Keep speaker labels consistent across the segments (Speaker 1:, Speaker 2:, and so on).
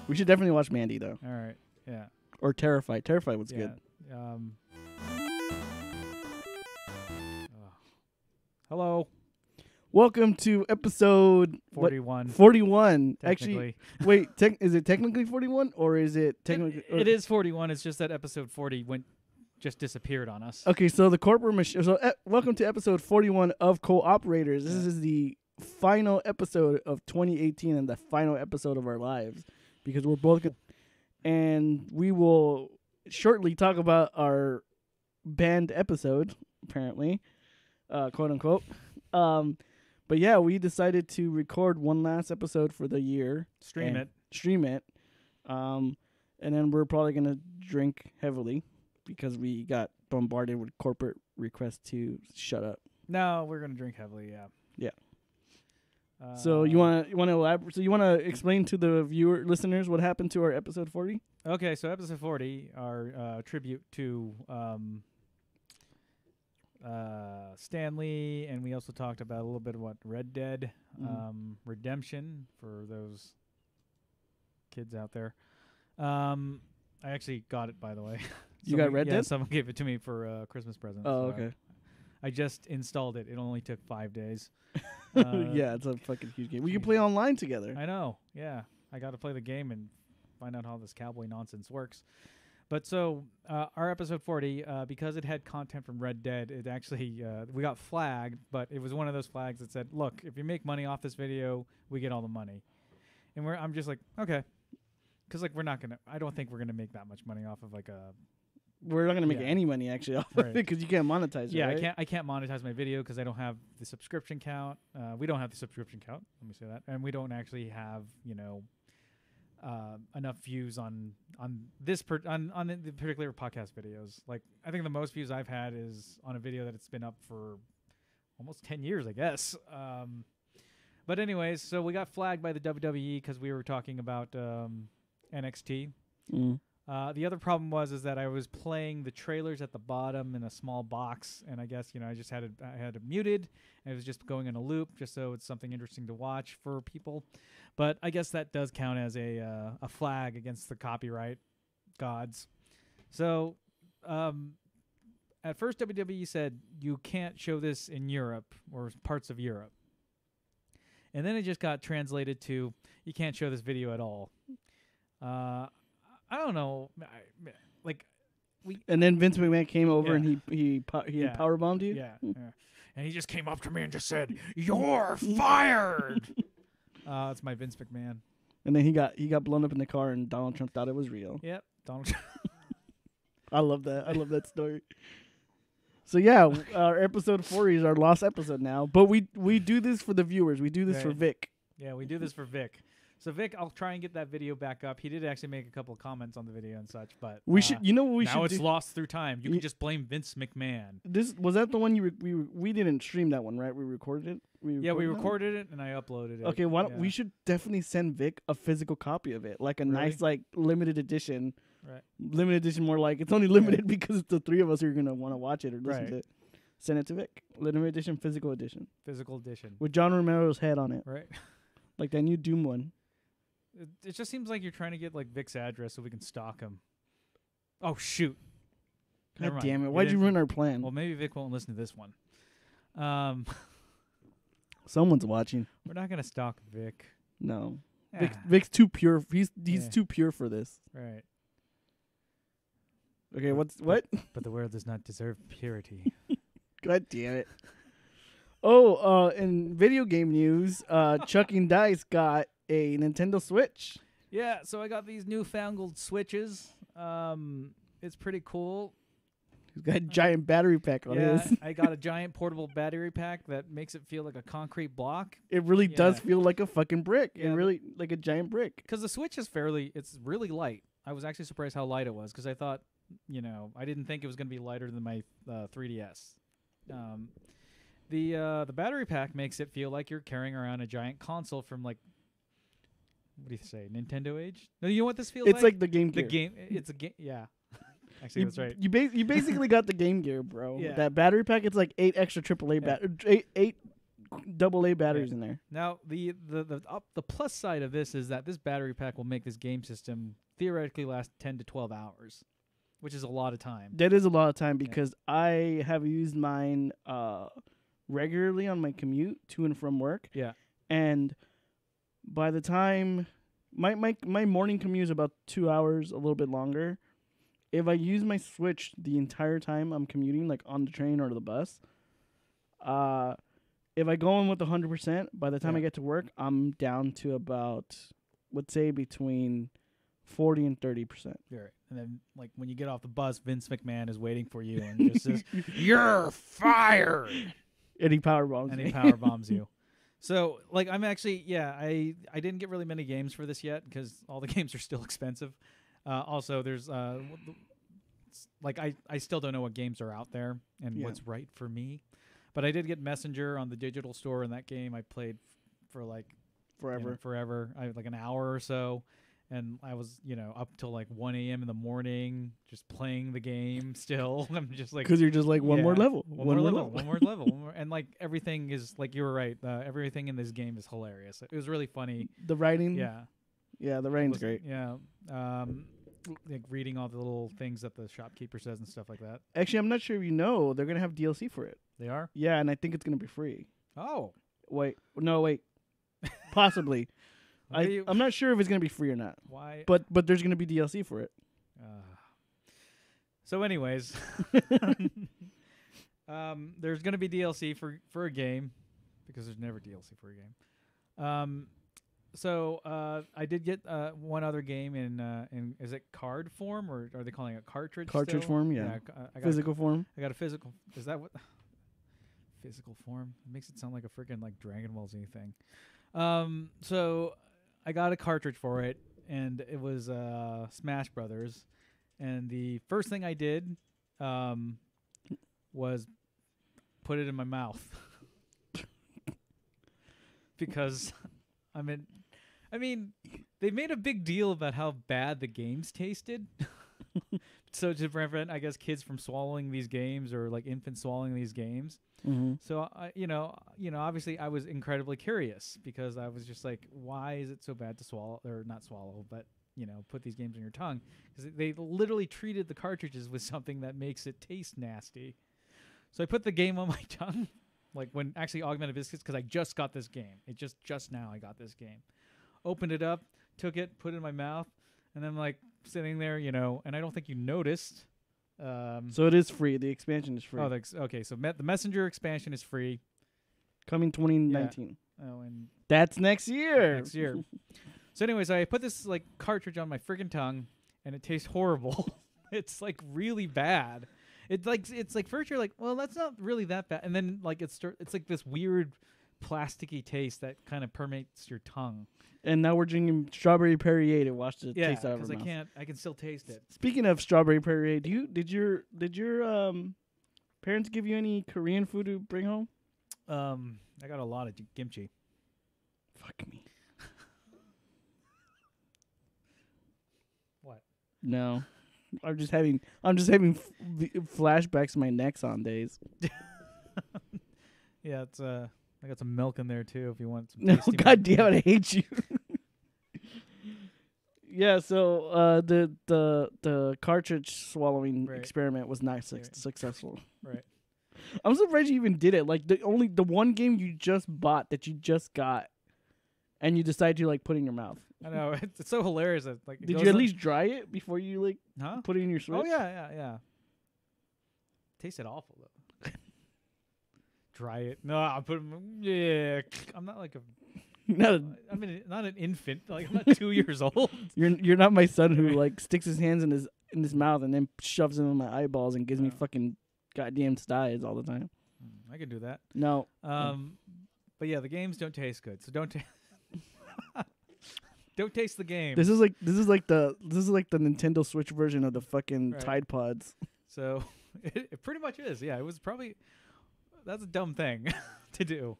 Speaker 1: We should definitely watch Mandy though.
Speaker 2: All right. Yeah.
Speaker 1: Or Terrified. Terrified was good.
Speaker 2: Hello.
Speaker 1: Welcome to episode
Speaker 2: 41.
Speaker 1: 41.
Speaker 2: Technically.
Speaker 1: Actually, wait. Is it technically 41 or is it technically?
Speaker 2: It is 41. It's just that episode 40 just disappeared on us.
Speaker 1: Okay, so the corporate machine. So welcome to episode 41 of Co-operators. This is the final episode of 2018 and the final episode of our lives because we're both and we will shortly talk about our banned episode, apparently, quote unquote. But yeah, we decided to record one last episode for the year. Stream it. And then we're probably going to drink heavily because we got bombarded with corporate requests to shut up.
Speaker 2: No, we're going to drink heavily, yeah.
Speaker 1: Yeah. So you want to elaborate? So you want to explain to the listeners what happened to our episode 40?
Speaker 2: Okay, so episode 40, our tribute to Stan Lee, and we also talked about a little bit of what Red Dead Redemption for those kids out there. I actually got it, by the way.
Speaker 1: You got Red Dead?
Speaker 2: Someone gave it to me for a Christmas present.
Speaker 1: Oh,
Speaker 2: so
Speaker 1: okay.
Speaker 2: I just installed it. It only took 5 days.
Speaker 1: Yeah, it's a fucking huge game. We can play online together.
Speaker 2: I know. Yeah, I got to play the game and find out how this cowboy nonsense works. But so our episode 40, because it had content from Red Dead, it actually we got flagged. But it was one of those flags that said, "Look, if you make money off this video, we get all the money." And I'm just like, okay, because like I don't think we're gonna make that much money off of like a.
Speaker 1: We're not going to make any money, actually, off of it because you can't monetize it, right?
Speaker 2: I can't monetize my video because I don't have the subscription count. We don't have the subscription count. Let me say that. And we don't actually have, enough views on the particular podcast videos. Like, I think the most views I've had is on a video that it's been up for almost 10 years, I guess. But anyways, so we got flagged by the WWE because we were talking about NXT. The other problem is that I was playing the trailers at the bottom in a small box, and I guess I just had it muted, and it was just going in a loop, just so it's something interesting to watch for people. But I guess that does count as a flag against the copyright gods. So at first WWE said you can't show this in Europe or parts of Europe, and then it just got translated to you can't show this video at all. I don't know,
Speaker 1: and then Vince McMahon came over and he powerbombed you.
Speaker 2: Yeah, and he just came up to me and just said, "You're fired." It's my Vince McMahon.
Speaker 1: And then he got blown up in the car, and Donald Trump thought it was real.
Speaker 2: Yep, Donald Trump.
Speaker 1: I love that. I love that story. So yeah, our episode 40 is our lost episode now, but we do this for the viewers. We do this for Vic.
Speaker 2: Yeah, we do this for Vic. So Vic, I'll try and get that video back up. He did actually make a couple of comments on the video and such, but
Speaker 1: we should. You know what we should?
Speaker 2: Now it's lost through time. You can just blame Vince McMahon.
Speaker 1: Was that the one we didn't stream that one, right? We recorded it. We
Speaker 2: recorded it and I uploaded it.
Speaker 1: Okay, we should definitely send Vic a physical copy of it, like a nice limited edition.
Speaker 2: Right.
Speaker 1: Limited edition, more like it's only limited because it's the three of us who are gonna want to watch it or listen to it. Send it to Vic. Limited edition, physical edition.
Speaker 2: Physical edition
Speaker 1: with John Romero's head on it.
Speaker 2: Right.
Speaker 1: Like that new Doom one.
Speaker 2: It just seems like you're trying to get like Vic's address so we can stalk him. Oh shoot!
Speaker 1: God damn it! Why'd you ruin our plan?
Speaker 2: Well, maybe Vic won't listen to this one.
Speaker 1: Someone's watching.
Speaker 2: We're not gonna stalk Vic.
Speaker 1: No, Vic's too pure. He's too pure for this.
Speaker 2: Right.
Speaker 1: Okay, what?
Speaker 2: But the world does not deserve purity.
Speaker 1: God damn it! Oh, in video game news, Chucking Dice got a Nintendo Switch.
Speaker 2: Yeah, so I got these newfangled Switches. It's pretty cool.
Speaker 1: He's got a giant battery pack on his.
Speaker 2: I got a giant portable battery pack that makes it feel like a concrete block.
Speaker 1: It really does feel like a fucking brick. Yeah. And really like a giant brick.
Speaker 2: Because the Switch is it's really light. I was actually surprised how light it was because I thought, I didn't think it was going to be lighter than my 3DS. The battery pack makes it feel like you're carrying around a giant console from like, what do you say, Nintendo age? No, you know what this feels like?
Speaker 1: It's like the Game Gear.
Speaker 2: It's a game. Yeah, actually, that's right.
Speaker 1: You basically got the Game Gear, bro.
Speaker 2: Yeah.
Speaker 1: That battery pack, it's like 8 extra AAA eight AA batteries in there.
Speaker 2: Now the plus side of this is that this battery pack will make this game system theoretically last 10 to 12 hours, which is a lot of time.
Speaker 1: That is a lot of time because I have used mine regularly on my commute to and from work.
Speaker 2: Yeah.
Speaker 1: And by the time my morning commute is about 2 hours, a little bit longer. If I use my Switch the entire time I'm commuting, like on the train or the bus, if I go in with 100%, by the time I get to work, I'm down to about, let's say, between 40 and 30%.
Speaker 2: Right. And then, like, when you get off the bus, Vince McMahon is waiting for you and just says, "You're fired."
Speaker 1: And he power bombs
Speaker 2: and
Speaker 1: me.
Speaker 2: he power bombs you. So, like, I'm actually, I didn't get really many games for this yet because all the games are still expensive. Also, there's, like, I still don't know what games are out there and what's right for me. But I did get Messenger on the digital store, and that game I played for, like, forever. I like an hour or so. And I was, up till like 1 a.m. in the morning, just playing the game still. I'm just like...
Speaker 1: Because you're just like, one more level.
Speaker 2: One more level. And like everything is, like you were right, everything in this game is hilarious. It was really funny.
Speaker 1: The writing?
Speaker 2: Yeah.
Speaker 1: Yeah, the writing's great.
Speaker 2: Yeah. Like reading all the little things that the shopkeeper says and stuff like that.
Speaker 1: Actually, I'm not sure if you know, they're going to have DLC for it.
Speaker 2: They are?
Speaker 1: Yeah, and I think it's going to be free.
Speaker 2: Oh.
Speaker 1: Wait. Possibly. I'm not sure if it's going to be free or not.
Speaker 2: Why?
Speaker 1: But there's going to be DLC for it.
Speaker 2: So anyways, there's going to be DLC for a game because there's never DLC for a game. So I did get one other game in is it card form or are they calling it cartridge?
Speaker 1: Cartridge
Speaker 2: still?
Speaker 1: form, yeah. Physical form.
Speaker 2: I got a physical. Is that what? Physical form? It makes it sound like a freaking like Dragon Ball Z thing. So I got a cartridge for it, and it was Smash Brothers. And the first thing I did was put it in my mouth because I mean, they made a big deal about how bad the games tasted. So to prevent, I guess, kids from swallowing these games or like infants swallowing these games.
Speaker 1: Mm-hmm.
Speaker 2: So obviously I was incredibly curious because I was just like, why is it so bad to swallow or not swallow, but put these games in your tongue? Because they literally treated the cartridges with something that makes it taste nasty. So I put the game on my tongue, like when actually Augmented Biscuits, because I just got this game. It just now I got this game. Opened it up, took it, put it in my mouth, and then like sitting there, and I don't think you noticed.
Speaker 1: So it is free. The expansion is free.
Speaker 2: Oh, okay. So the Messenger expansion is free.
Speaker 1: Coming 2019.
Speaker 2: Yeah. Oh, and
Speaker 1: that's next year.
Speaker 2: Next year. So anyways, I put this like cartridge on my friggin' tongue, and it tastes horrible. It's like really bad. It's like first you're like, well, that's not really that bad, and then like it's like this weird plasticky taste that kind of permeates your tongue. And
Speaker 1: now we're drinking strawberry Perrier to wash the taste out of our mouth.
Speaker 2: Yeah, because I can still taste it.
Speaker 1: Speaking of strawberry Perrier, did your parents give you any Korean food to bring home?
Speaker 2: I got a lot of kimchi.
Speaker 1: Fuck me.
Speaker 2: What?
Speaker 1: No, I'm just having flashbacks to my Nexon days.
Speaker 2: Yeah, it's I got some milk in there too if you want some.
Speaker 1: No, goddamn, I hate you. Yeah, so the cartridge swallowing experiment was not successful.
Speaker 2: Right.
Speaker 1: I'm surprised you even did it. Like the one game you just bought that you just got, and you decided to like put in your mouth.
Speaker 2: I know it's so hilarious. That, like,
Speaker 1: did you at least dry it before you like put it in your Switch?
Speaker 2: Oh yeah. Tasted awful though. Dry it. No, I put. Yeah, I'm not like a. not an infant. Like I'm not 2 years old.
Speaker 1: You're not my son who like sticks his hands in his mouth and then shoves them in my eyeballs and gives me fucking goddamn styes all the time.
Speaker 2: I can do that.
Speaker 1: No.
Speaker 2: But yeah, the games don't taste good, so don't. Don't taste the game.
Speaker 1: This is like the Nintendo Switch version of the fucking Tide Pods.
Speaker 2: So it pretty much is. Yeah, it was probably. That's a dumb thing to do.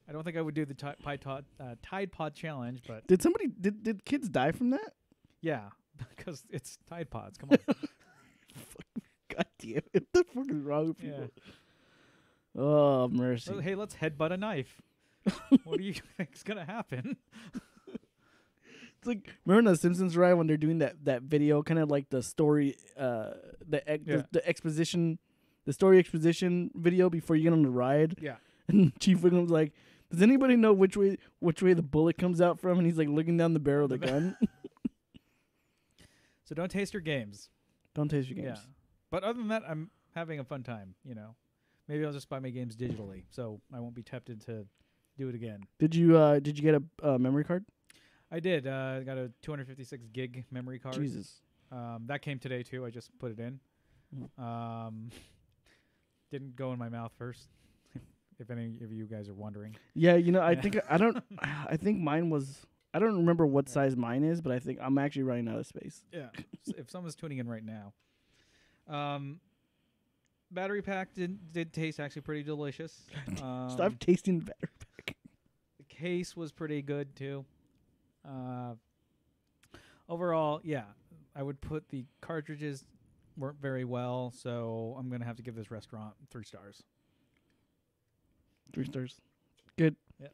Speaker 2: I don't think I would do the Tide Pod challenge, but
Speaker 1: did kids die from that?
Speaker 2: Yeah, because it's Tide Pods. Come on.
Speaker 1: God damn it! What the fuck is wrong with people? Oh mercy!
Speaker 2: Well, hey, let's headbutt a knife. What do you think's gonna happen?
Speaker 1: It's like, remember the Simpsons ride when they're doing that video, kind of like the story, the exposition, the story exposition video before you get on the ride.
Speaker 2: Yeah.
Speaker 1: And Chief Wiggum's like, does anybody know which way the bullet comes out from? And he's like looking down the barrel of the gun.
Speaker 2: So don't taste your games.
Speaker 1: Don't taste your games.
Speaker 2: Yeah. But other than that, I'm having a fun time. You know, maybe I'll just buy my games digitally, so I won't be tempted to do it again.
Speaker 1: Did you get a memory card?
Speaker 2: I did. I got a 256 gig memory card.
Speaker 1: Jesus.
Speaker 2: That came today too. I just put it in. Didn't go in my mouth first. If any of you guys are wondering.
Speaker 1: Yeah, I think I think mine was. I don't remember what size mine is, but I think I'm actually running out of space.
Speaker 2: Yeah. If someone's tuning in right now. Battery pack did taste actually pretty delicious.
Speaker 1: Stop tasting the battery pack.
Speaker 2: The case was pretty good too. Overall, yeah, I would put the cartridges work very well, so I'm gonna have to give this restaurant 3 stars.
Speaker 1: 3 stars. Good.
Speaker 2: Yeah.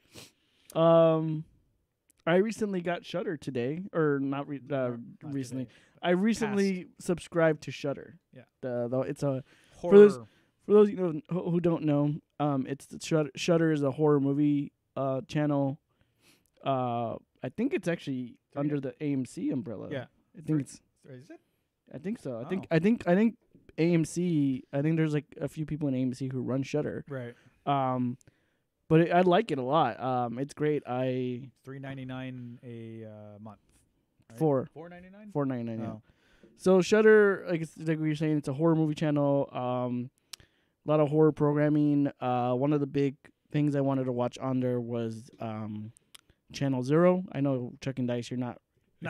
Speaker 1: I recently got Shudder today, or not recently.
Speaker 2: Today.
Speaker 1: I recently subscribed to Shudder.
Speaker 2: Yeah.
Speaker 1: It's a
Speaker 2: horror.
Speaker 1: For those who don't know, it's Shudder is a horror movie channel. I think it's actually under the AMC umbrella.
Speaker 2: Yeah.
Speaker 1: I think it's.
Speaker 2: Is it?
Speaker 1: I think so.
Speaker 2: Oh.
Speaker 1: I think AMC. I think there's like a few people in AMC who run Shudder.
Speaker 2: Right.
Speaker 1: But I like it a lot. It's great.
Speaker 2: $3.99 a month. Right?
Speaker 1: $4.99. $4.99. Yeah.
Speaker 2: Oh.
Speaker 1: So Shudder, like we were saying, it's a horror movie channel. A lot of horror programming. One of the big things I wanted to watch on there was Channel Zero. I know Chuck and Dice, you're not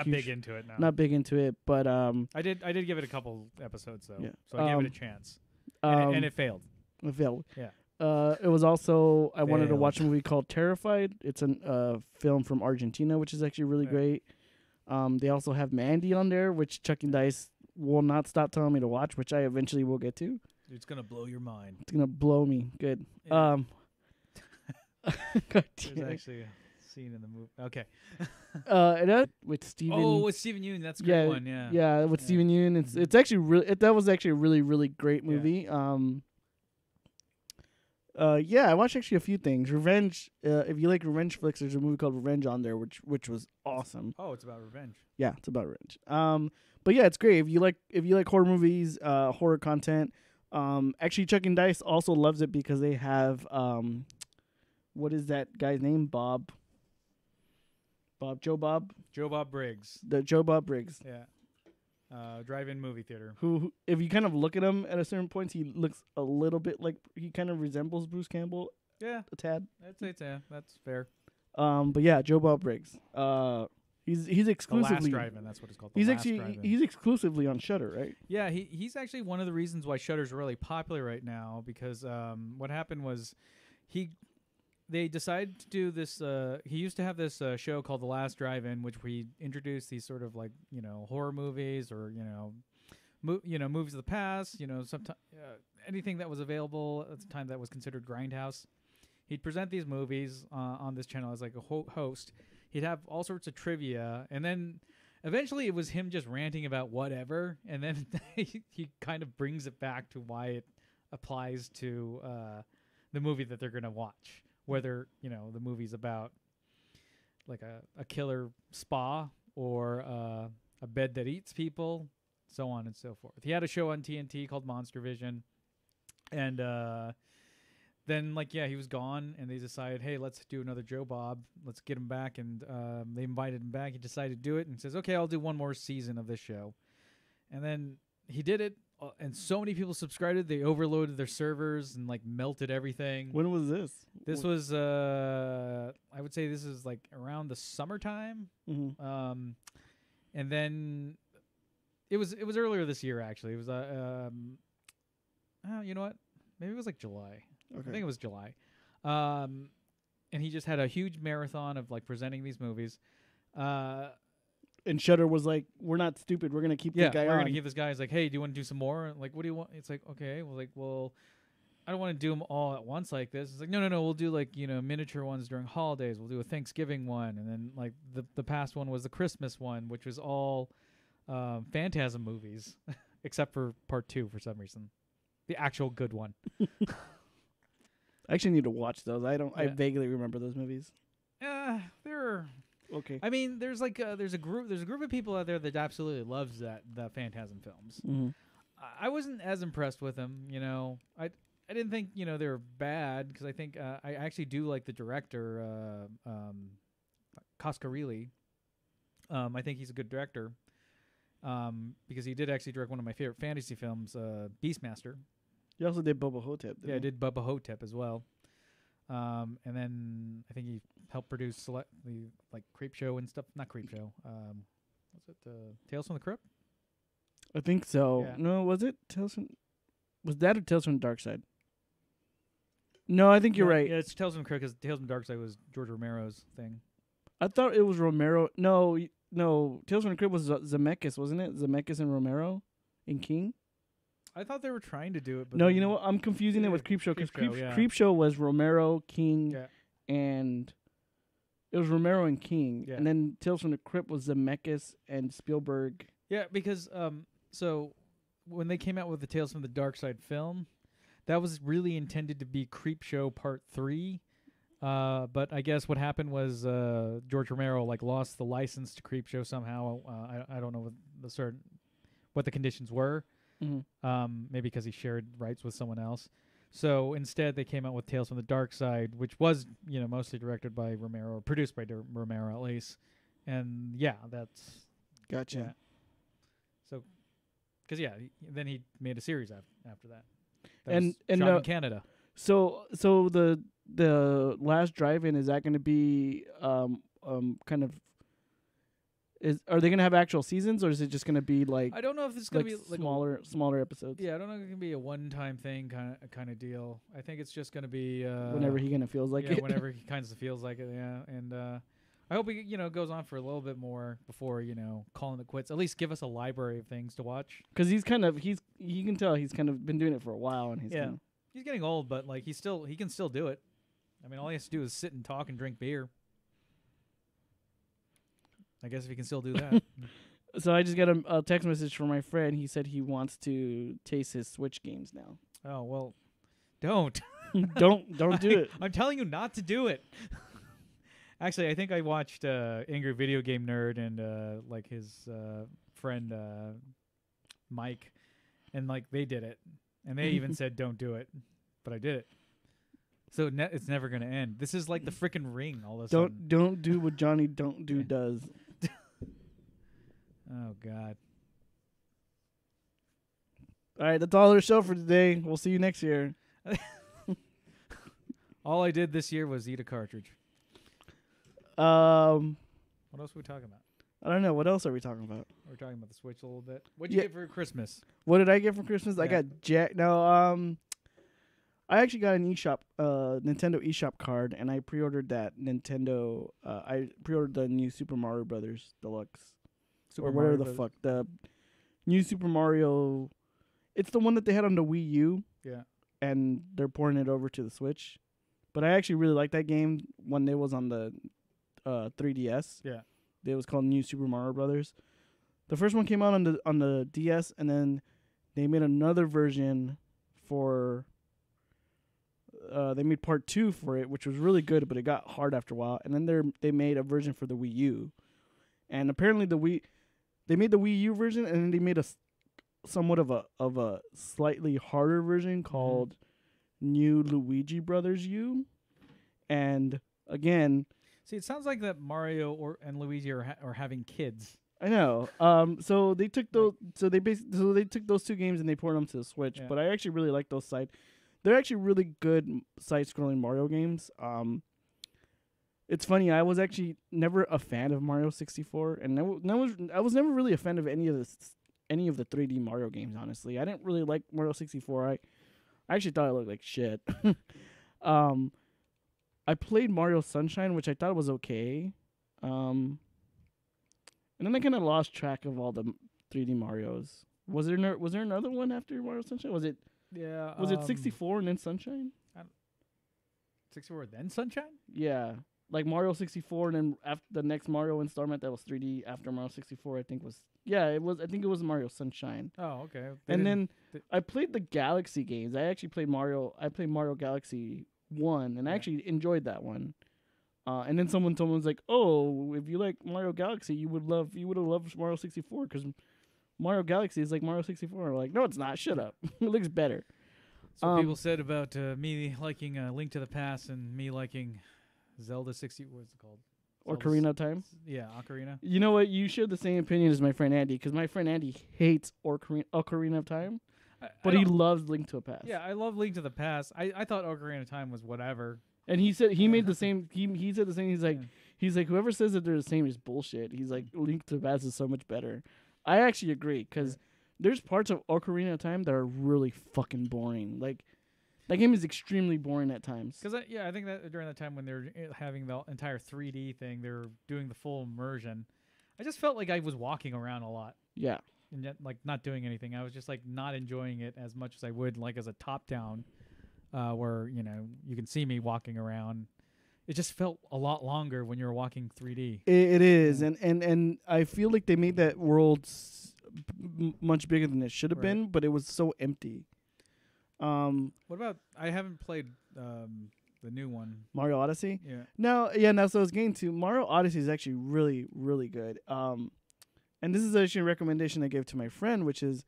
Speaker 2: big into it now.
Speaker 1: Not big into it, but
Speaker 2: I did give it a couple episodes though.
Speaker 1: Yeah.
Speaker 2: So I gave it a chance, and it failed.
Speaker 1: It failed.
Speaker 2: Yeah.
Speaker 1: It was also I wanted to watch a movie called Terrified. It's a film from Argentina, which is actually really great. They also have Mandy on there, which Chuck and Dice will not stop telling me to watch, which I eventually will get to.
Speaker 2: It's gonna blow your mind.
Speaker 1: It's gonna blow me. Good.
Speaker 2: Yeah.
Speaker 1: God
Speaker 2: There's
Speaker 1: damn.
Speaker 2: actually a scene in the movie. Okay.
Speaker 1: With Steven.
Speaker 2: Oh, with Steven Yeun. That's a great one. Yeah.
Speaker 1: Yeah, with Steven Yeun. It's actually really that was actually a really, really great movie. Yeah. I watched actually a few things. Revenge. If you like revenge flicks, there's a movie called Revenge on there, which was awesome.
Speaker 2: Oh, it's about revenge.
Speaker 1: Yeah, it's about revenge. But yeah, it's great if you like horror movies, horror content. Actually, Chuck and Dice also loves it because they have what is that guy's name? Joe Bob
Speaker 2: Briggs.
Speaker 1: The Joe Bob Briggs.
Speaker 2: Yeah. Drive-in movie theater.
Speaker 1: Who, if you kind of look at him at a certain point, he looks a little bit like he kind of resembles Bruce Campbell.
Speaker 2: Yeah,
Speaker 1: a tad.
Speaker 2: That's fair.
Speaker 1: But yeah, Joe Bob Briggs. He's exclusively
Speaker 2: The Last Drive-In. That's what it's called.
Speaker 1: He's exclusively on Shudder, right?
Speaker 2: Yeah, he's actually one of the reasons why Shudder's really popular right now because what happened was they decided to do this. He used to have this show called The Last Drive-In, which we introduced these sort of like horror movies or movies of the past. Sometimes anything that was available at the time that was considered grindhouse. He'd present these movies on this channel as like a host. He'd have all sorts of trivia, and then eventually it was him just ranting about whatever, and then he kind of brings it back to why it applies to the movie that they're going to watch. Whether, the movie's about like a killer spa or a bed that eats people, so on and so forth. He had a show on TNT called Monster Vision, and then he was gone, and they decided, hey, let's do another Joe Bob. Let's get him back, and they invited him back. He decided to do it, and says, okay, I'll do one more season of this show. And then he did it, and so many people subscribed. They overloaded their servers and melted everything.
Speaker 1: When was this?
Speaker 2: This was, I would say, this is around the summertime.
Speaker 1: Mm-hmm.
Speaker 2: And then it was earlier this year actually. It was you know what? Maybe it was July.
Speaker 1: Okay.
Speaker 2: I think it was July. And he just had a huge marathon of presenting these movies.
Speaker 1: And Shudder was like, we're not stupid. We're going to keep this guy on.
Speaker 2: We're going to give this guy. He's like, hey, do you want to do some more? What do you want? It's like, okay. Well, I don't want to do them all at once like this. It's like, no. We'll do like, miniature ones during holidays. We'll do a Thanksgiving one. And then like the past one was the Christmas one, which was all Phantasm movies, except for part 2 for some reason. The actual good one.
Speaker 1: I actually need to watch those. I
Speaker 2: Yeah.
Speaker 1: vaguely remember those movies.
Speaker 2: They're
Speaker 1: Okay.
Speaker 2: I mean, there's like there's a group of people out there that absolutely loves the Phantasm films.
Speaker 1: Mm-hmm.
Speaker 2: I wasn't as impressed with them, I didn't think, they were bad because I think I actually do like the director Coscarelli. I think he's a good director. Because he did actually direct one of my favorite fantasy films, Beastmaster.
Speaker 1: You also did Boba Hotep.
Speaker 2: Yeah, I did Bubba Hotep as well. And then I think he helped produce the Creep Show and stuff. Not Creep Show. Was it Tales from the Crypt?
Speaker 1: I think so.
Speaker 2: Yeah.
Speaker 1: No, was it Was that or Tales from the Dark Side? No, I think you're right.
Speaker 2: Yeah, it's Tales from the Crypt because Tales from the Dark Side was George Romero's thing.
Speaker 1: I thought it was Romero. No, Tales from the Crypt was Zemeckis, wasn't it? Zemeckis and Romero and King.
Speaker 2: I thought they were trying to do it, but
Speaker 1: No, you know what? I'm confusing it with Creep Show because Creep Show was Romero, King, and it was Romero and King, and then Tales from the Crypt was Zemeckis and Spielberg.
Speaker 2: Yeah, because so when they came out with the Tales from the Dark Side film, that was really intended to be Creep Show Part 3. But I guess what happened was George Romero lost the license to Creep Show somehow. I don't know what the conditions were.
Speaker 1: Mm-hmm.
Speaker 2: Maybe because he shared rights with someone else. So instead, they came out with Tales from the Dark Side, which was mostly directed by Romero, or produced by Romero at least. And that's
Speaker 1: gotcha.
Speaker 2: Yeah. So, because then he made a series after that.
Speaker 1: And
Speaker 2: shot in Canada.
Speaker 1: So the last drive-in, is that going to be kind of? Are they going to have actual seasons, or is it just going to be like?
Speaker 2: I don't know if it's going to be
Speaker 1: smaller episodes.
Speaker 2: Yeah, I don't know if it's going to be a one-time thing kind of deal. I think it's just going to be
Speaker 1: whenever he kind of feels like it.
Speaker 2: Whenever he kind of feels like it. Yeah, and I hope he goes on for a little bit more before calling it quits. At least give us a library of things to watch.
Speaker 1: Because you can tell he's kind of been doing it for a while, and
Speaker 2: he's getting old, but he can still do it. I mean, all he has to do is sit and talk and drink beer. I guess if he can still do that.
Speaker 1: So I just got a text message from my friend. He said he wants to taste his Switch games now.
Speaker 2: Oh, well, don't.
Speaker 1: don't do it.
Speaker 2: I'm telling you not to do it. Actually, I think I watched Angry Video Game Nerd and his friend Mike, and they did it. And they even said don't do it. But I did it. So it's never going to end. This is like the frickin' Ring all of a sudden.
Speaker 1: Don't do what Johnny Don't Do does.
Speaker 2: Oh, God.
Speaker 1: All right, that's all our show for today. We'll see you next year.
Speaker 2: All I did this year was eat a cartridge.
Speaker 1: What
Speaker 2: else are we talking about?
Speaker 1: I don't know. What else are we talking about?
Speaker 2: We're talking about the Switch a little bit. What'd you get for Christmas?
Speaker 1: What did I get for Christmas? Yeah. I got I actually got an Nintendo eShop card, and I pre-ordered that Nintendo. I pre-ordered the new Super Mario Brothers Deluxe, or whatever the fuck, the new Super Mario. It's the one that they had on the Wii U.
Speaker 2: Yeah.
Speaker 1: And they're porting it over to the Switch, but I actually really liked that game when it was on the 3DS.
Speaker 2: Yeah.
Speaker 1: It was called New Super Mario Brothers. The first one came out on the DS, and then they made another version for. They made part 2 for it, which was really good, but it got hard after a while. And then they made a version for the Wii U, and apparently they made the Wii U version, and then they made somewhat of a slightly harder version called New Luigi Brothers U. And again,
Speaker 2: see, it sounds like that Mario and Luigi are having kids.
Speaker 1: I know. So they took those. So they took those two games and they ported them to the Switch. Yeah. But I actually really like those They're actually really good side-scrolling Mario games. It's funny. I was actually never a fan of Mario 64, and I was never really a fan of any of the 3D Mario games. Honestly, I didn't really like Mario 64. I actually thought it looked like shit. I played Mario Sunshine, which I thought was okay. And then I kind of lost track of all the 3D Marios. Was there another one after Mario Sunshine? Was it
Speaker 2: Yeah.
Speaker 1: Was it 64 and then Sunshine?
Speaker 2: 64 then Sunshine?
Speaker 1: Yeah. Like Mario 64 and then after the next Mario installment that was 3D after Mario 64, I think was. Yeah, it was. I think it was Mario Sunshine.
Speaker 2: Oh, okay.
Speaker 1: And then I played the Galaxy games. I actually played Mario. I played Mario Galaxy 1, and I actually enjoyed that one. And then someone told me, was like, "Oh, if you like Mario Galaxy, you would have loved Mario 64 because Mario Galaxy is like Mario 64." I'm like, "No, it's not. Shut up. It looks better."
Speaker 2: So people said about me liking Link to the Past and me liking Zelda 60. What's it called?
Speaker 1: Ocarina of Time.
Speaker 2: Yeah, Ocarina.
Speaker 1: You know what? You share the same opinion as my friend Andy because my friend Andy hates Ocarina of Time, but he loves Link to the Past.
Speaker 2: Yeah, I love Link to the Past. I thought Ocarina of Time was whatever.
Speaker 1: And he said he made the same. He said the same. He's like whoever says that they're the same is bullshit. He's like Link to the Past is so much better. I actually agree because there's parts of Ocarina of Time that are really fucking boring. Like that game is extremely boring at times.
Speaker 2: Because I think that during that time when they're having the entire 3D thing, they're doing the full immersion. I just felt like I was walking around a lot.
Speaker 1: Yeah.
Speaker 2: And yet, like not doing anything. I was just like not enjoying it as much as I would like as a top down. Where you can see me walking around. It just felt a lot longer when you were walking 3D.
Speaker 1: It is, and I feel like they made that world much bigger than it should have been, but it was so empty.
Speaker 2: What about? I haven't played the new one,
Speaker 1: Mario Odyssey.
Speaker 2: Yeah.
Speaker 1: No, yeah. Now, so I was getting to Mario Odyssey is actually really, really good. And this is actually a recommendation I gave to my friend, which is.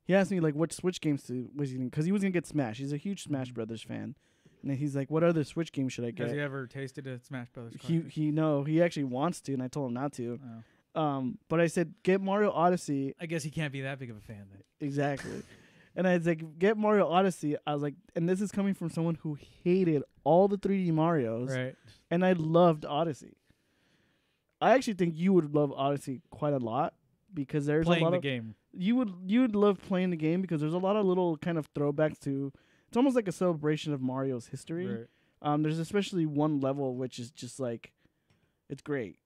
Speaker 1: He asked me like what Switch games was he because he was gonna get Smash. He's a huge Smash Brothers fan, and then he's like, "What other Switch game should I get?"
Speaker 2: Has he ever tasted a Smash Brothers?
Speaker 1: He actually wants to, and I told him not to.
Speaker 2: Oh.
Speaker 1: But I said get Mario Odyssey.
Speaker 2: I guess he can't be that big of a fan then.
Speaker 1: Exactly, and I was like get Mario Odyssey. I was like, and this is coming from someone who hated all the 3D Marios,
Speaker 2: right?
Speaker 1: And I loved Odyssey. I actually think you would love Odyssey quite a lot because there's
Speaker 2: playing
Speaker 1: a lot
Speaker 2: the
Speaker 1: of
Speaker 2: game.
Speaker 1: You would love playing the game because there's a lot of little kind of throwbacks to. It's almost like a celebration of Mario's history.
Speaker 2: Right.
Speaker 1: There's especially one level which is just like, it's great.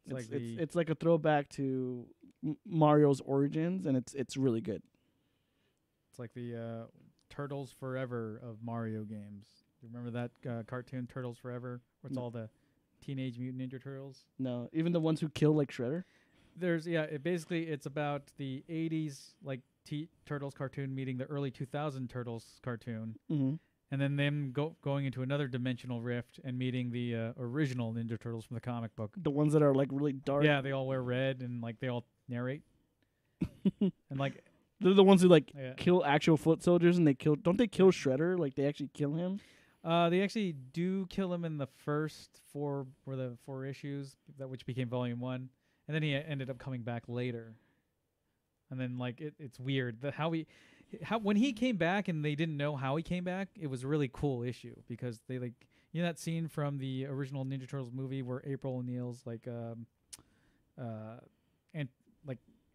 Speaker 1: It's like a throwback to Mario's origins, and it's really good.
Speaker 2: It's like the Turtles Forever of Mario games. You remember that cartoon Turtles Forever, where it's all the Teenage Mutant Ninja Turtles?
Speaker 1: No, even the ones who kill like Shredder.
Speaker 2: It's about the 80s like Turtles cartoon meeting the early 2000 Turtles cartoon, and then them going into another dimensional rift and meeting the original Ninja Turtles from the comic book.
Speaker 1: The ones that are like really dark.
Speaker 2: Yeah, they all wear red and like they all narrate. And like
Speaker 1: they're the ones who like kill actual foot soldiers, and don't they kill Shredder? Like they actually kill him.
Speaker 2: They actually do kill him in the first four issues which became Volume 1. And then he ended up coming back later. And then like it's weird when he came back and they didn't know how he came back. It was a really cool issue because they like that scene from the original Ninja Turtles movie where April O'Neil's like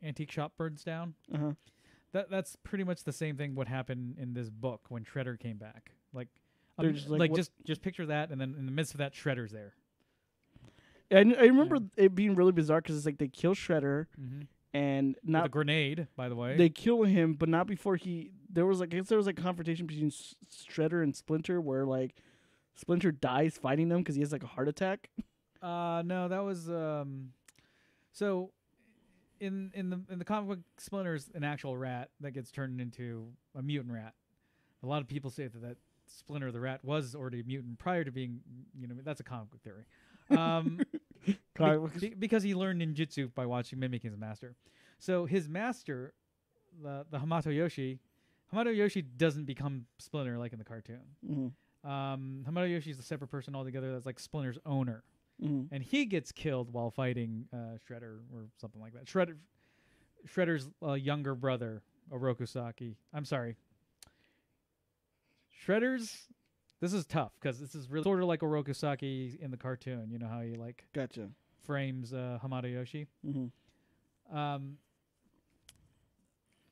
Speaker 2: antique shop burns down. That's pretty much the same thing what happened in this book when Shredder came back. Like just picture that, and then in the midst of that, Shredder's there.
Speaker 1: And I remember it being really bizarre because it's like they kill Shredder, and not
Speaker 2: with a grenade. By the way,
Speaker 1: they kill him, but not before there was a confrontation between Shredder and Splinter where like Splinter dies fighting them because he has like a heart attack.
Speaker 2: No, that was so in the comic book, Splinter's an actual rat that gets turned into a mutant rat. A lot of people say that Splinter the rat was already a mutant prior to being, that's a comic book theory. Because he learned ninjutsu by mimicking his master. So his master, the Hamato Yoshi doesn't become Splinter like in the cartoon. Hamato Yoshi is a separate person altogether that's like Splinter's owner. And he gets killed while fighting Shredder or something like that. Shredder's younger brother, Orokusaki. I'm sorry. Shredder's... This is tough because this is really sort of like Orokusaki in the cartoon. You know how he like frames Hamato Yoshi.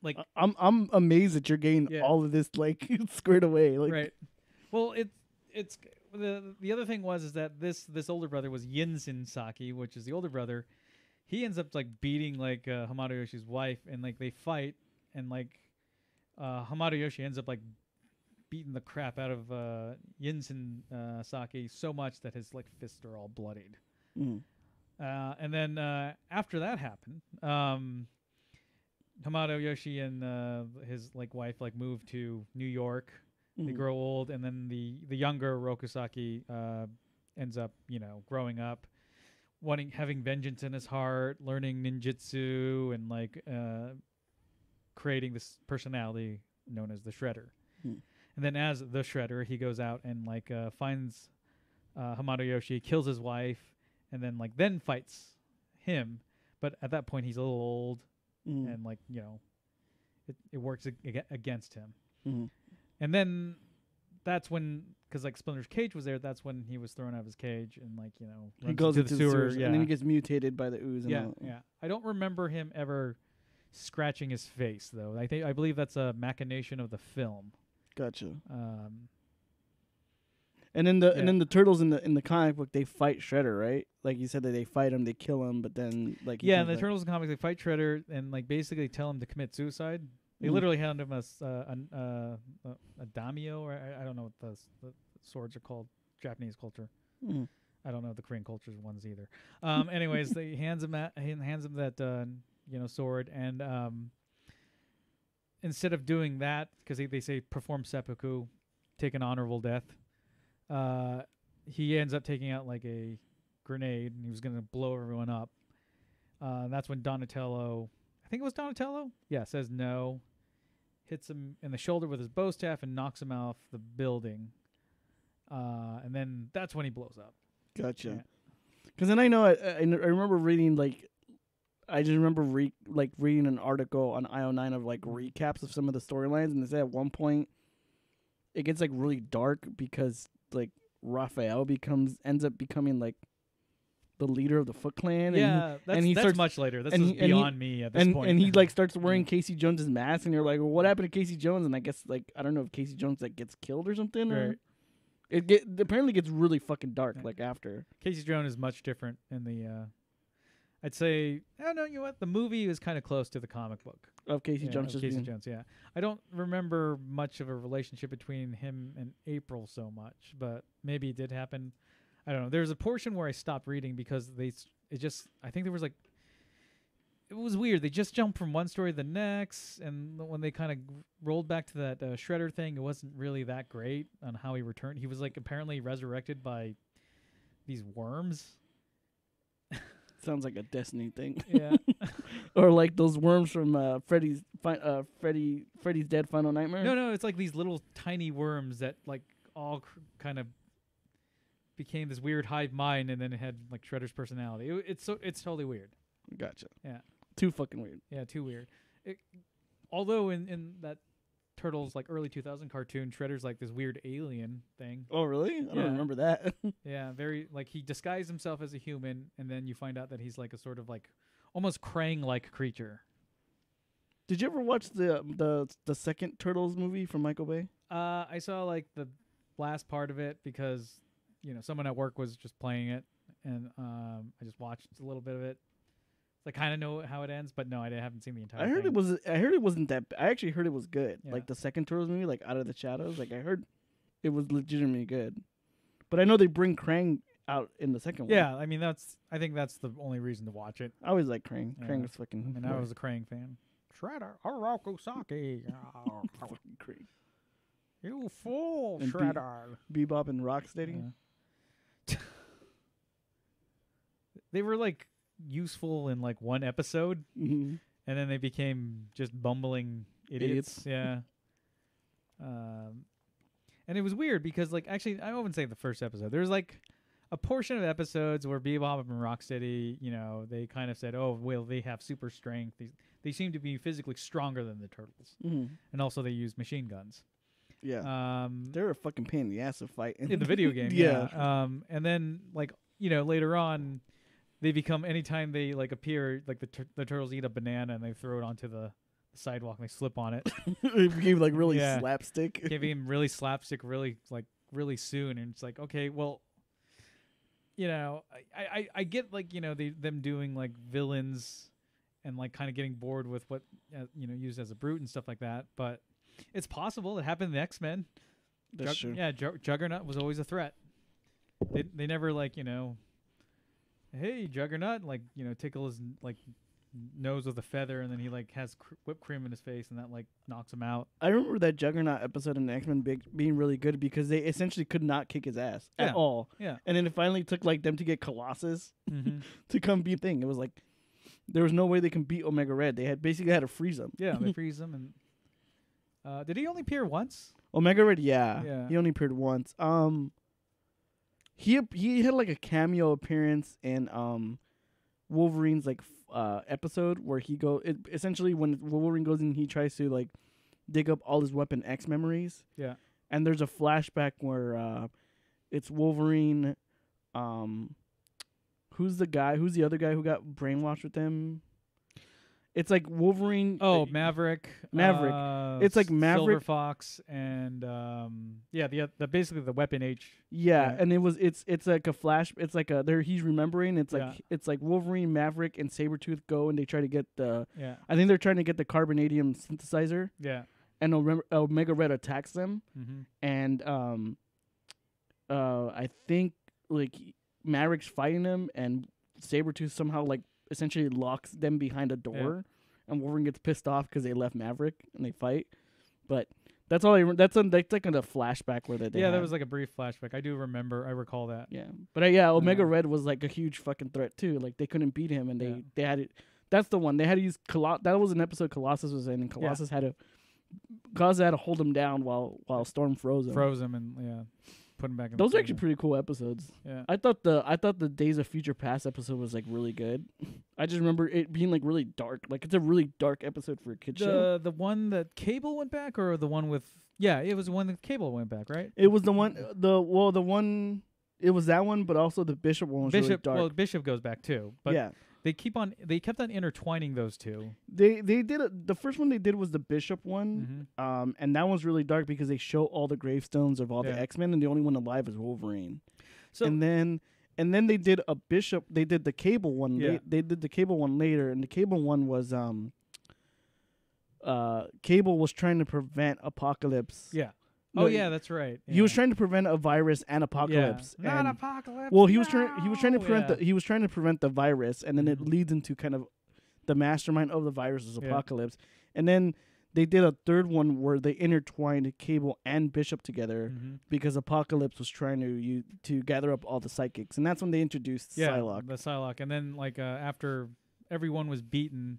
Speaker 2: Like
Speaker 1: I'm amazed that you're getting all of this like squared away. Like
Speaker 2: right. Well, it's the other thing is that this older brother was Yinsen Saki, which is the older brother. He ends up like beating like Hamato Yoshi's wife, and like they fight, and like Hamato Yoshi ends up like beating the crap out of Yinsen Saki so much that his like fists are all bloodied.
Speaker 1: Mm.
Speaker 2: And then after that happened, Hamato Yoshi and his like wife like moved to New York. They grow old, and then the younger Rokusaki ends up growing up, having vengeance in his heart, learning ninjutsu, and like creating this personality known as the Shredder. And then as the Shredder, he goes out and like finds Hamato Yoshi, kills his wife, and then fights him. But at that point, he's a little old, and like it works against him. And then that's when, because like Splinter's cage was there, that's when he was thrown out of his cage and like
Speaker 1: he goes into the sewers,
Speaker 2: yeah.
Speaker 1: and then he gets mutated by the ooze.
Speaker 2: Yeah, yeah. I don't remember him ever scratching his face though. I believe that's a machination of the film.
Speaker 1: Gotcha. And then the turtles in the comic book, they fight Shredder, right? Like you said that they fight him, they kill him, but then like
Speaker 2: in the turtles in comics they fight Shredder and like basically tell him to commit suicide. They literally hand him a daimyo, or I don't know what the swords are called, Japanese culture. I don't know the Korean culture's ones either. Anyways, they hands him that sword, and instead of doing that, because they say perform seppuku, take an honorable death, he ends up taking out like a grenade, and he was going to blow everyone up. That's when Donatello, I think it was Donatello, says no, hits him in the shoulder with his bow staff and knocks him off the building. And then that's when he blows up.
Speaker 1: Gotcha. Because then I know I remember reading I just remember reading an article on IO9 of like recaps of some of the storylines, and they said at one point it gets like really dark because like Raphael ends up becoming like the leader of the Foot Clan.
Speaker 2: Yeah, and he starts much later. This is beyond me at this point.
Speaker 1: And he like starts wearing Casey Jones's mask, and you're like, well, what happened to Casey Jones? And I guess like I don't know if Casey Jones like gets killed or something.
Speaker 2: Right.
Speaker 1: Or it apparently gets really fucking dark like after.
Speaker 2: Casey Jones is much different in the. I'd say I don't know. You know what? The movie is kind of close to the comic book
Speaker 1: of Casey Jones.
Speaker 2: Casey Jones. Yeah, I don't remember much of a relationship between him and April so much, but maybe it did happen. I don't know. There's a portion where I stopped reading because I think there was like, it was weird. They just jumped from one story to the next, and when they kind of rolled back to that Shredder thing, it wasn't really that great on how he returned. He was like apparently resurrected by these worms.
Speaker 1: Sounds like a Destiny thing.
Speaker 2: Yeah.
Speaker 1: Or like those worms from Freddy's Dead Final Nightmare.
Speaker 2: No, it's like these little tiny worms that like all kind of became this weird hive mind, and then it had like Shredder's personality. It's totally weird.
Speaker 1: Gotcha.
Speaker 2: Yeah.
Speaker 1: Too fucking weird.
Speaker 2: Yeah, too weird. Although in that Turtles like early 2000 cartoon, Shredder's like this weird alien thing.
Speaker 1: Oh really? I don't remember that.
Speaker 2: Yeah, very like he disguised himself as a human, and then you find out that he's like a sort of like almost Krang-like creature.
Speaker 1: Did you ever watch the second Turtles movie from Michael Bay?
Speaker 2: I saw like the last part of it because someone at work was just playing it, and I just watched a little bit of it. I kind of know how it ends, but no, I haven't seen the entire thing.
Speaker 1: I heard it wasn't that. I actually heard it was good.
Speaker 2: Yeah.
Speaker 1: Like the second Turtles movie, like Out of the Shadows. Like I heard it was legitimately good. But I know they bring Krang out in the second one.
Speaker 2: Yeah, I mean I think that's the only reason to watch it.
Speaker 1: I always like Krang.
Speaker 2: Yeah.
Speaker 1: Krang was fucking.
Speaker 2: And I was a Krang fan. Shredder, Orokusaki.
Speaker 1: Fucking Krang.
Speaker 2: You fool,
Speaker 1: And
Speaker 2: Shredder.
Speaker 1: Bebop and Rocksteady.
Speaker 2: Yeah. They were like useful in like one episode,
Speaker 1: Mm-hmm.
Speaker 2: and then they became just bumbling idiots. Yeah. And it was weird because like actually I wouldn't say the first episode. There's like a portion of episodes where Bebop and Rocksteady, they kind of said, oh well, they have super strength. They seem to be physically stronger than the Turtles, and also they use machine guns.
Speaker 1: Yeah. They're a fucking pain in the ass to fight
Speaker 2: in the video game.
Speaker 1: Yeah.
Speaker 2: And then like later on, they become anytime they like appear, like the turtles eat a banana and they throw it onto the sidewalk and they slip on it.
Speaker 1: It became like really slapstick.
Speaker 2: It became really slapstick, really soon, and it's like okay, well, I get like them doing like villains and like kind of getting bored with what used as a brute and stuff like that, but It's possible. It happened in the X-Men.
Speaker 1: That's true.
Speaker 2: Yeah, Juggernaut was always a threat. They never like, hey, Juggernaut, like, tickle his like nose with a feather, and then he like has whipped cream in his face, and that like knocks him out.
Speaker 1: I remember that Juggernaut episode in the X-Men being really good because they essentially could not kick his ass at all.
Speaker 2: Yeah.
Speaker 1: And then it finally took like them to get Colossus
Speaker 2: Mm-hmm.
Speaker 1: to come beat thing. It was like there was no way they can beat Omega Red. They had basically had to freeze him.
Speaker 2: Yeah, they freeze him, and did he only appear once?
Speaker 1: Omega Red, yeah.
Speaker 2: Yeah.
Speaker 1: He only appeared once. He had like a cameo appearance in Wolverine's like episode where essentially when Wolverine goes in, he tries to like dig up all his Weapon X memories.
Speaker 2: Yeah.
Speaker 1: And there's a flashback where it's Wolverine. Who's the other guy who got brainwashed with him? It's like Wolverine.
Speaker 2: Oh, Maverick.
Speaker 1: It's like Maverick,
Speaker 2: Silver Fox, and the basically the Weapon H.
Speaker 1: Yeah, and it's like a flash. It's like he's remembering. It's like Wolverine, Maverick, and Sabretooth go and they try to get the.
Speaker 2: Yeah.
Speaker 1: I think they're trying to get the carbonadium synthesizer.
Speaker 2: Yeah.
Speaker 1: And Omega Red attacks them,
Speaker 2: mm-hmm.
Speaker 1: and I think like Maverick's fighting him, and Sabretooth somehow like essentially locks them behind a door, and Wolverine gets pissed off because they left Maverick and they fight. But that's all. That's like in a flashback where they.
Speaker 2: Yeah, there was like a brief flashback. I do remember. I recall that.
Speaker 1: Yeah, but Omega Red was like a huge fucking threat too. Like they couldn't beat him, and they had it. That's the one they had to use. That was an episode Colossus was in, and Colossus had to hold him down while Storm froze him.
Speaker 2: And put him back in.
Speaker 1: Those are actually pretty cool episodes.
Speaker 2: Yeah,
Speaker 1: I thought the Days of Future Past episode was like really good. I just remember it being like really dark. Like it's a really dark episode for a kid show.
Speaker 2: The one that Cable went back, or the one with it was the one that Cable went back, right?
Speaker 1: It was the one it was that one, but also the Bishop one was really dark.
Speaker 2: Well, Bishop goes back too, but
Speaker 1: yeah.
Speaker 2: They kept on intertwining those two.
Speaker 1: They did the first one they did was the Bishop one, and that one's really dark because they show all the gravestones of all the X-Men, and the only one alive is Wolverine. So and then they did a Bishop. They did the Cable one.
Speaker 2: Yeah.
Speaker 1: They did the Cable one later, and the Cable one was Cable was trying to prevent Apocalypse.
Speaker 2: Yeah.
Speaker 1: No,
Speaker 2: that's right. Yeah.
Speaker 1: He was trying to prevent a virus and Apocalypse.
Speaker 2: Yeah. Not Apocalypse.
Speaker 1: Well, he was trying to prevent the virus, and then it leads into kind of the mastermind of the virus is Apocalypse. And then they did a third one where they intertwined Cable and Bishop together because Apocalypse was trying to gather up all the psychics, and that's when they introduced Psylocke.
Speaker 2: The Psylocke, and then like after everyone was beaten,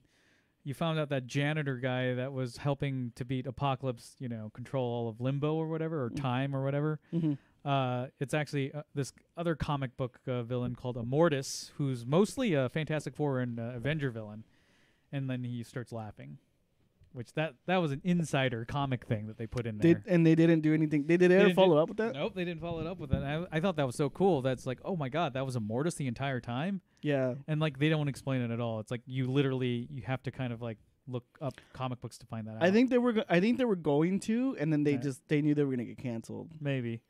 Speaker 2: you found out that janitor guy that was helping to beat Apocalypse, control all of Limbo or whatever, or time or whatever. It's actually this other comic book villain called Immortus, who's mostly a Fantastic Four and Avenger villain. And then he starts laughing, which that was an insider comic thing that they put in there.
Speaker 1: And they didn't do anything. Did they ever follow up with that?
Speaker 2: Nope, they didn't follow it up with that. I thought that was so cool. That's like, oh my God, that was Immortus the entire time?
Speaker 1: Yeah.
Speaker 2: And like they don't explain it at all. It's like you have to kind of like look up comic books to find that out.
Speaker 1: I think they were going to, and then they knew they were going to get canceled.
Speaker 2: Maybe.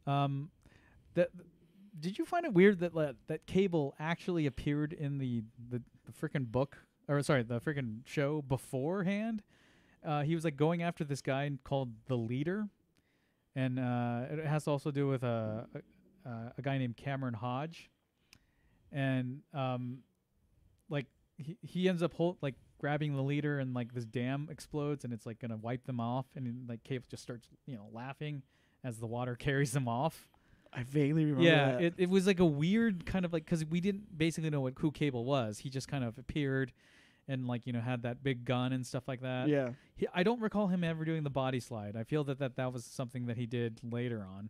Speaker 2: Did you find it weird that Cable actually appeared in the freaking book, or sorry, the freaking show beforehand? He was like going after this guy called the Leader, and it has to also do with a guy named Cameron Hodge, and like he ends up grabbing the Leader, and like this dam explodes, and it's like gonna wipe them off, and like Cable just starts laughing as the water carries them off.
Speaker 1: I vaguely remember that.
Speaker 2: Yeah, it was like a weird kind of like, because we didn't basically know who Cable was. He just kind of appeared and like, had that big gun and stuff like that.
Speaker 1: Yeah.
Speaker 2: I don't recall him ever doing the body slide. I feel that was something that he did later on.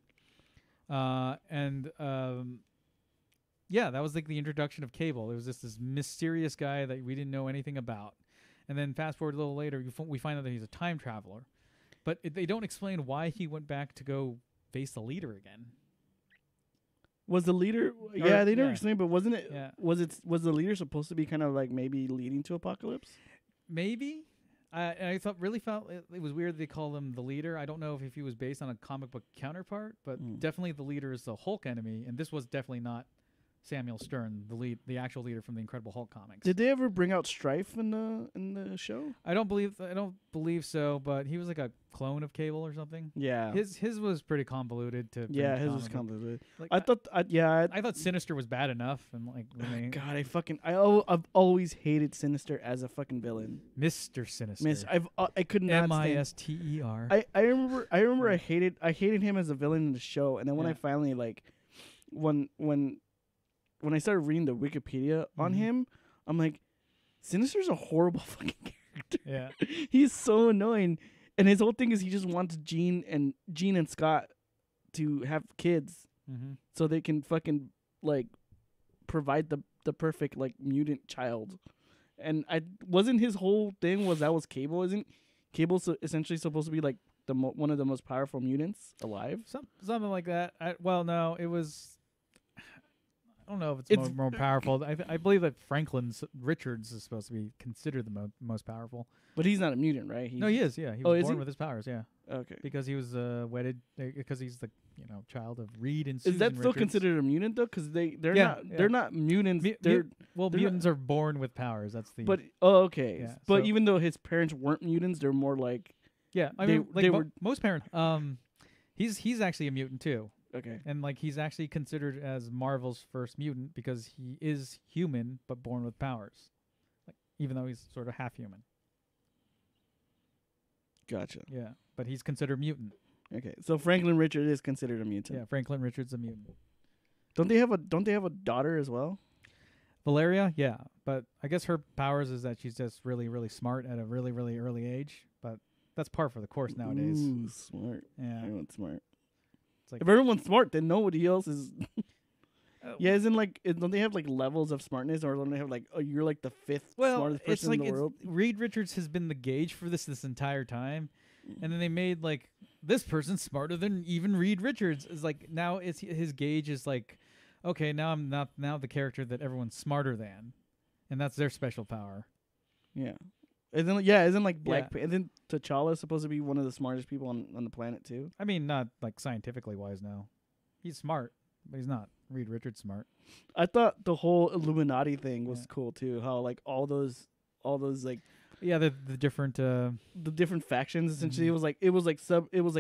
Speaker 2: That was like the introduction of Cable. It was just this mysterious guy that we didn't know anything about. And then fast forward a little later, we find out that he's a time traveler. But they don't explain why he went back to go face the Leader again.
Speaker 1: Was the Leader? Yeah, they never explained. But wasn't it?
Speaker 2: Yeah.
Speaker 1: Was the Leader supposed to be kind of like maybe leading to Apocalypse?
Speaker 2: Maybe. I felt it was weird they call him the Leader. I don't know if he was based on a comic book counterpart, but definitely the Leader is the Hulk enemy, and this was definitely not Samuel Stern, the actual leader from the Incredible Hulk comics.
Speaker 1: Did they ever bring out Strife in the show?
Speaker 2: I don't believe so, but he was like a clone of Cable or something.
Speaker 1: Yeah.
Speaker 2: His was pretty convoluted to.
Speaker 1: Yeah, his was convoluted.
Speaker 2: Like,
Speaker 1: I
Speaker 2: thought Sinister was bad enough, and like when they,
Speaker 1: God, I've always hated Sinister as a fucking villain.
Speaker 2: Mr. Sinister.
Speaker 1: I could not
Speaker 2: Mister.
Speaker 1: I remember I hated him as a villain in the show, and then when I finally like when I started reading the Wikipedia on him, I'm like, Sinister's a horrible fucking character.
Speaker 2: Yeah.
Speaker 1: He's so annoying. And his whole thing is he just wants Jean and Scott to have kids so they can fucking like provide the perfect like mutant child. And wasn't his whole thing was Cable? Isn't Cable essentially supposed to be like one of the most powerful mutants alive?
Speaker 2: Something like that. No, it was. I don't know if it's more powerful. I believe that Richards is supposed to be considered the most powerful.
Speaker 1: But he's not a mutant, right?
Speaker 2: No, he is. Yeah, he was born with his powers. Yeah.
Speaker 1: Okay.
Speaker 2: Because he was wedded. Because he's the child of Reed and Susan
Speaker 1: Is that still
Speaker 2: Richards.
Speaker 1: considered a mutant though? Because they're not mutants.
Speaker 2: Mutants are born with powers. That's the.
Speaker 1: But okay.
Speaker 2: Yeah,
Speaker 1: but even though his parents weren't mutants, they're more like.
Speaker 2: Yeah, most parents. He's actually a mutant too.
Speaker 1: Okay.
Speaker 2: And like he's actually considered as Marvel's first mutant because he is human but born with powers. Like even though he's sort of half human.
Speaker 1: Gotcha.
Speaker 2: Yeah, but he's considered mutant.
Speaker 1: Okay. So Franklin Richards is considered a mutant.
Speaker 2: Yeah, Franklin Richards a mutant.
Speaker 1: Don't they have a daughter as well?
Speaker 2: Valeria? Yeah, but I guess her powers is that she's just really really smart at a really really early age, but that's par for the course nowadays.
Speaker 1: Ooh, smart.
Speaker 2: Yeah.
Speaker 1: Everyone's smart.
Speaker 2: It's like
Speaker 1: if everyone's smart, then nobody else is. Yeah, don't they have like levels of smartness, or don't they have like you're like the fifth smartest person in the world?
Speaker 2: Reed Richards has been the gauge for this entire time, and then they made like this person's smarter than even Reed Richards. Is like now it's his gauge is like, okay, now I'm not the character that everyone's smarter than, and that's their special power.
Speaker 1: Yeah. Isn't like isn't T'Challa supposed to be one of the smartest people on the planet too?
Speaker 2: I mean, not like scientifically wise now. He's smart, but he's not Reed Richards smart.
Speaker 1: I thought the whole Illuminati thing was cool too. How like all those like
Speaker 2: the different
Speaker 1: factions essentially. It was like Namor. It was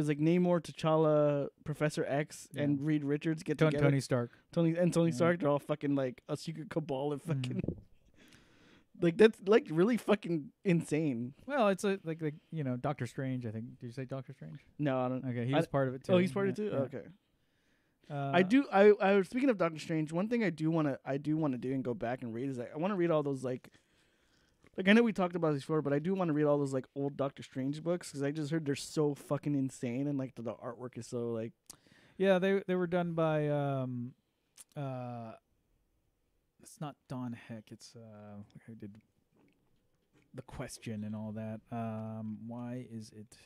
Speaker 1: like Namor, T'Challa, Professor X, and Reed Richards get together.
Speaker 2: Tony Stark.
Speaker 1: Tony Stark. They're all fucking like a secret cabal of fucking. Like that's like really fucking insane.
Speaker 2: Well, it's like Doctor Strange. I think. Did you say Doctor Strange?
Speaker 1: No, I don't.
Speaker 2: Okay, he was part of it too.
Speaker 1: Oh, he's part of it too.
Speaker 2: Yeah.
Speaker 1: Okay. I was speaking of Doctor Strange. One thing I do want to do and go back and read is I want to read all those like I know we talked about this before, but I do want to read all those like old Doctor Strange books because I just heard they're so fucking insane and like the artwork is so like.
Speaker 2: Yeah, they were done by it's not Don Heck. It's who did The Question and all that. Why is it?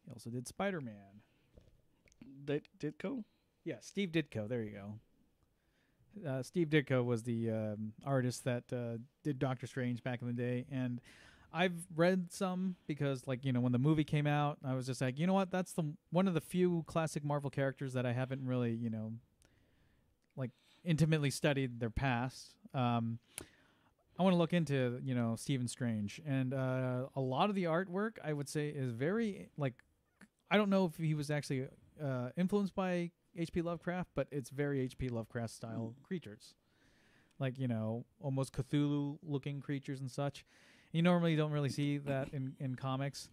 Speaker 2: He also did Spider-Man.
Speaker 1: Ditko?
Speaker 2: Yeah, Steve Ditko. There you go. Steve Ditko was the artist that did Doctor Strange back in the day, and I've read some because, like, when the movie came out, I was just like, you know what? That's one of the few classic Marvel characters that I haven't really, like intimately studied their past. I want to look into, Stephen Strange, and a lot of the artwork I would say is very like, I don't know if he was actually influenced by H.P. Lovecraft, but it's very H.P. Lovecraft style creatures, like almost Cthulhu looking creatures and such. You normally don't really see that in comics.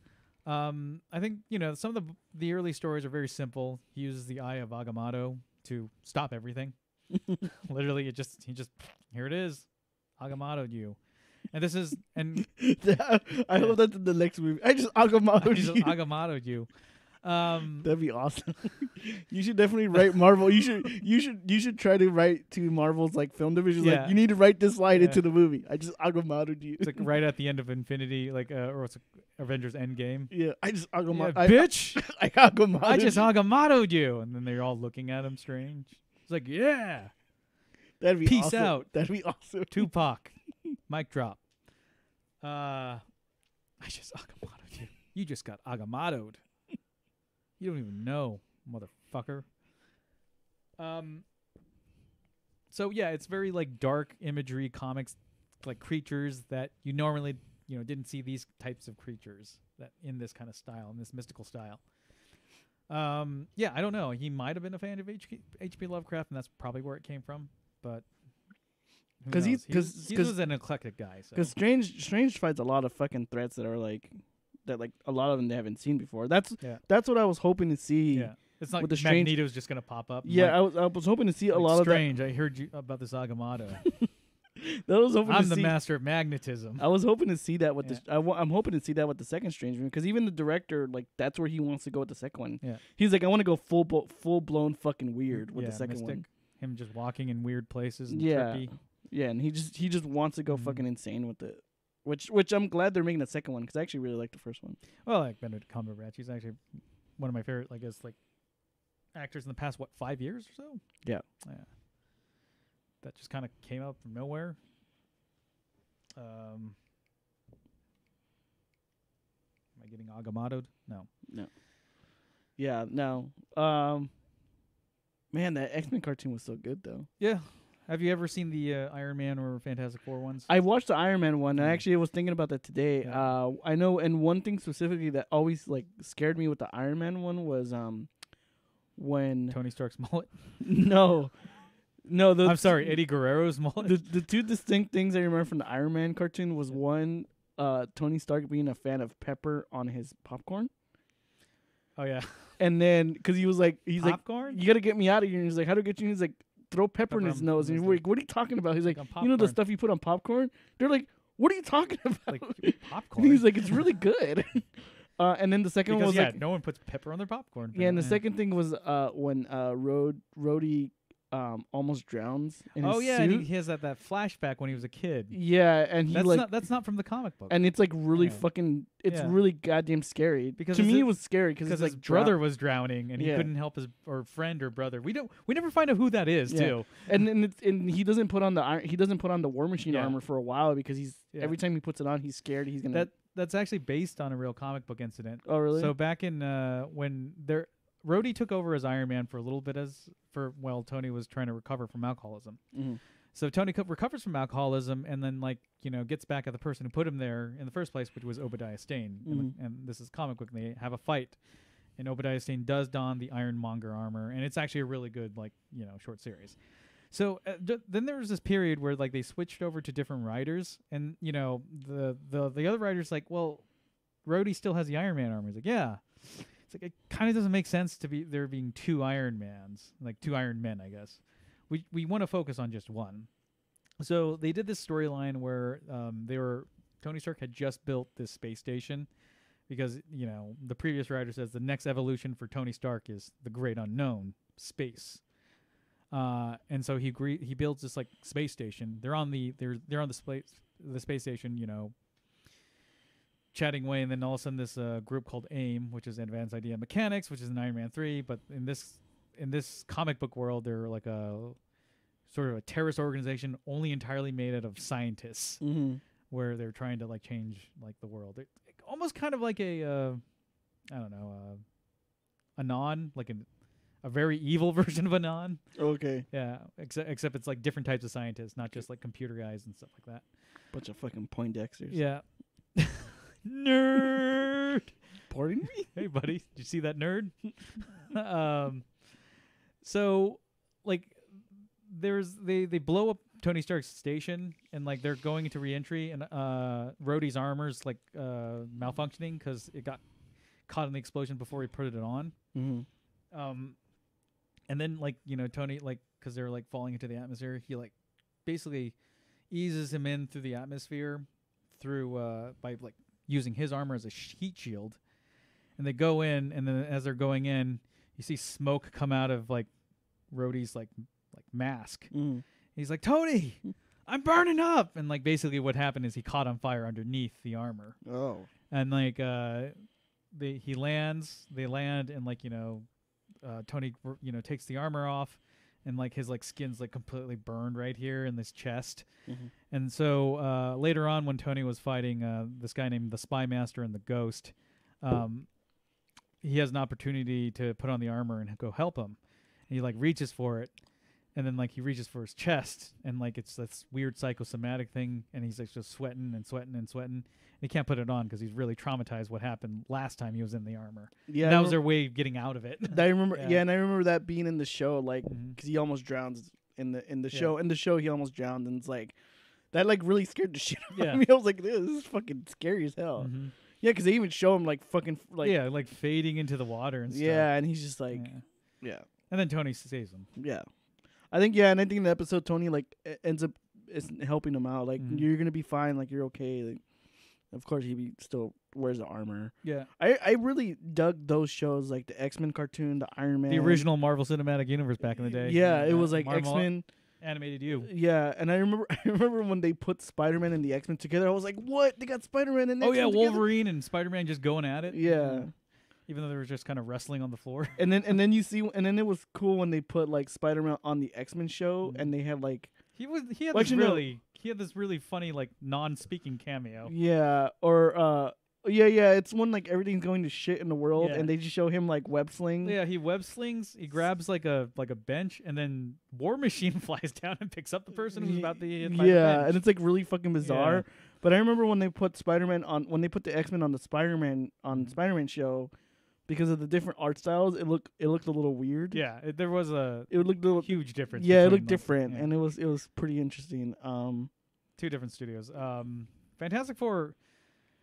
Speaker 2: I think some of the early stories are very simple. He uses the Eye of Agamotto to stop everything. Literally, he just here it is, Agamotto'd you, and this is
Speaker 1: I hope that's in the next movie. I just Agamotto'd
Speaker 2: you.
Speaker 1: That'd be awesome. You should definitely write Marvel. You should try to write to Marvel's like film division.
Speaker 2: Yeah.
Speaker 1: Like you need to write this line into the movie. I just Agamotto'd you.
Speaker 2: It's like right at the end of Infinity, like or it's Avengers Endgame.
Speaker 1: Yeah, I just Agamotto'd.
Speaker 2: Bitch,
Speaker 1: I Agamotto'd.
Speaker 2: I just Agamotto'd you, and then they're all looking at him strange. It's like, yeah.
Speaker 1: That'd be
Speaker 2: Peace
Speaker 1: awesome.
Speaker 2: out.
Speaker 1: That'd be awesome.
Speaker 2: Tupac. Mic drop. I just Agamotto'd you. You just got Agamotto'd. You don't even know, motherfucker. So yeah, it's very like dark imagery comics, like creatures that you normally didn't see these types of creatures that in this kind of style, in this mystical style. Yeah, I don't know. He might have been a fan of H.P. Lovecraft, and that's probably where it came from. But
Speaker 1: because
Speaker 2: he was an eclectic guy.
Speaker 1: Because Strange fights a lot of fucking threats that are like a lot of them they haven't seen before. That's what I was hoping to see.
Speaker 2: Yeah. It's not
Speaker 1: with the
Speaker 2: Magneto's just gonna pop up.
Speaker 1: Yeah, I was hoping to see a lot
Speaker 2: Strange. I heard you about this Agamotto. I'm the master of magnetism.
Speaker 1: I was hoping to see that with the. I'm hoping to see that with the second Strange because even the director, like, that's where he wants to go with the second one.
Speaker 2: Yeah,
Speaker 1: he's like, I want to go full blown fucking weird with the second
Speaker 2: mystic.
Speaker 1: one.
Speaker 2: Him just walking in weird places. And
Speaker 1: yeah,
Speaker 2: trippy.
Speaker 1: Yeah, and he just wants to go fucking insane with it. Which I'm glad they're making the second one because I actually really like the first one.
Speaker 2: Well, like Benedict Cumberbatch, he's actually one of my favorite, I guess, like actors in the past 5 years or so.
Speaker 1: Yeah.
Speaker 2: That just kind of came out from nowhere. Am I getting Agamotto'd? No.
Speaker 1: Yeah, no. Man, that X-Men cartoon was so good though.
Speaker 2: Yeah. Have you ever seen the Iron Man or Fantastic Four ones?
Speaker 1: I watched the Iron Man one. I actually was thinking about that today.
Speaker 2: Yeah.
Speaker 1: I know, and one thing specifically that always like scared me with the Iron Man one was when
Speaker 2: Tony Stark's mullet.
Speaker 1: No.
Speaker 2: I'm sorry, Eddie Guerrero's mullet.
Speaker 1: The two distinct things I remember from the Iron Man cartoon was one, Tony Stark being a fan of pepper on his popcorn.
Speaker 2: Oh yeah.
Speaker 1: And then because he's
Speaker 2: popcorn?
Speaker 1: like, you gotta get me out of here. And he's like, how do I get you? And he's like, throw pepper in his nose. And he's like, what are you talking about? He's like, you know the stuff you put on popcorn? They're like, what are you talking about?
Speaker 2: Like popcorn.
Speaker 1: And he's like, it's really good. And then the second one was like,
Speaker 2: no one puts pepper on their popcorn.
Speaker 1: Yeah, and the second thing was when Rhodey almost drowns in his suit.
Speaker 2: And he has that flashback when he was a kid.
Speaker 1: Yeah, and
Speaker 2: that's not from the comic book.
Speaker 1: And it's like really really goddamn scary. Because to me it was scary because
Speaker 2: his brother was drowning and he couldn't help his friend or brother. We never find out who that is too.
Speaker 1: And he doesn't put on the War Machine armor for a while because every time he puts it on he's scared he's gonna.
Speaker 2: That's actually based on a real comic book incident.
Speaker 1: Oh really?
Speaker 2: So back in when Rhodey took over as Iron Man for a little bit while Tony was trying to recover from alcoholism.
Speaker 1: Mm-hmm.
Speaker 2: So Tony recovers from alcoholism and then gets back at the person who put him there in the first place, which was Obadiah Stane.
Speaker 1: Mm-hmm.
Speaker 2: And this is comic book. And they have a fight, and Obadiah Stane does don the Ironmonger armor, and it's actually a really good short series. So then there was this period where they switched over to different writers, and the other writer's like, well, Rhodey still has the Iron Man armor. He's like, yeah. It's like it kind of doesn't make sense to be there being two Iron Mans, like two Iron Men, I guess. We want to focus on just one. So they did this storyline where Tony Stark had just built this space station because the previous writer says the next evolution for Tony Stark is the great unknown, space. And so he builds this space station. They're on the space station, chatting away, and then all of a sudden this group called AIM, which is Advanced Idea Mechanics, which is in Iron Man 3, but in this comic book world, they're like a sort of a terrorist organization only entirely made out of scientists, where they're trying to change the world. They're almost kind of like a Anon, a very evil version of Anon.
Speaker 1: Okay.
Speaker 2: Yeah, except it's different types of scientists, not just computer guys and stuff like that.
Speaker 1: Bunch of fucking Poindexters.
Speaker 2: Yeah. Nerd.
Speaker 1: Pardon me?
Speaker 2: Hey, buddy. Did you see that nerd? So, they blow up Tony Stark's station, and they're going into reentry, and Rhodey's armor's malfunctioning because it got caught in the explosion before he put it on.
Speaker 1: Mm-hmm.
Speaker 2: And then Tony because they're falling into the atmosphere, he basically eases him in through the atmosphere through by using his armor as a heat shield, and they go in, and then as they're going in, you see smoke come out of Rhodey's mask. He's like, Tony, I'm burning up, and basically what happened is he caught on fire underneath the armor.
Speaker 1: Oh,
Speaker 2: and they land, and Tony takes the armor off, and his skin's completely burned right here in this chest.
Speaker 1: Mm-hmm.
Speaker 2: And so later on, when Tony was fighting this guy named the Spy Master and the Ghost, he has an opportunity to put on the armor and go help him. he like reaches for it, and then like he reaches for his chest, and like it's this weird psychosomatic thing, and he's like just sweating and sweating and sweating. And he can't put it on because he's really traumatized what happened last time he was in the armor.
Speaker 1: Yeah,
Speaker 2: and that was their way of getting out of it.
Speaker 1: I remember. Yeah, and I remember that being in the show, like, because he almost drowns in the show. In the show, he almost drowned, and it's like that, like, really scared the shit out of me. I was like, this is fucking scary as hell. Yeah, because they even show him like fucking like
Speaker 2: like fading into the water and stuff.
Speaker 1: Yeah, and he's just like, yeah.
Speaker 2: And then Tony saves him.
Speaker 1: Yeah, I think and I think in the episode Tony like ends up helping him out. Like, you're gonna be fine. Like, you're okay. Like, of course he still wears the armor.
Speaker 2: Yeah,
Speaker 1: I really dug those shows, like the X-Men cartoon, the Iron Man,
Speaker 2: the original Marvel Cinematic Universe back in the day.
Speaker 1: Yeah, it was like
Speaker 2: Marvel
Speaker 1: X-Men.
Speaker 2: Animated you.
Speaker 1: Yeah, and I remember when they put Spider-Man and the X-Men together, I was like, what? They got Spider-Man and
Speaker 2: X-Men
Speaker 1: together?
Speaker 2: Wolverine and Spider-Man just going at it.
Speaker 1: Yeah.
Speaker 2: Even though they were just kind of wrestling on the floor.
Speaker 1: And then you see, and then it was cool when they put like Spider-Man on the X-Men show, and they had like he had this really funny like non-speaking cameo. Yeah, or yeah, it's when like everything's going to shit in the world, and they just show him like web sling.
Speaker 2: Yeah, he web slings. He grabs like a bench, and then War Machine flies down and picks up the person who's about to hit by the bench.
Speaker 1: And it's like really fucking bizarre. Yeah. But I remember when they put when they put the X-Men on the Spider-Man show, because of the different art styles, it looked a little weird.
Speaker 2: Yeah, there was a huge difference.
Speaker 1: Yeah, it looked different, and it was pretty interesting.
Speaker 2: Two different studios. Fantastic Four.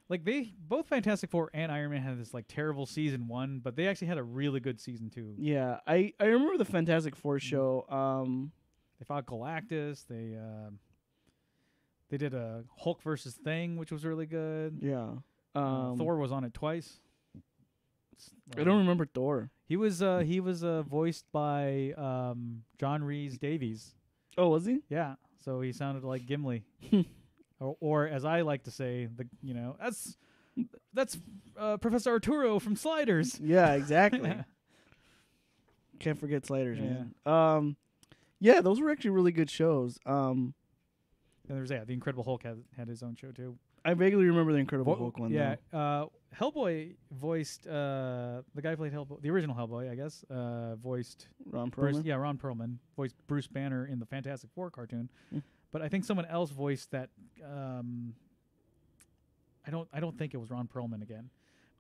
Speaker 2: Like both Fantastic Four and Iron Man had this like terrible season 1, but they actually had a really good season 2.
Speaker 1: Yeah, I remember the Fantastic Four show.
Speaker 2: They fought Galactus. They did a Hulk versus Thing, which was really good.
Speaker 1: Yeah,
Speaker 2: Thor was on it twice.
Speaker 1: I don't remember Thor.
Speaker 2: He was voiced by John Rhys Davies.
Speaker 1: Oh, was he?
Speaker 2: Yeah, so he sounded like Gimli. Or as I like to say, that's Professor Arturo from Sliders.
Speaker 1: Yeah, exactly. Can't forget Sliders, man. Yeah, those were actually really good shows.
Speaker 2: And there's the Incredible Hulk had his own show too.
Speaker 1: I vaguely remember the Incredible Hulk one.
Speaker 2: Yeah, Hellboy voiced the guy who played Hellboy, the original Hellboy, I guess. Voiced
Speaker 1: Ron Perlman.
Speaker 2: Ron Perlman voiced Bruce Banner in the Fantastic Four cartoon. But I think someone else voiced that. I don't think it was Ron Perlman again,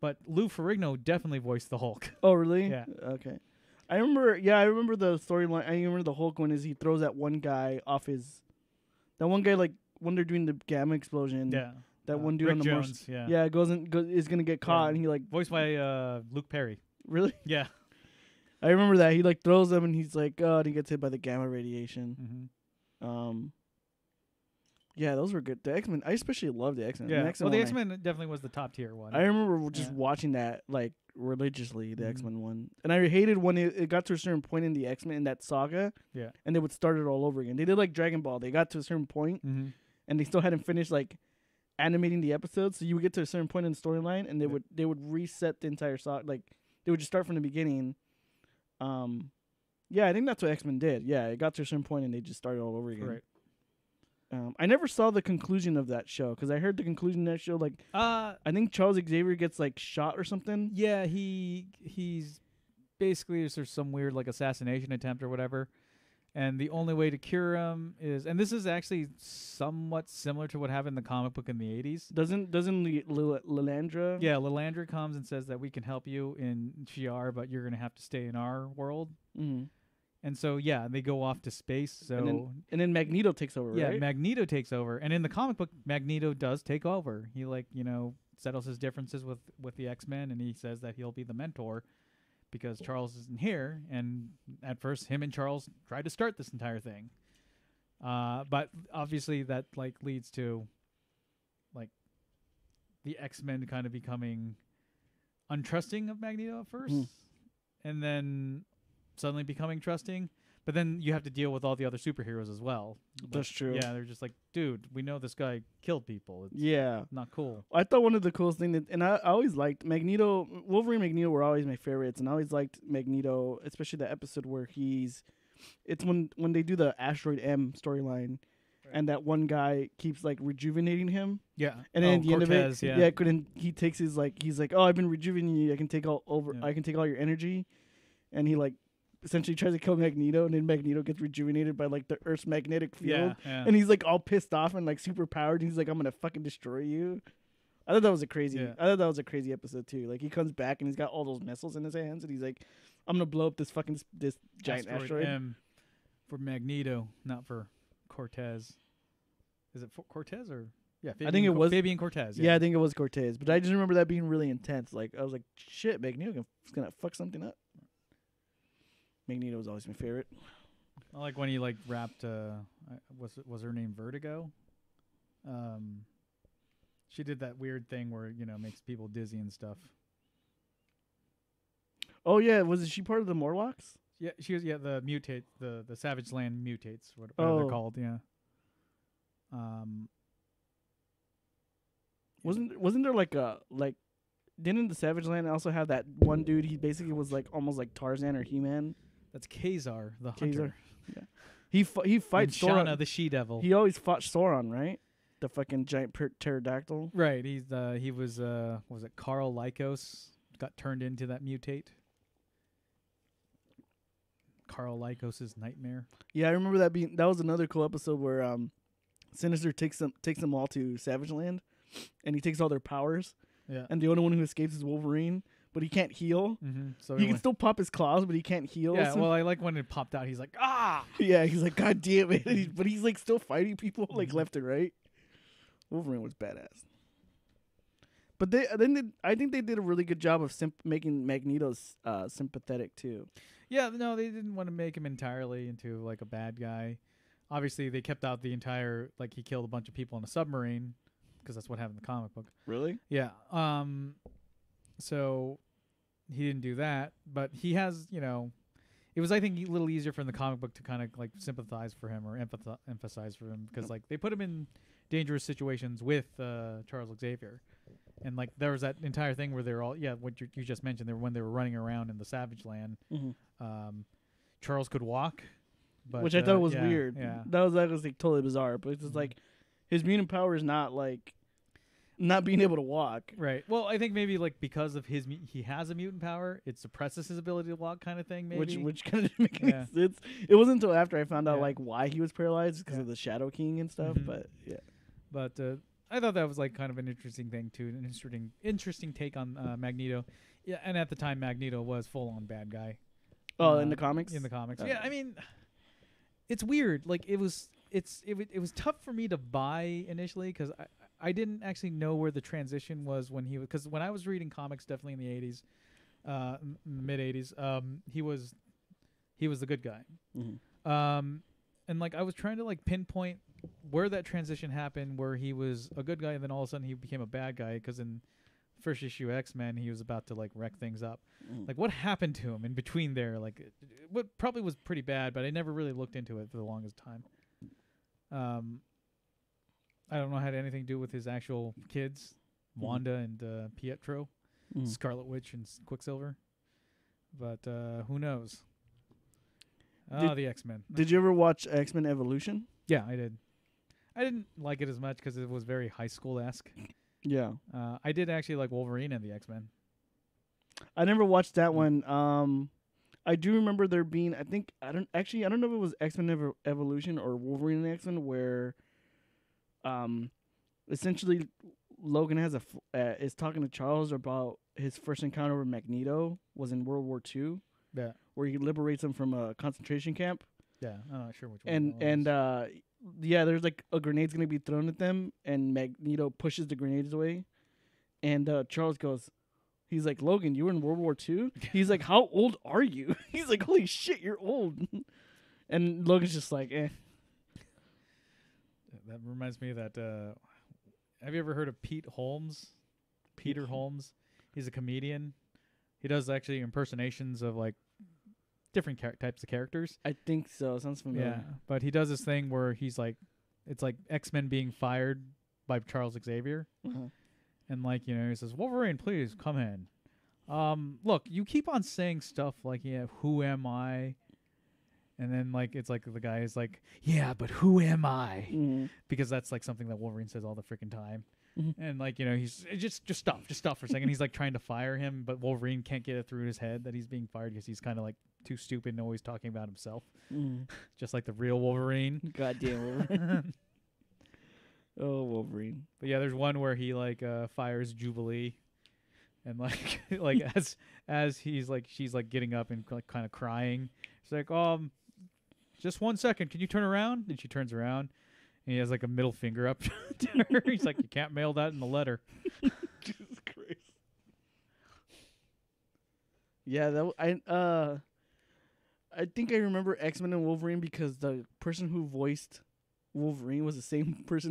Speaker 2: but Lou Ferrigno definitely voiced the Hulk.
Speaker 1: Oh, really?
Speaker 2: Yeah.
Speaker 1: Okay. I remember the storyline. I remember the Hulk one is he throws that one guy off his. That one guy, like when they're doing the gamma explosion.
Speaker 2: Yeah.
Speaker 1: That one dude
Speaker 2: Rick
Speaker 1: on the
Speaker 2: Jones.
Speaker 1: Yeah, is gonna get caught, and he like
Speaker 2: voiced by Luke Perry.
Speaker 1: Really?
Speaker 2: Yeah.
Speaker 1: I remember that he like throws them, and he's like, and he gets hit by the gamma radiation. Yeah, those were good. The X-Men, I especially love the X-Men.
Speaker 2: Yeah, the X-Men definitely was the top tier one.
Speaker 1: I remember just watching that like religiously, the X-Men one, and I hated when it got to a certain point in the X-Men in that saga.
Speaker 2: Yeah,
Speaker 1: and they would start it all over again. They did like Dragon Ball. They got to a certain point, and they still hadn't finished like animating the episodes. So you would get to a certain point in the storyline, and they would reset the entire saga. Like they would just start from the beginning. Yeah, I think that's what X-Men did. Yeah, it got to a certain point, and they just started all over again.
Speaker 2: Right.
Speaker 1: I never saw the conclusion of that show because I heard the conclusion of that show. Like, I think Charles Xavier gets like shot or something.
Speaker 2: Yeah, he's basically there's some weird like assassination attempt or whatever, and the only way to cure him is, and this is actually somewhat similar to what happened in the comic book in the 80s.
Speaker 1: Doesn't Lilandra?
Speaker 2: Yeah, Lilandra comes and says that we can help you in Shi'ar, but you're gonna have to stay in our world. And so, they go off to space. So
Speaker 1: and then Magneto takes over, right?
Speaker 2: Yeah, Magneto takes over. And in the comic book, Magneto does take over. He, settles his differences with the X-Men, and he says that he'll be the mentor because Charles isn't here. And at first, him and Charles tried to start this entire thing. But obviously that, leads to, the X-Men kind of becoming untrusting of Magneto at first. And then suddenly becoming trusting, but then you have to deal with all the other superheroes as well.
Speaker 1: That's true.
Speaker 2: Yeah, they're just like, dude, we know this guy killed people. It's not cool.
Speaker 1: I thought one of the coolest things, and I always liked Magneto. Wolverine and Magneto were always my favorites, and I always liked Magneto, especially the episode where it's when they do the Asteroid M storyline, and that one guy keeps rejuvenating him.
Speaker 2: Yeah,
Speaker 1: and then at the
Speaker 2: Cortez,
Speaker 1: end of it, he takes his he's like, oh, I've been rejuvenating you. I can take all your energy, and he essentially tries to kill Magneto, and then Magneto gets rejuvenated by like the Earth's magnetic field,
Speaker 2: Yeah.
Speaker 1: and he's like all pissed off and like super powered. And he's like, "I'm gonna fucking destroy you." I thought that was a crazy.
Speaker 2: Yeah.
Speaker 1: I thought that was a crazy episode too. Like he comes back and he's got all those missiles in his hands, and he's like, "I'm gonna blow up this fucking this giant asteroid."
Speaker 2: M for Magneto, not for Cortez. Is it for Cortez or
Speaker 1: I think it was
Speaker 2: Fabian Cortez.
Speaker 1: Yeah, I think it was Cortez, but I just remember that being really intense. Like I was like, "Shit, Magneto is gonna fuck something up." Magneto was always my favorite.
Speaker 2: I like when he like rapped. Was her name Vertigo? She did that weird thing where makes people dizzy and stuff.
Speaker 1: Oh yeah, was she part of the Morlocks?
Speaker 2: Yeah, she was. Yeah, the mutate, the Savage Land mutates. What they're called? Yeah.
Speaker 1: Wasn't there like didn't the Savage Land also have that one dude? He basically was like almost like Tarzan or He-Man.
Speaker 2: That's Kazar, the hunter.
Speaker 1: Yeah, he fights
Speaker 2: and
Speaker 1: Sauron.
Speaker 2: Shauna, the she-devil.
Speaker 1: He always fought Sauron, right? The fucking giant pterodactyl.
Speaker 2: Right. He was was it Carl Lycos got turned into that mutate. Carl Lycos' nightmare.
Speaker 1: Yeah, I remember that was another cool episode where Sinister takes them all to Savage Land, and he takes all their powers.
Speaker 2: Yeah.
Speaker 1: And the only one who escapes is Wolverine, but he can't heal.
Speaker 2: Mm-hmm. So
Speaker 1: he can still pop his claws, but he can't heal.
Speaker 2: Yeah. Well, I like when it popped out. He's like, ah.
Speaker 1: Yeah. He's like, God damn it! But he's like still fighting people like left and right. Wolverine was badass. But I think they did a really good job of making Magneto sympathetic too.
Speaker 2: Yeah, no, they didn't want to make him entirely into like a bad guy. Obviously, they kept out the entire he killed a bunch of people in a submarine because that's what happened in the comic book.
Speaker 1: Really?
Speaker 2: Yeah. So he didn't do that, but he has, it was I think a little easier from the comic book to kind of like sympathize for him or emphasize for him because like they put him in dangerous situations with Charles Xavier. And like there was that entire thing where they're all what you just mentioned when they were running around in the Savage Land. Mm-hmm. Charles could walk, but
Speaker 1: which I thought was weird.
Speaker 2: Yeah,
Speaker 1: that was like totally bizarre. But it's just like his mutant power is not like not being able to walk.
Speaker 2: Right. Well, I think maybe like because of he has a mutant power, it suppresses his ability to walk, kind of thing. Maybe
Speaker 1: which kind of didn't make any sense. It wasn't until after I found out like why he was paralyzed because of the Shadow King and stuff.
Speaker 2: Mm-hmm.
Speaker 1: But yeah.
Speaker 2: But I thought that was like kind of an interesting thing too, an interesting take on Magneto. Yeah, and at the time Magneto was full on bad guy.
Speaker 1: Oh, in the comics?
Speaker 2: In the comics. Yeah, I mean it's weird. Like it was tough for me to buy initially cuz I didn't actually know where the transition was when he was cuz when I was reading comics definitely in the 80s, mid 80s, he was the good guy. Mm-hmm. And like I was trying to like pinpoint where that transition happened, where he was a good guy and then all of a sudden he became a bad guy. Because in first issue X-Men, he was about to like wreck things up. Like what happened to him in between there? Like what probably was pretty bad, but I never really looked into it for the longest time. I don't know how it had anything to do with his actual kids, Wanda and Pietro, Scarlet Witch and Quicksilver. But who knows? The X-Men.
Speaker 1: Did you ever watch X-Men Evolution?
Speaker 2: Yeah, I did. I didn't like it as much because it was very high school-esque.
Speaker 1: Yeah.
Speaker 2: I did actually like Wolverine and the X-Men.
Speaker 1: I never watched that one. I do remember there being, I don't know if it was X-Men Evolution or Wolverine and X-Men where essentially Logan is talking to Charles about his first encounter with Magneto was in World War II.
Speaker 2: Yeah.
Speaker 1: Where he liberates him from a concentration camp.
Speaker 2: Yeah, I'm not sure which one.
Speaker 1: There's like a grenade's gonna be thrown at them, and Magneto pushes the grenades away, and Charles goes, he's like, Logan, you were in World War II? He's like, how old are you? He's like, holy shit, you're old. And Logan's just like, eh.
Speaker 2: That reminds me of that. Have you ever heard of Pete Holmes? Peter Holmes. He's a comedian. He does actually impersonations of like different types of characters.
Speaker 1: I think so. Sounds familiar.
Speaker 2: Yeah, but he does this thing where he's like, it's like X-Men being fired by Charles Xavier, and like he says, Wolverine, please come in. Look, you keep on saying stuff like, yeah, who am I? And then like it's like the guy is like, yeah, but who am I? Mm-hmm. Because that's like something that Wolverine says all the freaking time. And like, you know, he's just stop for a second. He's like trying to fire him, but Wolverine can't get it through his head that he's being fired because he's kind of like too stupid and always talking about himself, just like the real Wolverine.
Speaker 1: Goddamn Wolverine. Oh, Wolverine.
Speaker 2: But yeah, there's one where he like fires Jubilee, and like like as she's like getting up and like kind of crying. She's like, just 1 second, can you turn around? And she turns around. And he has like a middle finger up to her. He's like, you can't mail that in the letter.
Speaker 1: Jesus Christ. Yeah, I think I remember X-Men and Wolverine because the person who voiced Wolverine was the same voice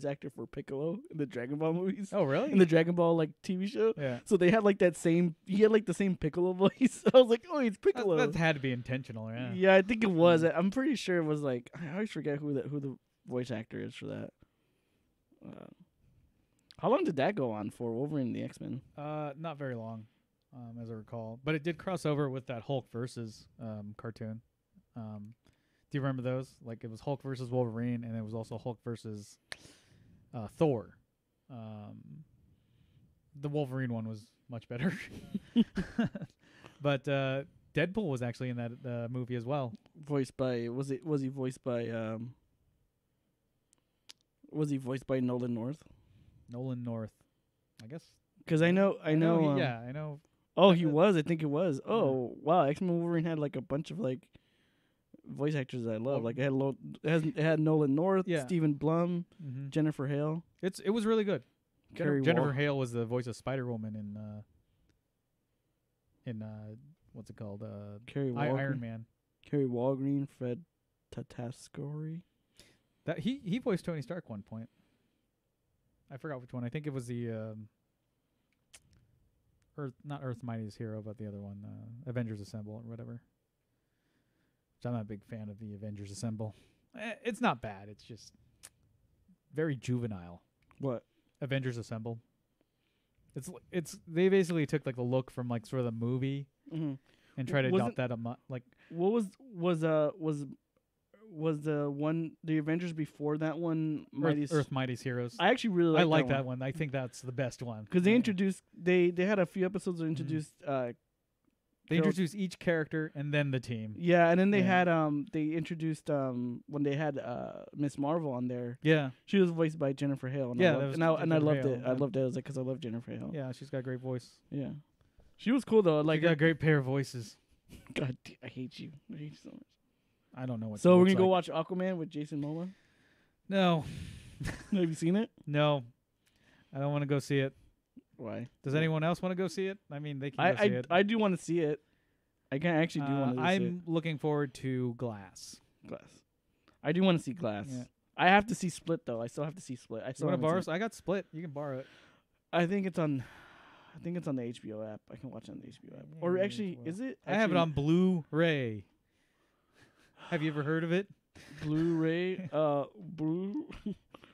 Speaker 1: actor for Piccolo in the Dragon Ball movies.
Speaker 2: Oh, really?
Speaker 1: In the Dragon Ball like TV show.
Speaker 2: Yeah.
Speaker 1: So they had like he had like the same Piccolo voice. I was like, oh, it's Piccolo.
Speaker 2: That had to be intentional, yeah.
Speaker 1: Yeah, I think it was. I'm pretty sure it was like, I always forget who the voice actor is for that. How long did that go on for, Wolverine and the X-Men?
Speaker 2: Not very long, as I recall. But it did cross over with that Hulk versus cartoon. Do you remember those? Like, it was Hulk versus Wolverine, and it was also Hulk versus Thor. The Wolverine one was much better. But Deadpool was actually in that movie as well.
Speaker 1: Voiced by was he voiced by Nolan North?
Speaker 2: Nolan North, I guess.
Speaker 1: Because I know.
Speaker 2: I know.
Speaker 1: Oh, he was. I think it was. Oh, wow. X-Men Wolverine had like a bunch of like voice actors that I love. Like it had Nolan North, Stephen Blum, Jennifer Hale.
Speaker 2: It was really good. Jennifer
Speaker 1: Wall.
Speaker 2: Hale was the voice of Spider-Woman in what's it called? Iron Man.
Speaker 1: Kerry Walgreen, Fred Tatasciore.
Speaker 2: That he voiced Tony Stark one point. I forgot which one. I think it was the not Earth's Mightiest Hero, but the other one, Avengers Assemble or whatever. Which I'm not a big fan of the Avengers Assemble. It's not bad. It's just very juvenile.
Speaker 1: What?
Speaker 2: Avengers Assemble. It's they basically took like the look from like sort of the movie and tried to adopt that like.
Speaker 1: What was the one, the Avengers before that one?
Speaker 2: Earth Mightiest Heroes.
Speaker 1: I actually really
Speaker 2: like that one. I think that's the best one
Speaker 1: because they introduced they had a few episodes that introduced.
Speaker 2: They introduced each character and then the team.
Speaker 1: Yeah, and then they had they introduced when they had Miss Marvel on there.
Speaker 2: Yeah,
Speaker 1: she was voiced by Jennifer Hale. And I loved it. I loved it. I was like, because I love Jennifer Hale.
Speaker 2: Yeah, she's got a great voice.
Speaker 1: Yeah, she was cool though. Like,
Speaker 2: she got a great pair of voices.
Speaker 1: God, I hate you. I hate you so much.
Speaker 2: I don't know what.
Speaker 1: So we're gonna go watch Aquaman with Jason Momoa.
Speaker 2: No.
Speaker 1: Have you seen it?
Speaker 2: No, I don't want to go see it.
Speaker 1: Why?
Speaker 2: Does anyone else want to go see it? I mean, they can go see it.
Speaker 1: I do want to see it. I can actually do want to see it.
Speaker 2: I'm looking forward to Glass.
Speaker 1: I do want to see Glass. Yeah. I have to see Split though. I still have to see Split. I still
Speaker 2: want to borrow. I got Split. You can borrow it.
Speaker 1: I think it's on the HBO app. I can watch it on the HBO app. Yeah, or actually, is it?
Speaker 2: I have it on Blu-ray. Have you ever heard of it?
Speaker 1: Blu-ray.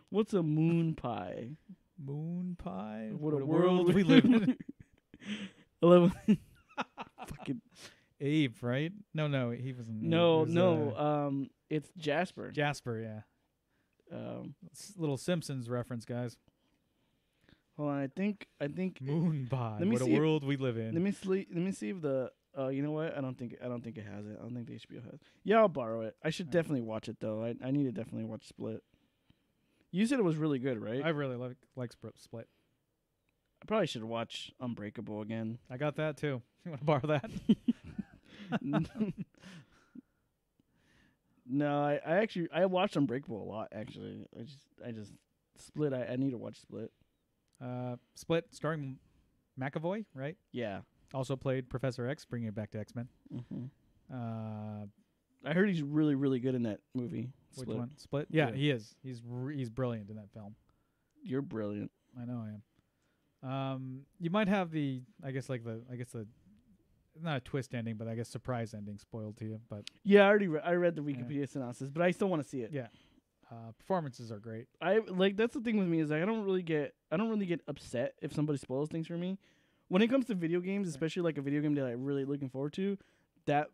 Speaker 1: What's a moon pie?
Speaker 2: Moon pie.
Speaker 1: What a world we live in. 11. Fucking
Speaker 2: Abe, right? No, he wasn't.
Speaker 1: No. It's Jasper.
Speaker 2: Jasper, yeah. Little Simpsons reference, guys.
Speaker 1: Hold on, I think
Speaker 2: moon pie. What a world we live in.
Speaker 1: Let me see if the. You know what? I don't think it has it. I don't think the HBO has. Yeah, I'll borrow it. I should definitely watch it though. I need to definitely watch Split. You said it was really good, right?
Speaker 2: I really like Split.
Speaker 1: I probably should watch Unbreakable again.
Speaker 2: I got that too. You want to borrow that?
Speaker 1: No, I watched Unbreakable a lot. Actually, I just Split. I need to watch Split.
Speaker 2: Split starring McAvoy, right?
Speaker 1: Yeah.
Speaker 2: Also played Professor X, bringing it back to X-Men.
Speaker 1: I heard he's really, really good in that movie.
Speaker 2: Which one? Split? Yeah, he is. He's brilliant in that film.
Speaker 1: You're brilliant.
Speaker 2: I know I am. You might have the not a twist ending, but I guess surprise ending spoiled to you. But
Speaker 1: yeah, I read the Wikipedia synopsis, but I still want to see it.
Speaker 2: Yeah. Performances are great.
Speaker 1: That's the thing with me is I don't really get upset if somebody spoils things for me. When it comes to video games, especially like a video game that I'm really looking forward to, that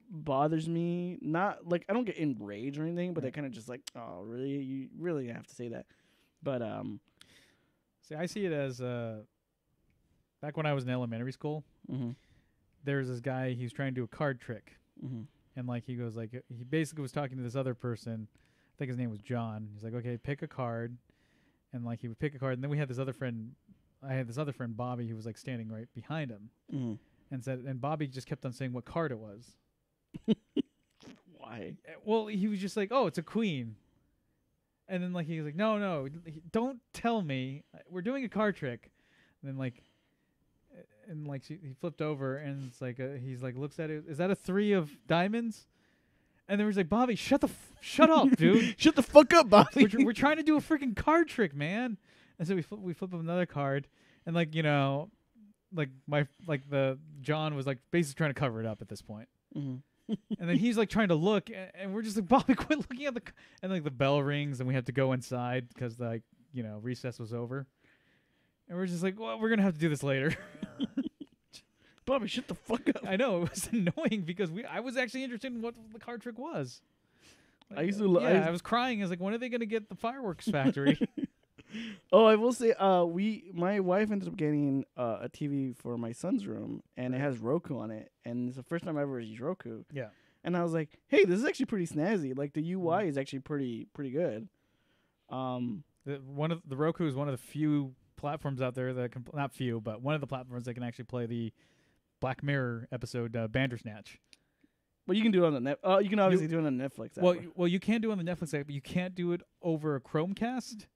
Speaker 1: bothers me. Not like I don't get enraged or anything, but they kind of just like, oh, really? You really have to say that? But
Speaker 2: See, I see it as back when I was in elementary school.
Speaker 1: Mm-hmm.
Speaker 2: There's this guy. He was trying to do a card trick, and like he goes like he basically was talking to this other person. I think his name was John. He's like, okay, pick a card, and like he would pick a card, and then we had this other friend. I had this other friend Bobby who was like standing right behind him, and Bobby just kept on saying what card it was.
Speaker 1: Why?
Speaker 2: Well, he was just like, oh, it's a queen. And then like he was like, no, don't tell me. We're doing a card trick. And then like, he flipped over and it's like he's like looks at it. Is that a 3 of diamonds? And then he's like, Bobby, shut up, dude.
Speaker 1: Shut the fuck up, Bobby.
Speaker 2: We're trying to do a freaking card trick, man. And so we flip up another card, and like the John was like basically trying to cover it up at this point. And then he's like trying to look, and we're just like, Bobby, quit looking at and like the bell rings, and we have to go inside because like recess was over, and we're just like, well, we're gonna have to do this later.
Speaker 1: Bobby, shut the fuck up.
Speaker 2: I know, it was annoying because I was actually interested in what the card trick was. Like, I was crying. I was like, when are they gonna get the fireworks factory?
Speaker 1: Oh, I will say, my wife ended up getting a TV for my son's room, and it has Roku on it, and it's the first time I ever used Roku.
Speaker 2: Yeah.
Speaker 1: And I was like, hey, this is actually pretty snazzy. Like the UI is actually pretty good.
Speaker 2: The Roku is one of the few platforms out there that can not few, but one of the platforms that can actually play the Black Mirror episode Bandersnatch.
Speaker 1: But you can do it on the net. You can obviously do it on Netflix.
Speaker 2: Well, you can do it on the Netflix app, but you can't do it over a Chromecast.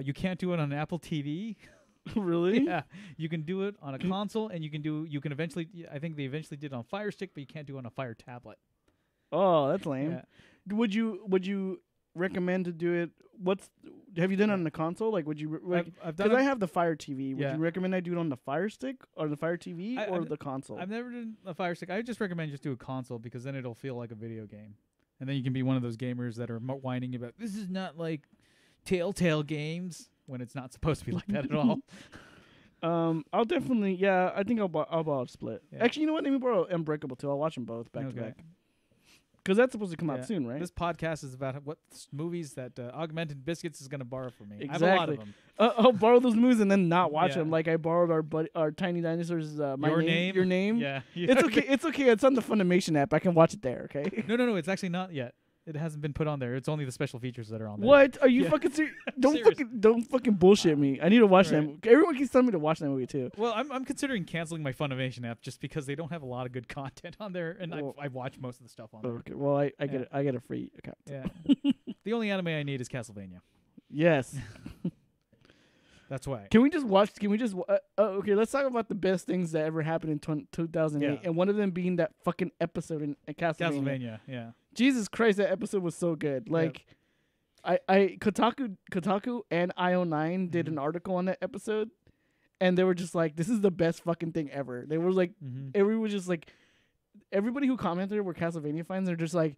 Speaker 2: You can't do it on an Apple TV.
Speaker 1: Really?
Speaker 2: Yeah. You can do it on a console, and you can eventually. I think they eventually did it on Fire Stick, but you can't do it on a Fire tablet.
Speaker 1: Oh, that's lame.
Speaker 2: Yeah.
Speaker 1: Would you recommend to do it? Have you done it on the console? Like, would you?
Speaker 2: I've done.
Speaker 1: Because I have the Fire TV. Would
Speaker 2: Yeah.
Speaker 1: you recommend I do it on the Fire Stick or the Fire TV or the console?
Speaker 2: I've never done a Fire Stick. I just recommend just do a console because then it'll feel like a video game, and then you can be one of those gamers that are whining about this is not like Telltale games when it's not supposed to be like that at all.
Speaker 1: I'll definitely. Yeah, I think I'll borrow a Split.
Speaker 2: Yeah.
Speaker 1: Actually, you know what? Let me borrow Unbreakable too. I'll watch them both back to back. Because that's supposed to come out soon, right?
Speaker 2: This podcast is about what movies that Augmented Biscuits is going to borrow from me.
Speaker 1: Exactly.
Speaker 2: I have a lot of them.
Speaker 1: I'll borrow those movies and then not watch them. Like I borrowed our Tiny Dinosaurs. Your name.
Speaker 2: Yeah.
Speaker 1: It's okay. It's okay. It's on the Funimation app. I can watch it there. Okay.
Speaker 2: No. It's actually not yet. It hasn't been put on there. It's only the special features that are on there.
Speaker 1: What? Are you fucking serious? Don't fucking bullshit me. I need to watch them. Everyone keeps telling me to watch that movie too.
Speaker 2: Well, I'm considering canceling my Funimation app just because they don't have a lot of good content on there, and I watch most of the stuff on there.
Speaker 1: Okay. Well, I get a free account.
Speaker 2: Yeah. The only anime I need is Castlevania.
Speaker 1: Yes.
Speaker 2: That's why.
Speaker 1: Can we just watch? Okay, let's talk about the best things that ever happened in 2008, and one of them being that fucking episode in Castlevania.
Speaker 2: Yeah.
Speaker 1: Jesus Christ, that episode was so good. Like, Kotaku and IO9 did an article on that episode, and they were just like, "This is the best fucking thing ever." They were like, everyone was just like, everybody who commented were Castlevania fans. They're just like,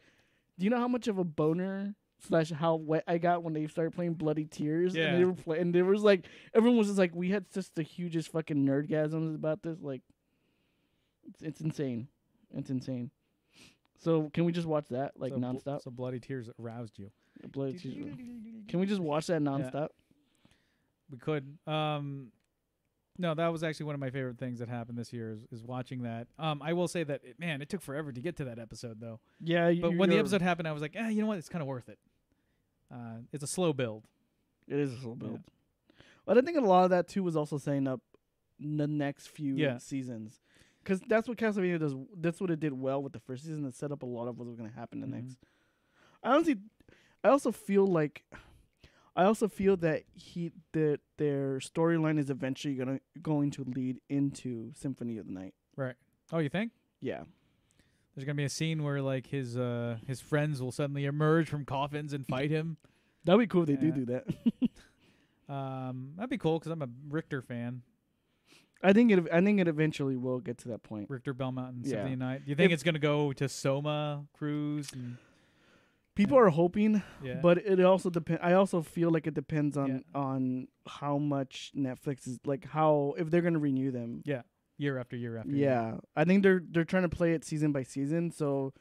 Speaker 1: "Do you know how much of a boner?" / how wet I got when they started playing Bloody Tears.
Speaker 2: Yeah.
Speaker 1: And they were playing. There was like everyone was just like, we had just the hugest fucking nerdgasms about this. Like, it's insane. It's insane. So can we just watch that nonstop?
Speaker 2: So Bloody Tears aroused you.
Speaker 1: Bloody Tears. Can we just watch that nonstop?
Speaker 2: Yeah. We could. No, that was actually one of my favorite things that happened this year is watching that. I will say that it took forever to get to that episode though.
Speaker 1: Yeah,
Speaker 2: but when the episode happened, I was like, you know what? It's kind of worth it. It's a slow build.
Speaker 1: It is a slow build. Yeah. But I think a lot of that too was also setting up the next few seasons, because that's what Castlevania does. That's what it did well with the first season. It set up a lot of what was going to happen the next. I also feel that their storyline is eventually going to lead into Symphony of the Night.
Speaker 2: Right. Oh, you think?
Speaker 1: Yeah.
Speaker 2: There's gonna be a scene where like his friends will suddenly emerge from coffins and fight him.
Speaker 1: That'd be cool if they do that.
Speaker 2: That'd be cool because I'm a Richter fan.
Speaker 1: I think it eventually will get to that point.
Speaker 2: Richter, Bell Mountain, Symphony of the Night. Do you think it's gonna go to Soma Cruise?
Speaker 1: People are hoping, but it also depends. I also feel like it depends on how much Netflix is if they're gonna renew them.
Speaker 2: Yeah, year after year after year.
Speaker 1: Yeah, I think they're trying to play it season by season, so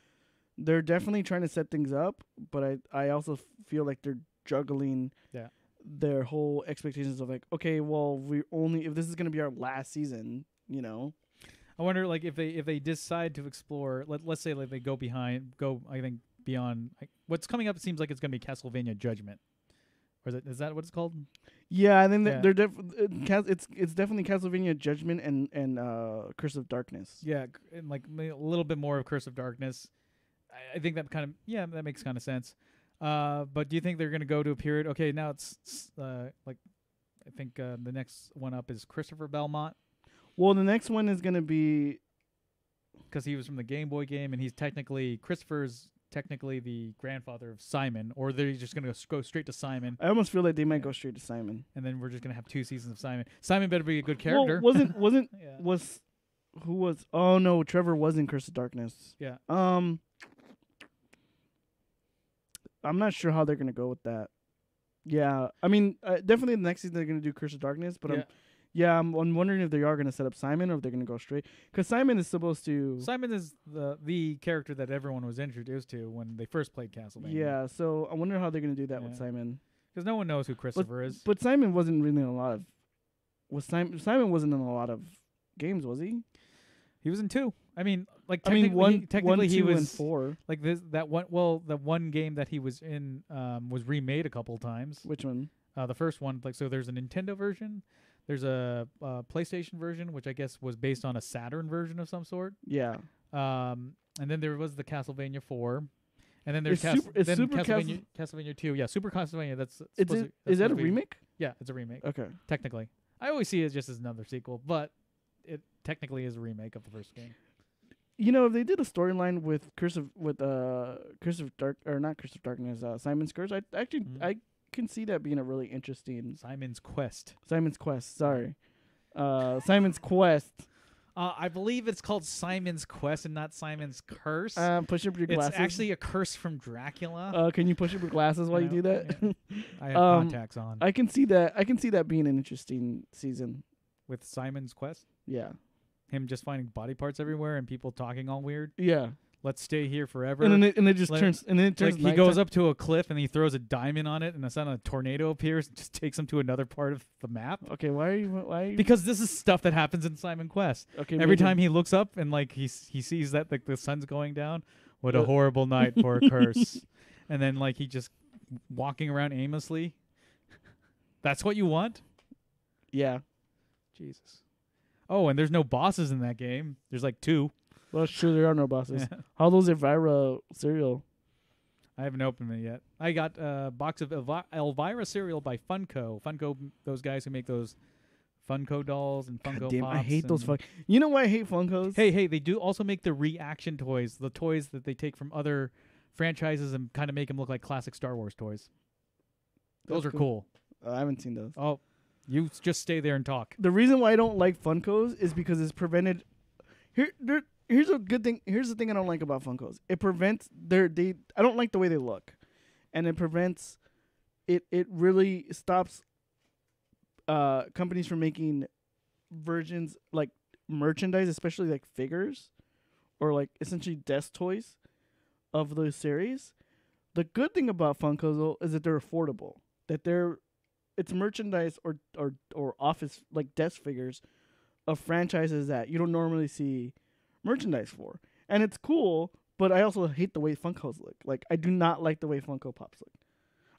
Speaker 1: they're definitely trying to set things up. But I also feel like they're juggling their whole expectations of like, okay, well, if this is gonna be our last season, you know.
Speaker 2: I wonder, like, if they decide to explore, let's say, like, they go I think beyond what's coming up. It seems like it's gonna be Castlevania Judgment, or is that what it's called?
Speaker 1: Yeah, and then they're it's definitely Castlevania Judgment and Curse of Darkness.
Speaker 2: Yeah, and like a little bit more of Curse of Darkness. I think that kind of that makes kind of sense. But do you think they're gonna go to a period? Okay, now it's like I think the next one up is Christopher Belmont.
Speaker 1: Well, the next one is gonna be
Speaker 2: because he was from the Game Boy game, and Christopher's technically the grandfather of Simon, or they're just gonna go straight to Simon.
Speaker 1: I almost feel like they might go straight to Simon,
Speaker 2: and then we're just gonna have 2 seasons of Simon. Simon better be a good character.
Speaker 1: Well, wasn't
Speaker 2: yeah.
Speaker 1: was who was? Oh no, Trevor was in Curse of Darkness.
Speaker 2: Yeah.
Speaker 1: I'm not sure how they're gonna go with that. Yeah, I mean, definitely the next season they're gonna do Curse of Darkness, but I'm wondering if they are gonna set up Simon or if they're gonna go straight, because Simon is supposed to.
Speaker 2: Simon is the character that everyone was introduced to when they first played Castlevania.
Speaker 1: Yeah, so I wonder how they're gonna do that with Simon,
Speaker 2: because no one knows who Christopher is.
Speaker 1: But Simon wasn't really in a lot of. Simon wasn't in a lot of games, was he?
Speaker 2: He was in 2. I mean, like
Speaker 1: technically
Speaker 2: he was
Speaker 1: and 4.
Speaker 2: Like that one. Well, the one game that he was in was remade a couple times.
Speaker 1: Which one?
Speaker 2: The first one, like, so there's a Nintendo version, there's a PlayStation version, which I guess was based on a Saturn version of some sort.
Speaker 1: Yeah.
Speaker 2: And then there was the Castlevania 4, and then there's Castlevania 2. Yeah, Super Castlevania.
Speaker 1: Is that a remake?
Speaker 2: Yeah, it's a remake.
Speaker 1: Okay.
Speaker 2: Technically, I always see it just as another sequel, but it technically is a remake of the first game.
Speaker 1: You know, if they did a storyline with Simon's Curse, I can see that being a really interesting
Speaker 2: Simon's Quest.
Speaker 1: Simon's Quest. Sorry, Simon's Quest.
Speaker 2: I believe it's called Simon's Quest and not Simon's Curse.
Speaker 1: Push up your glasses.
Speaker 2: It's actually a curse from Dracula.
Speaker 1: Can you push up your glasses while you do that?
Speaker 2: Yeah. I have contacts on.
Speaker 1: I can see that. I can see that being an interesting season
Speaker 2: with Simon's Quest.
Speaker 1: Yeah.
Speaker 2: Him just finding body parts everywhere and people talking all weird.
Speaker 1: Yeah.
Speaker 2: Let's stay here forever.
Speaker 1: And then it just turns. And then it turns.
Speaker 2: Like he goes up to a cliff and he throws a diamond on it, and a tornado appears and just takes him to another part of the map.
Speaker 1: Okay, why are you?
Speaker 2: Because this is stuff that happens in Simon Quest.
Speaker 1: Okay.
Speaker 2: Every time he looks up and like he sees that like the sun's going down. What a horrible night for a curse. And then like he just walking around aimlessly. That's what you want?
Speaker 1: Yeah.
Speaker 2: Jesus. Oh, and there's no bosses in that game. There's like 2.
Speaker 1: Well, sure, there are no bosses. Yeah. How those Elvira cereal?
Speaker 2: I haven't opened it yet. I got a box of Elvira cereal by Funko. Funko, those guys who make those Funko dolls and Funko Pops.
Speaker 1: I hate those You know why I hate Funkos?
Speaker 2: Hey, they do also make the reaction toys, the toys that they take from other franchises and kind of make them look like classic Star Wars toys. Those are cool.
Speaker 1: I haven't seen those.
Speaker 2: Oh, you just stay there and talk.
Speaker 1: The reason why I don't like Funkos is because it's prevented. Here's a good thing. Here's the thing I don't like about Funkos. It prevents I don't like the way they look, and it prevents. It really stops. Companies from making versions like merchandise, especially like figures, or like essentially desk toys, of those series. The good thing about Funkos though is that they're affordable. It's merchandise or office like desk figures of franchises that you don't normally see merchandise for, and it's cool. But I also hate the way Funkos look. Like I do not like the way Funko Pops look.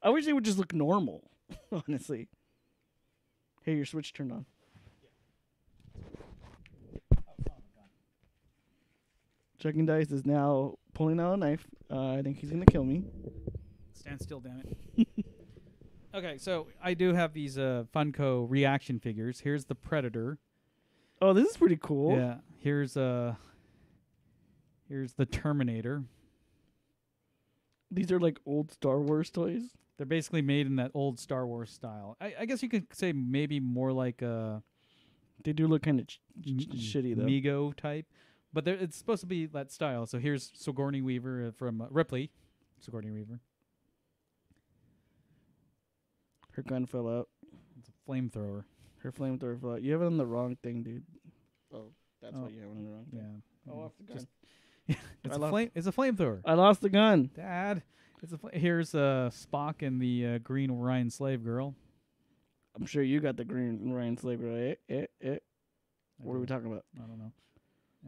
Speaker 1: I wish they would just look normal. Honestly. Hey, your switch turned on. Chucking Dice is now pulling out a knife. I think he's gonna kill me.
Speaker 2: Stand still, damn it. Okay, so I do have these Funko reaction figures. Here's the Predator.
Speaker 1: Oh, this is pretty cool.
Speaker 2: Yeah. Here's the Terminator.
Speaker 1: These are like old Star Wars toys.
Speaker 2: They're basically made in that old Star Wars style. I guess you could say maybe more like a.
Speaker 1: They do look kind of shitty though.
Speaker 2: Mego type, but it's supposed to be that style. So here's Sigourney Weaver from Ripley. Sigourney Weaver.
Speaker 1: Her gun fell out.
Speaker 2: It's a flamethrower.
Speaker 1: Her flamethrower fell out. You have it on the wrong thing, dude. Oh, that's why you have it on the wrong thing.
Speaker 2: Yeah.
Speaker 1: I lost the gun.
Speaker 2: It's a flamethrower.
Speaker 1: I lost the gun.
Speaker 2: Dad. Here's Spock and the Green Orion slave girl.
Speaker 1: I'm sure you got the green Ryan Slaver. What are we talking about?
Speaker 2: I don't know.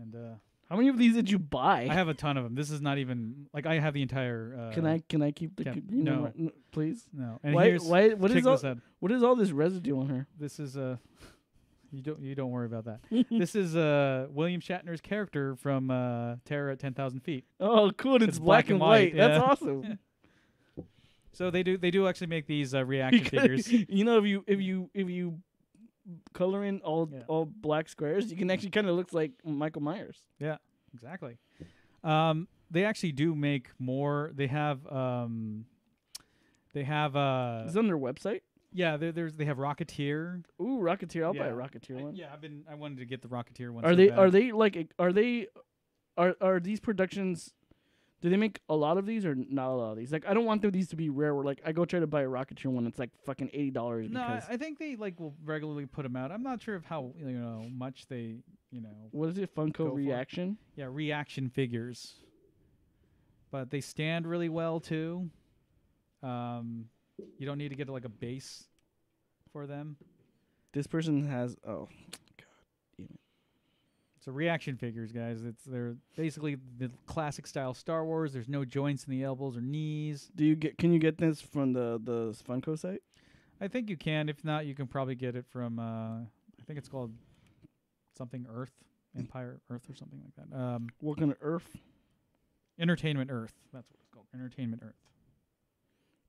Speaker 2: And
Speaker 1: how many of these did you buy?
Speaker 2: I have a ton of them. This is not even like I have the entire.
Speaker 1: Can I keep the green
Speaker 2: no.
Speaker 1: one, please?
Speaker 2: No. And
Speaker 1: What is all this residue on her?
Speaker 2: This is you don't worry about that. This is William Shatner's character from Terror at 10,000 Feet.
Speaker 1: Oh, cool! It's black and white.
Speaker 2: Yeah.
Speaker 1: That's awesome.
Speaker 2: So they do actually make these reaction figures.
Speaker 1: You know, if you color in all black squares, you can actually kind of look like Michael Myers.
Speaker 2: Yeah, exactly. They actually do make more. They have
Speaker 1: Is it on their website?
Speaker 2: Yeah, they have Rocketeer.
Speaker 1: Ooh, Rocketeer! I'll buy a Rocketeer one.
Speaker 2: Yeah, I wanted to get the Rocketeer one.
Speaker 1: Are these productions? Do they make a lot of these or not a lot of these? Like, I don't want these to be rare. Where like I go try to buy a Rocketeer one, it's like fucking $80.
Speaker 2: No, I think they will regularly put them out. I'm not sure of how much they
Speaker 1: What is it? Funko Reaction.
Speaker 2: Yeah, reaction figures. But they stand really well too. You don't need to get like a base for them.
Speaker 1: This person has God.
Speaker 2: So reaction figures, guys. They're basically the classic style Star Wars. There's no joints in the elbows or knees.
Speaker 1: Can you get this from the Funko site?
Speaker 2: I think you can. If not, you can probably get it from I think it's called something Earth, Empire Earth or something like that.
Speaker 1: What kind of Earth?
Speaker 2: Entertainment Earth. That's what it's called. Entertainment Earth.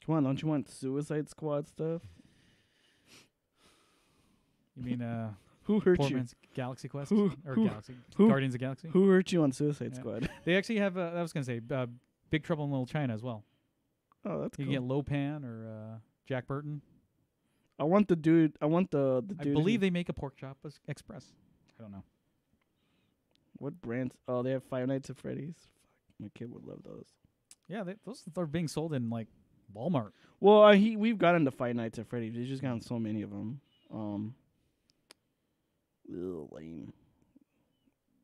Speaker 1: Come on, don't you want Suicide Squad stuff?
Speaker 2: You mean
Speaker 1: who hurt
Speaker 2: Poor
Speaker 1: you?
Speaker 2: Man's Galaxy Quest
Speaker 1: Guardians
Speaker 2: of the Galaxy.
Speaker 1: Who hurt you on Suicide Squad?
Speaker 2: They actually have. I was gonna say Big Trouble in Little China as well.
Speaker 1: Oh, that's
Speaker 2: you
Speaker 1: cool.
Speaker 2: can get Lopan or Jack Burton.
Speaker 1: I want the dude. I want the dude.
Speaker 2: I believe they make a Pork Chop Express. I don't know.
Speaker 1: What brands? Oh, they have Five Nights at Freddy's. Fuck, my kid would love those.
Speaker 2: Yeah, those are being sold in like Walmart.
Speaker 1: Well, we've gotten to Five Nights at Freddy's. We've just gotten so many of them. Lame.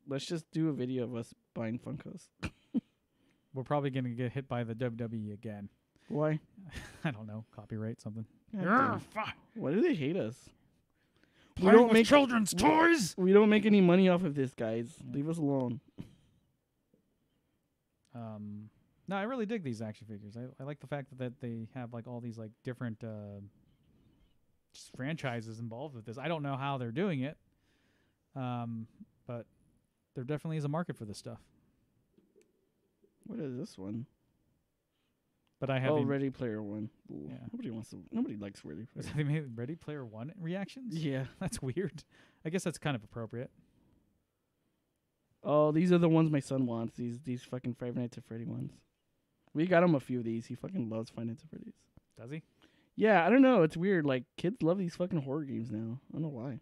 Speaker 1: Let's just do a video of us buying Funkos.
Speaker 2: We're probably gonna get hit by the WWE again.
Speaker 1: Why?
Speaker 2: I don't know. Copyright something.
Speaker 1: Why do they hate us?
Speaker 2: We don't make children's toys.
Speaker 1: We don't make any money off of this, guys. Leave us alone.
Speaker 2: No, I really dig these action figures. I like the fact that they have like all these like different just franchises involved with this. I don't know how they're doing it, but there definitely is a market for this stuff.
Speaker 1: What is this one?
Speaker 2: But I have
Speaker 1: Ready Player One. Ooh,
Speaker 2: yeah.
Speaker 1: Nobody likes Ready Player.
Speaker 2: They made Ready Player One reactions.
Speaker 1: Yeah,
Speaker 2: that's weird. I guess that's kind of appropriate.
Speaker 1: Oh, these are the ones my son wants. These fucking Five Nights at Freddy ones. We got him a few of these. He fucking loves Five Nights at Freddy's.
Speaker 2: Does he?
Speaker 1: Yeah, I don't know. It's weird. Like, kids love these fucking horror games now. I don't know why.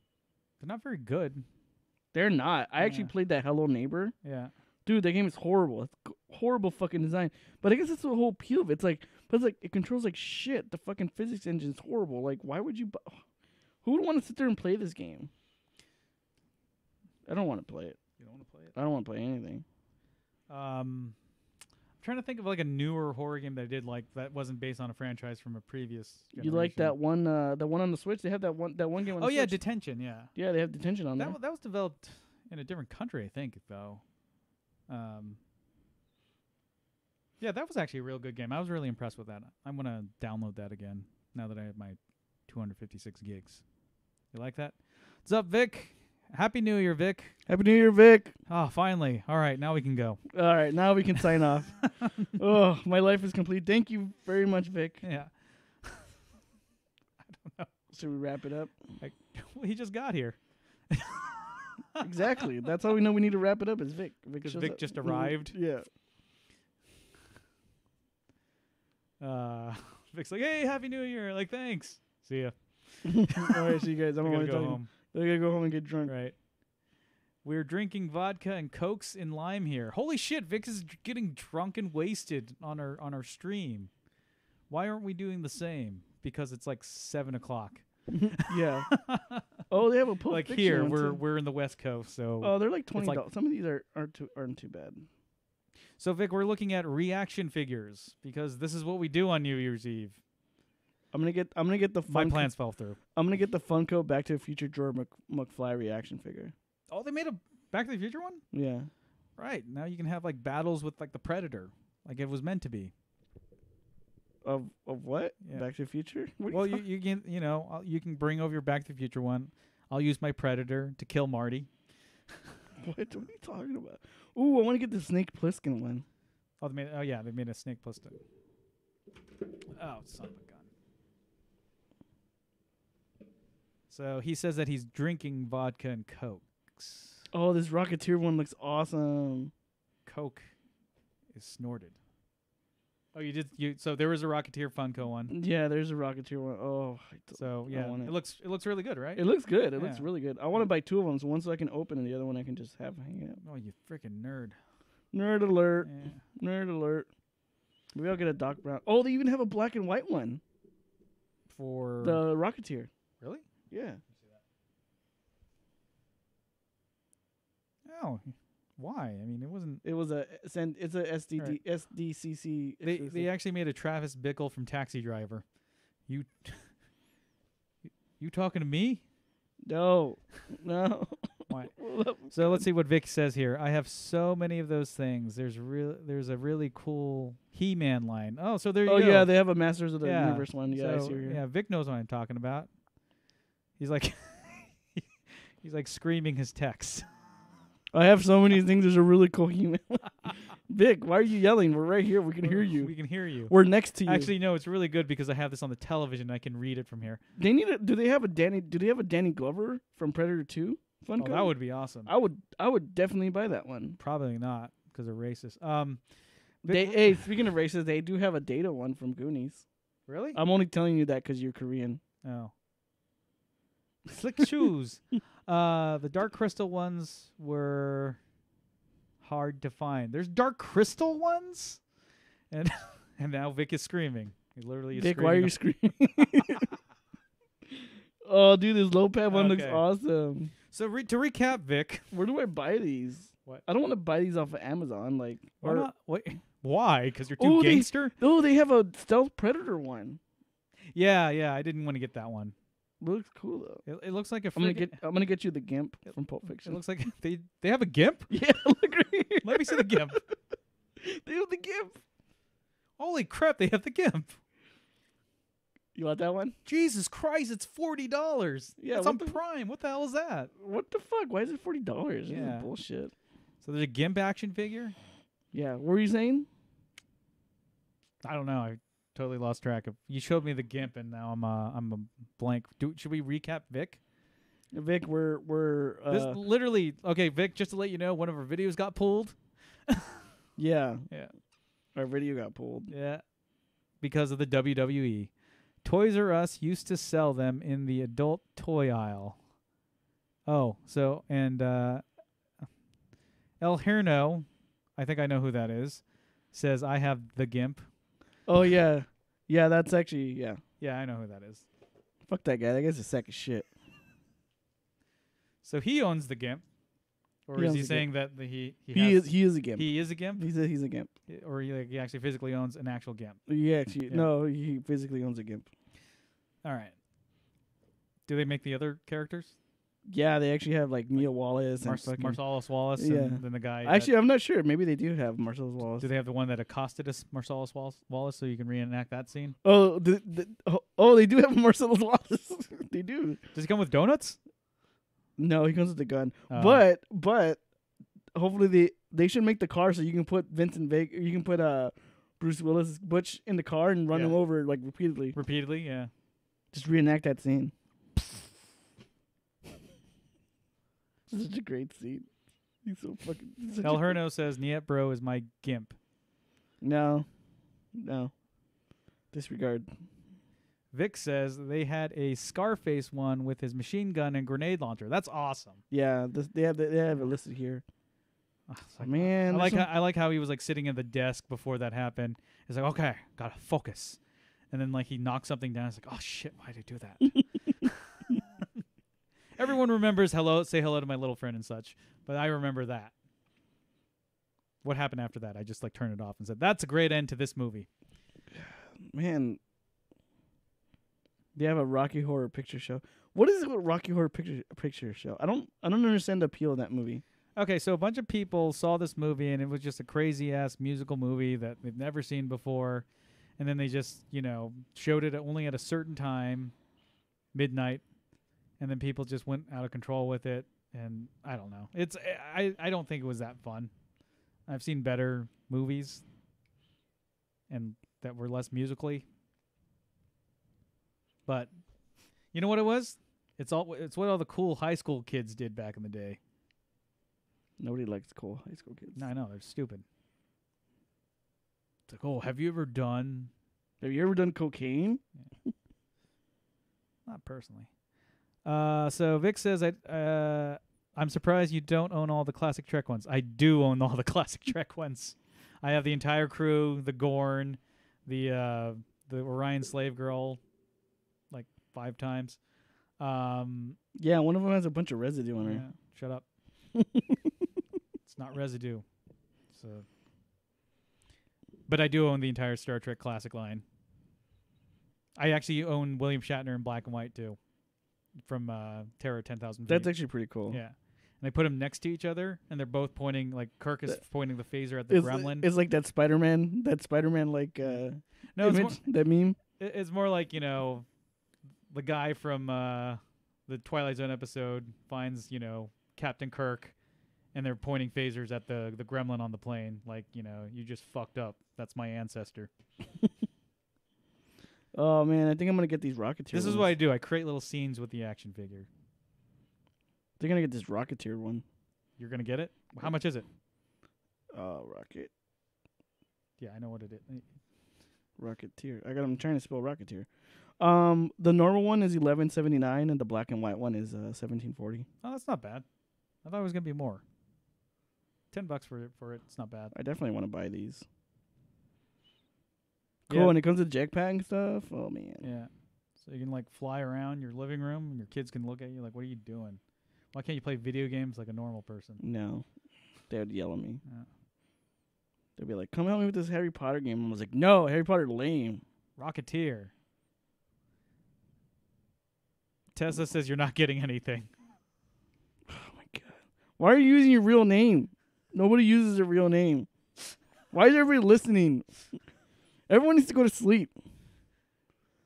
Speaker 2: They're not very good.
Speaker 1: They're not. I actually played that Hello Neighbor.
Speaker 2: Yeah.
Speaker 1: Dude, that game is horrible. It's horrible fucking design. But I guess that's the whole appeal of it. It's like, but it's like it controls like shit. The fucking physics engine is horrible. Like, why would you? Who would want to sit there and play this game? I don't want to play it.
Speaker 2: You don't want to play it?
Speaker 1: I don't want to play anything.
Speaker 2: I'm trying to think of like a newer horror game that I did like that wasn't based on a franchise from a previous generation.
Speaker 1: You like that one on the Switch? They have that one game on the Switch.
Speaker 2: Oh yeah, Detention, yeah.
Speaker 1: Yeah, they have Detention on there.
Speaker 2: That was developed in a different country, I think, though. Yeah, that was actually a real good game. I was really impressed with that. I'm going to download that again now that I have my 256 gigs. You like that? What's up, Vic? Happy New Year, Vic.
Speaker 1: Happy New Year, Vic.
Speaker 2: Oh, finally. All right, now we can go.
Speaker 1: All right, now we can sign off. Oh, my life is complete. Thank you very much, Vic.
Speaker 2: Yeah. I don't know.
Speaker 1: Should we wrap it up?
Speaker 2: Well, he just got here.
Speaker 1: Exactly. That's how we know we need to wrap it up is Vic.
Speaker 2: Because Vic just arrived.
Speaker 1: Yeah.
Speaker 2: Vic's like, hey, Happy New Year. Like, thanks. See ya.
Speaker 1: All right, see you guys. I'm
Speaker 2: going to go home.
Speaker 1: I gotta go home and get drunk.
Speaker 2: Right. We're drinking vodka and Cokes in lime here. Holy shit, Vic is getting drunk and wasted on our stream. Why aren't we doing the same? Because it's like 7 o'clock.
Speaker 1: Yeah. Oh, they have a Pulp
Speaker 2: like
Speaker 1: Fiction
Speaker 2: here,
Speaker 1: one
Speaker 2: we're in the West Coast, so
Speaker 1: oh, they're like $20.
Speaker 2: like,
Speaker 1: some of these aren't too bad.
Speaker 2: So Vic, we're looking at reaction figures because this is what we do on New Year's Eve.
Speaker 1: I'm gonna get the
Speaker 2: My
Speaker 1: Funko.
Speaker 2: plans fell through.
Speaker 1: I'm gonna get the Funko Back to the Future George McFly reaction figure.
Speaker 2: Oh, they made a Back to the Future one?
Speaker 1: Yeah.
Speaker 2: Right. Now you can have like battles with like the Predator, like it was meant to be.
Speaker 1: Of what?
Speaker 2: Yeah.
Speaker 1: Back to the Future?
Speaker 2: Well, you can you can bring over your Back to the Future one. I'll use my Predator to kill Marty.
Speaker 1: What are you talking about? Ooh, I want to get the Snake Plissken one.
Speaker 2: Oh, they made a Snake Plissken. Oh, son of a gun. So he says that he's drinking vodka and Cokes.
Speaker 1: Oh, this Rocketeer one looks awesome.
Speaker 2: Coke is snorted. Oh, so there was a Rocketeer Funko one.
Speaker 1: Yeah, there's a Rocketeer one. Oh,
Speaker 2: So yeah,
Speaker 1: want
Speaker 2: it looks really good, right?
Speaker 1: It looks good. It looks
Speaker 2: Yeah.
Speaker 1: really good. I want to buy two of them, so one so I can open and the other one I can just have hanging out.
Speaker 2: Oh, you freaking nerd.
Speaker 1: Nerd alert.
Speaker 2: Yeah.
Speaker 1: Nerd alert. Maybe I'll get a Doc Brown. Oh, they even have a black and white one.
Speaker 2: For
Speaker 1: The Rocketeer.
Speaker 2: really?
Speaker 1: Yeah.
Speaker 2: Oh, why? I mean, it wasn't.
Speaker 1: It's a SDCC.
Speaker 2: They actually made a Travis Bickle from Taxi Driver. You talking to me?
Speaker 1: No.
Speaker 2: Why? So let's see what Vic says here. I have so many of those things. There's a really cool He-Man line. Oh, so there you go.
Speaker 1: Oh yeah, they have a Masters of the Universe one. Yeah, I
Speaker 2: so,
Speaker 1: see here.
Speaker 2: yeah, Vic knows what I'm talking about. He's like he's like screaming his text.
Speaker 1: I have so many things. There's a really cool He-Man. Vic, why are you yelling? We're right here. We can hear you.
Speaker 2: We can hear you.
Speaker 1: We're next to you.
Speaker 2: Actually, no, it's really good because I have this on the television. I can read it from here.
Speaker 1: Do they have a Danny Glover from Predator 2 Funko?
Speaker 2: Oh, that would be awesome.
Speaker 1: I would definitely buy that one.
Speaker 2: Probably not because they're racist.
Speaker 1: Speaking of racist, they do have a Data one from Goonies.
Speaker 2: Really?
Speaker 1: I'm only telling you that because you're Korean.
Speaker 2: Oh. Slick shoes. The Dark Crystal ones were hard to find. There's Dark Crystal ones? And now Vic is screaming. He literally is
Speaker 1: Vic,
Speaker 2: screaming.
Speaker 1: why are you screaming? Oh, dude, this low pad one looks
Speaker 2: Okay.
Speaker 1: awesome.
Speaker 2: So to recap, Vic.
Speaker 1: Where do I buy these?
Speaker 2: What?
Speaker 1: I don't want to buy these off of Amazon.
Speaker 2: Why not? Why? Because you're too
Speaker 1: Oh,
Speaker 2: gangster?
Speaker 1: They have a Stealth Predator one.
Speaker 2: Yeah. I didn't want to get that one.
Speaker 1: Looks cool though.
Speaker 2: It looks like a
Speaker 1: I'm gonna get you the Gimp from Pulp
Speaker 2: It
Speaker 1: Fiction.
Speaker 2: looks like they have a gimp?
Speaker 1: Yeah, look right here.
Speaker 2: Let me see the gimp.
Speaker 1: They have the Gimp.
Speaker 2: Holy crap, they have the gimp.
Speaker 1: You want that one?
Speaker 2: Jesus Christ, it's $40.
Speaker 1: Yeah,
Speaker 2: it's
Speaker 1: what
Speaker 2: on
Speaker 1: the-
Speaker 2: Prime. What the hell is that?
Speaker 1: What the fuck? Why is it $40? This
Speaker 2: Yeah.
Speaker 1: is bullshit.
Speaker 2: So there's a gimp action figure?
Speaker 1: Yeah. What were you saying?
Speaker 2: I don't know. I totally lost track of. You showed me the gimp, and now I'm a blank. Should we recap Vic?
Speaker 1: Vic, we're
Speaker 2: This literally okay, Vic. Just to let you know, one of our videos got pulled.
Speaker 1: yeah.
Speaker 2: Yeah,
Speaker 1: Our video got pulled.
Speaker 2: yeah, because of the WWE. Toys R Us used to sell them in the adult toy aisle. Oh, so and El Herno, I think I know who that is. Says I have the gimp.
Speaker 1: Oh yeah, yeah. That's actually yeah.
Speaker 2: Yeah, I know who that is.
Speaker 1: Fuck that guy. That guy's a sack of shit.
Speaker 2: So he owns the gimp, or
Speaker 1: He
Speaker 2: is
Speaker 1: owns
Speaker 2: he
Speaker 1: the
Speaker 2: saying that he
Speaker 1: is a gimp.
Speaker 2: he is a gimp,
Speaker 1: He's a gimp.
Speaker 2: or he actually physically owns an actual gimp?
Speaker 1: Yeah.
Speaker 2: Yeah.
Speaker 1: No, he physically owns a gimp.
Speaker 2: All right. Do they make the other characters?
Speaker 1: Yeah, they actually have like Mia Wallace and fucking.
Speaker 2: Marcellus Wallace,
Speaker 1: Yeah.
Speaker 2: and then the guy.
Speaker 1: Actually, I'm not sure. Maybe they do have Marcellus Wallace.
Speaker 2: do they have the one that accosted us, Marcellus Wallace, so you can reenact that scene?
Speaker 1: Oh, they do have Marcellus Wallace. They do.
Speaker 2: Does he come with donuts?
Speaker 1: No, he comes with the gun.
Speaker 2: Oh.
Speaker 1: But hopefully they should make the car so you can put Vincent Vega, you can put Bruce Willis Butch in the car and run
Speaker 2: Yeah.
Speaker 1: him over like repeatedly.
Speaker 2: Repeatedly, yeah.
Speaker 1: Just reenact that scene. Such a great scene. He's so fucking.
Speaker 2: El Herno says Niet Bro is my gimp.
Speaker 1: No. Disregard.
Speaker 2: Vic says they had a Scarface one with his machine gun and grenade launcher. That's awesome.
Speaker 1: Yeah, they have it listed here.
Speaker 2: It's like,
Speaker 1: Man,
Speaker 2: I like how he was like sitting at the desk before that happened. He's like, okay, gotta focus, and then like he knocks something down. It's like, oh shit, why did I do that? Everyone remembers say hello to my little friend and such, but I remember that. What happened after that? I just like turned it off and said, that's a great end to this movie.
Speaker 1: Man, They have a Rocky Horror Picture Show. What is it with Rocky Horror Picture Show? I don't understand the appeal of that movie.
Speaker 2: Okay, so a bunch of people saw this movie, and it was just a crazy-ass musical movie that they've never seen before. And then they just, showed it only at a certain time, midnight. And then people just went out of control with it. And I don't know. I don't think it was that fun. I've seen better movies and that were less musically. But you know what it was? It's what all the cool high school kids did back in the day.
Speaker 1: Nobody likes cool high school kids.
Speaker 2: No, I know, they're stupid. It's like, oh, have you ever done
Speaker 1: cocaine?
Speaker 2: Yeah. Not personally. So Vic says, I'm surprised you don't own all the classic Trek ones. I do own all the classic Trek ones. I have the entire crew, the Gorn, the Orion slave girl, like 5 times.
Speaker 1: Yeah, one of them has a bunch of residue on her.
Speaker 2: Yeah, shut up. It's not residue. So, but I do own the entire Star Trek classic line. I actually own William Shatner in black and white too, from Terror 10,000 Feet.
Speaker 1: That's actually pretty cool.
Speaker 2: Yeah. And they put them next to each other, and they're both pointing, like Kirk is pointing the phaser at the gremlin.
Speaker 1: It's like that Spider-Man like
Speaker 2: no,
Speaker 1: image, that meme.
Speaker 2: It's more like, the guy from the Twilight Zone episode finds, Captain Kirk, and they're pointing phasers at the gremlin on the plane. Like, you just fucked up. That's my ancestor.
Speaker 1: Oh, man, I think I'm going to get these Rocketeer
Speaker 2: This is what I do. I create little scenes with the action figure.
Speaker 1: They're going to get this Rocketeer one.
Speaker 2: You're going to get it? How much is it?
Speaker 1: Rocket.
Speaker 2: Yeah, I know what it is.
Speaker 1: Rocketeer. I'm trying to spell Rocketeer. The normal one is $11.79 and the black and white one is $17.40.
Speaker 2: Oh, that's not bad. I thought it was going to be more. $10 for it. It's not bad.
Speaker 1: I definitely want to buy these. Cool,
Speaker 2: Yeah.
Speaker 1: and it comes with jetpack and stuff. Oh, man.
Speaker 2: Yeah. So you can, like, fly around your living room, and your kids can look at you like, what are you doing? Why can't you play video games like a normal person?
Speaker 1: No. They would yell at me.
Speaker 2: Yeah.
Speaker 1: They'd be like, come help me with this Harry Potter game. I was like, no, Harry Potter lame.
Speaker 2: Rocketeer. Tessa says you're not getting anything.
Speaker 1: Oh, my God. Why are you using your real name? Nobody uses their real name. Why is everybody listening? Everyone needs to go to sleep.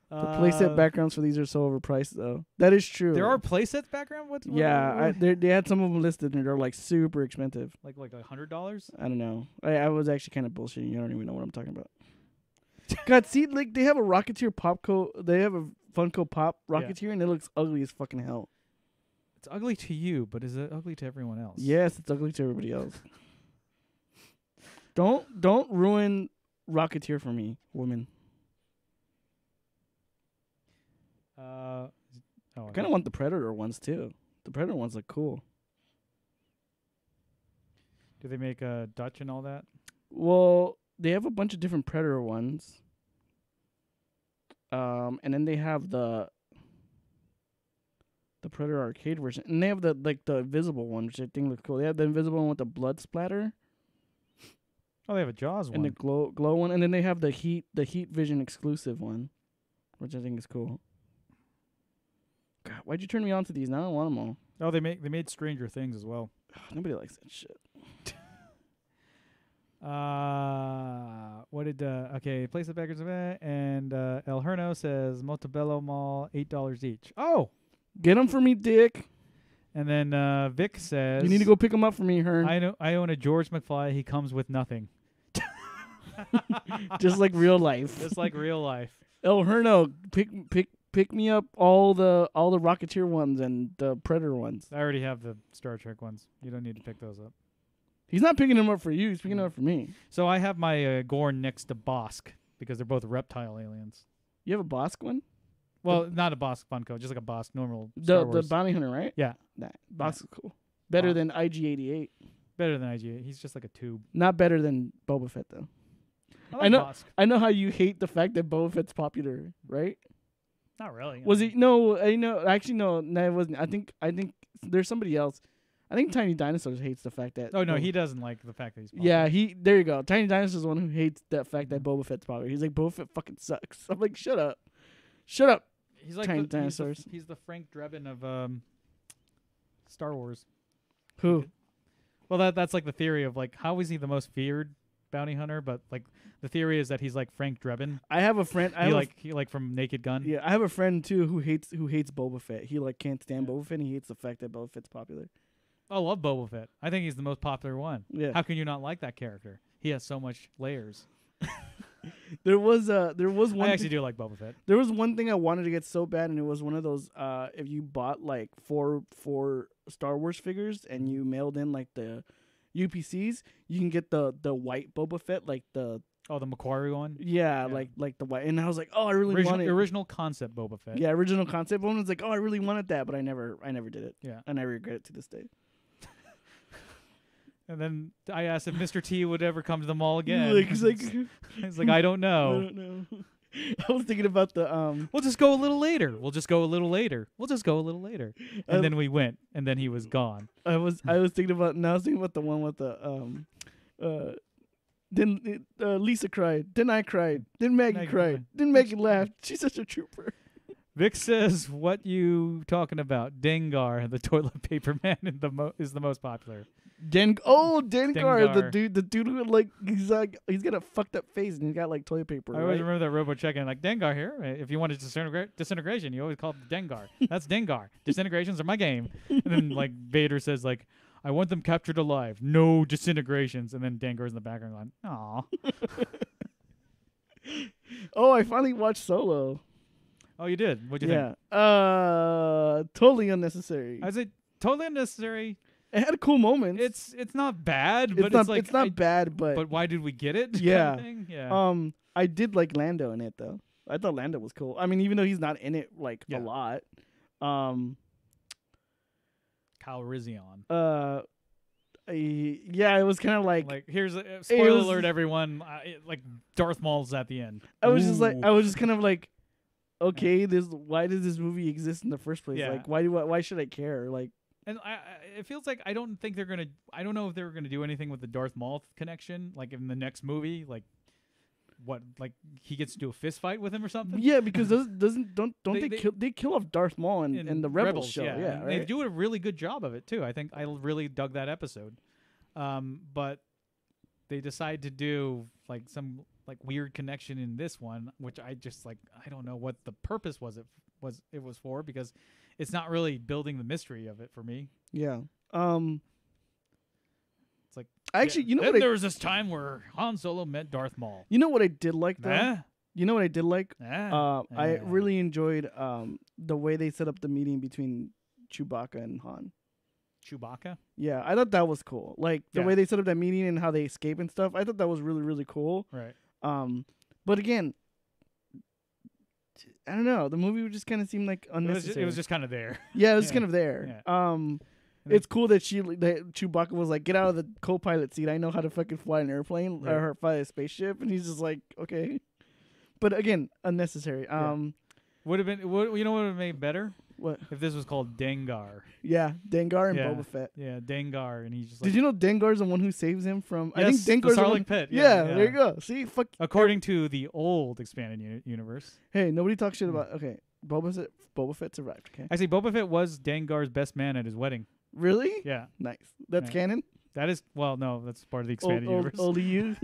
Speaker 1: The playset backgrounds for these are so overpriced, though. That is true.
Speaker 2: There are playsets background? What?
Speaker 1: Yeah, they had some of them listed, and they're, like, super expensive.
Speaker 2: Like $100?
Speaker 1: I don't know. I was actually kind of bullshitting. You don't even know what I'm talking about. God, see, like, they have a Rocketeer they have a Funko Pop Rocketeer, and it looks ugly as fucking hell.
Speaker 2: It's ugly to you, but is it ugly to everyone else?
Speaker 1: Yes, it's ugly to everybody else. Don't ruin Rocketeer for me, women. I kind of want the Predator ones, too. The Predator ones look cool.
Speaker 2: Do they make Dutch and all that?
Speaker 1: Well, they have a bunch of different Predator ones. And then they have the Predator arcade version. And they have the invisible one, which I think looks cool. They have the invisible one with the blood splatter.
Speaker 2: Oh, they have a Jaws one.
Speaker 1: And the glow one. And then they have the Heat Vision exclusive one, which I think is cool. God, why'd you turn me on to these? Now I don't want them all.
Speaker 2: Oh, they made Stranger Things as well.
Speaker 1: Nobody likes that shit.
Speaker 2: What did okay, place the backers and El Herno says Montebello Mall $8 each. Oh,
Speaker 1: get them for me, Dick.
Speaker 2: And then Vic says
Speaker 1: you need to go pick them up for me, Hearn.
Speaker 2: I own a George McFly. He comes with nothing.
Speaker 1: Just like real life.
Speaker 2: Just like real life.
Speaker 1: El Herno, pick me up all the Rocketeer ones and the Predator ones.
Speaker 2: I already have the Star Trek ones. You don't need to pick those up.
Speaker 1: He's not picking them up for you. He's picking them up for me.
Speaker 2: So I have my Gorn next to Bosk because they're both reptile aliens.
Speaker 1: You have a Bosk one?
Speaker 2: Well, not a Bosk Funko, just like a Bosk normal Star
Speaker 1: The
Speaker 2: Wars.
Speaker 1: bounty hunter, right?
Speaker 2: Yeah.
Speaker 1: Nah, Bosk is cool. Better than IG-88.
Speaker 2: Better than IG. He's just like a tube.
Speaker 1: Not better than Boba Fett, though.
Speaker 2: I like Bosk.
Speaker 1: I know how you hate the fact that Boba Fett's popular, right?
Speaker 2: Not really.
Speaker 1: Was he? No, I know. Actually, no, it wasn't. I think there's somebody else. I think Tiny Dinosaurs hates the fact that.
Speaker 2: Oh no, he doesn't like the fact that he's popular.
Speaker 1: Yeah, there you go. Tiny Dinosaurs is the one who hates that fact that Boba Fett's popular. He's like, Boba Fett fucking sucks. I'm like, shut up.
Speaker 2: He's like
Speaker 1: giant dinosaurs.
Speaker 2: He's the Frank Drebin of Star Wars.
Speaker 1: Who?
Speaker 2: Well, that's like the theory of like how is he the most feared bounty hunter? But like the theory is that he's like Frank Drebin.
Speaker 1: I have a friend.
Speaker 2: He like from Naked Gun.
Speaker 1: Yeah, I have a friend too who hates Boba Fett. He like can't stand Boba Fett. And he hates the fact that Boba Fett's popular.
Speaker 2: I love Boba Fett. I think he's the most popular one.
Speaker 1: Yeah.
Speaker 2: How can you not like that character? He has so much layers.
Speaker 1: There was one.
Speaker 2: I actually do like Boba Fett.
Speaker 1: There was one thing I wanted to get so bad, and it was one of those. If you bought like four Star Wars figures and you mailed in like the UPCs, you can get the white Boba Fett, like the
Speaker 2: Macquarie one.
Speaker 1: Yeah, like the white. And I was like, oh, I really want it.
Speaker 2: Original concept Boba Fett.
Speaker 1: Yeah, original concept one. I was like, oh, I really wanted that, but I never did it.
Speaker 2: Yeah,
Speaker 1: and I regret it to this day.
Speaker 2: And then I asked if Mr. T would ever come to the mall again.
Speaker 1: He's like,
Speaker 2: I don't know.
Speaker 1: I don't know. I was thinking about the
Speaker 2: We'll just go a little later. We'll just go a little later. We'll just go a little later. And then we went, and then he was gone.
Speaker 1: I was thinking about the one with the Then Lisa cried. Then I cried. Then Maggie cried. Then Maggie laughed. She's such a trooper.
Speaker 2: Vic says, "What you talking about? Dengar, the toilet paper man, is the most popular."
Speaker 1: Dengar, the dude who he's got a fucked up face and he's got like toilet paper.
Speaker 2: I always remember that Robo checking like Dengar here. If you wanted disintegration, you always call it Dengar. That's Dengar. Disintegrations are my game. And then like Vader says like, "I want them captured alive. No disintegrations." And then Dengar's in the background going, "Aw."
Speaker 1: Oh, I finally watched Solo.
Speaker 2: Oh, you did? What'd you think?
Speaker 1: Yeah. Totally unnecessary.
Speaker 2: I say totally unnecessary.
Speaker 1: It had cool moments.
Speaker 2: It's not bad, but it's
Speaker 1: not bad, but
Speaker 2: why did we get it?
Speaker 1: Yeah.
Speaker 2: Kind of thing? Yeah.
Speaker 1: I did like Lando in it though. I thought Lando was cool. I mean, even though he's not in it a lot.
Speaker 2: Calrissian.
Speaker 1: Yeah, it was kind of like
Speaker 2: here's a spoiler alert, everyone. Like Darth Maul's at the end.
Speaker 1: I was just kind of like, okay, why does this movie exist in the first place?
Speaker 2: Yeah.
Speaker 1: Like, why should I care? Like,
Speaker 2: and it feels like I don't know if they're gonna do anything with the Darth Maul connection, like in the next movie, like what, like he gets to do a fist fight with him or something.
Speaker 1: Yeah, because they kill off Darth Maul in the Rebels show. Yeah, right?
Speaker 2: They do a really good job of it too. I think I really dug that episode, but they decide to do like some like weird connection in this one, which I just like I don't know what the purpose was for, because it's not really building the mystery of it for me.
Speaker 1: Yeah.
Speaker 2: It's like
Speaker 1: actually, you know
Speaker 2: then
Speaker 1: what?
Speaker 2: There was this time where Han Solo met Darth Maul.
Speaker 1: You know what I did like though?
Speaker 2: Nah.
Speaker 1: You know what I did like? I really enjoyed the way they set up the meeting between Chewbacca and Han.
Speaker 2: Chewbacca?
Speaker 1: Yeah, I thought that was cool. Like the way they set up that meeting and how they escape and stuff. I thought that was really, really cool.
Speaker 2: Right.
Speaker 1: But again, I don't know. The movie just kind of seemed like unnecessary.
Speaker 2: It was just kind of there.
Speaker 1: Yeah, it was kind of there.
Speaker 2: Yeah.
Speaker 1: It's cool that Chewbacca was like, "Get out of the co-pilot seat. I know how to fucking fly an airplane or fly a spaceship," and he's just like, "Okay." But again, unnecessary.
Speaker 2: Would have been. You know what would have made better?
Speaker 1: What
Speaker 2: if this was called Dengar?
Speaker 1: Yeah, Dengar and Boba Fett.
Speaker 2: Yeah, Dengar, and he's just. Like,
Speaker 1: did you know Dengar's the one who saves him from?
Speaker 2: Yes,
Speaker 1: I think Dengar's
Speaker 2: the Sarlacc pit.
Speaker 1: Yeah, there you go. See,
Speaker 2: according to the old expanded universe.
Speaker 1: Hey, nobody talks shit about. Okay, Boba Fett survived. Okay.
Speaker 2: Actually, Boba Fett was Dengar's best man at his wedding.
Speaker 1: Really?
Speaker 2: Yeah.
Speaker 1: Nice. That's canon?
Speaker 2: That is, well, no, that's part of the expanded universe.
Speaker 1: Only you?